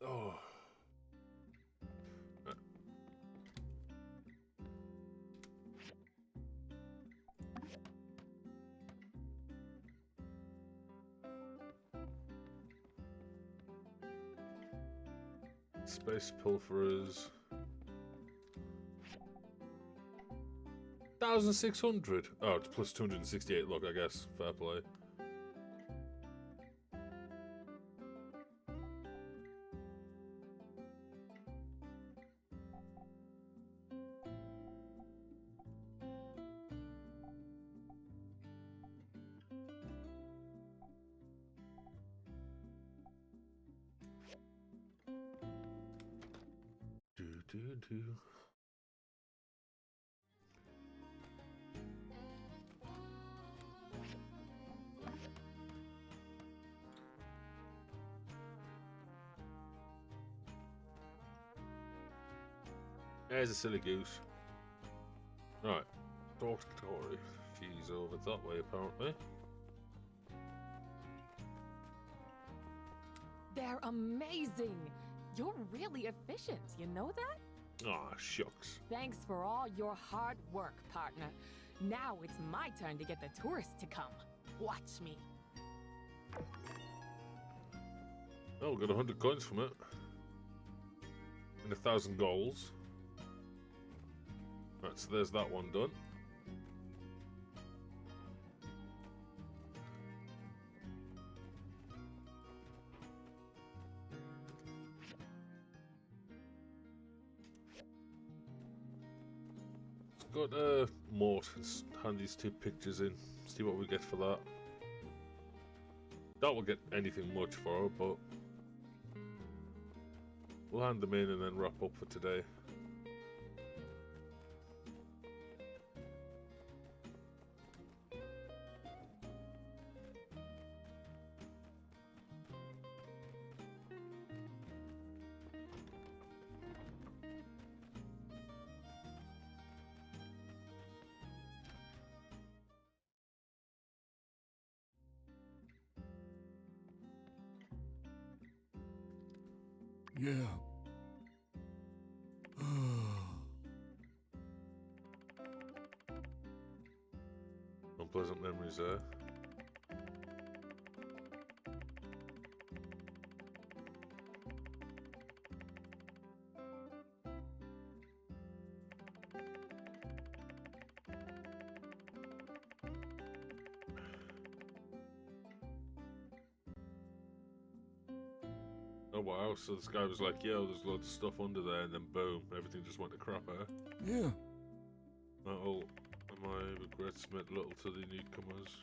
S1: Oh. Space pilferers. 1,600. Oh, it's plus 268. Look, I guess. Fair play. Do. There's a silly goose. Right, talk to Tori. She's over that way, apparently.
S16: They're amazing. You're really efficient, you know that?
S1: Aw, shucks.
S16: Thanks for all your hard work, partner. Now it's my turn to get the tourists to come. Watch me.
S1: Oh, got 100 coins from it. And 1,000 goals. Right, so there's that one done. Got Mort. Let's hand these 2 pictures in. See what we get for that. Doubt we'll get anything much for it, but we'll hand them in and then wrap up for today.
S9: Yeah.
S1: Unpleasant memories there. Oh wow, so this guy was like, yo, there's loads of stuff under there, and then boom, everything just went to crap, eh?
S9: Yeah.
S1: Oh, my regrets meant little to the newcomers.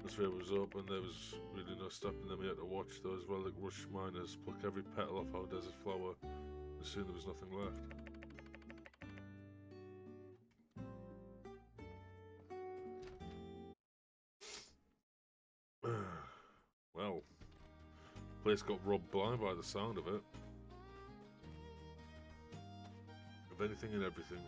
S1: The fair was up, and there was really no stopping them. We had to watch those relic rush miners pluck every petal off our desert flower, and soon there was nothing left. Well, place got robbed blind by the sound of it. Of anything and everything.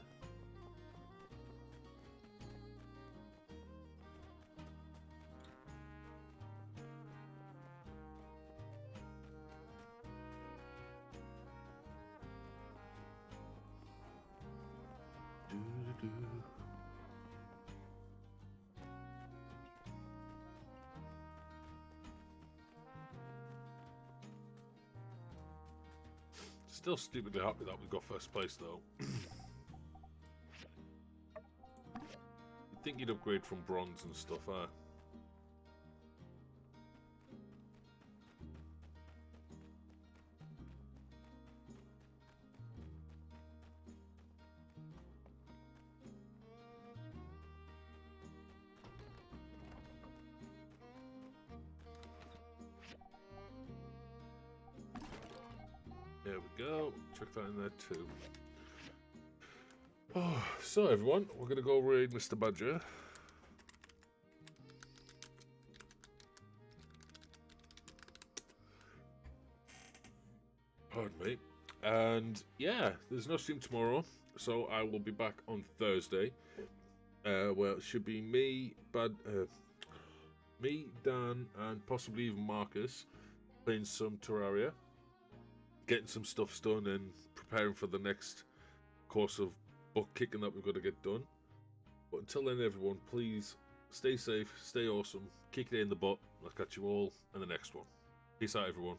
S1: Still stupidly happy that we got first place though. You'd think you'd upgrade from bronze and stuff, eh? There we go. Check that in there too. Oh, so everyone, we're gonna go raid Mr. Badger. Pardon me. And yeah, there's no stream tomorrow, so I will be back on Thursday. Well, it should be me, Dan, and possibly even Marcus playing some Terraria, getting some stuff done and preparing for the next course of butt kicking that we've got to get done. But until then, everyone, please stay safe, stay awesome, kick it in the butt. I'll catch you all in the next one. Peace out, everyone.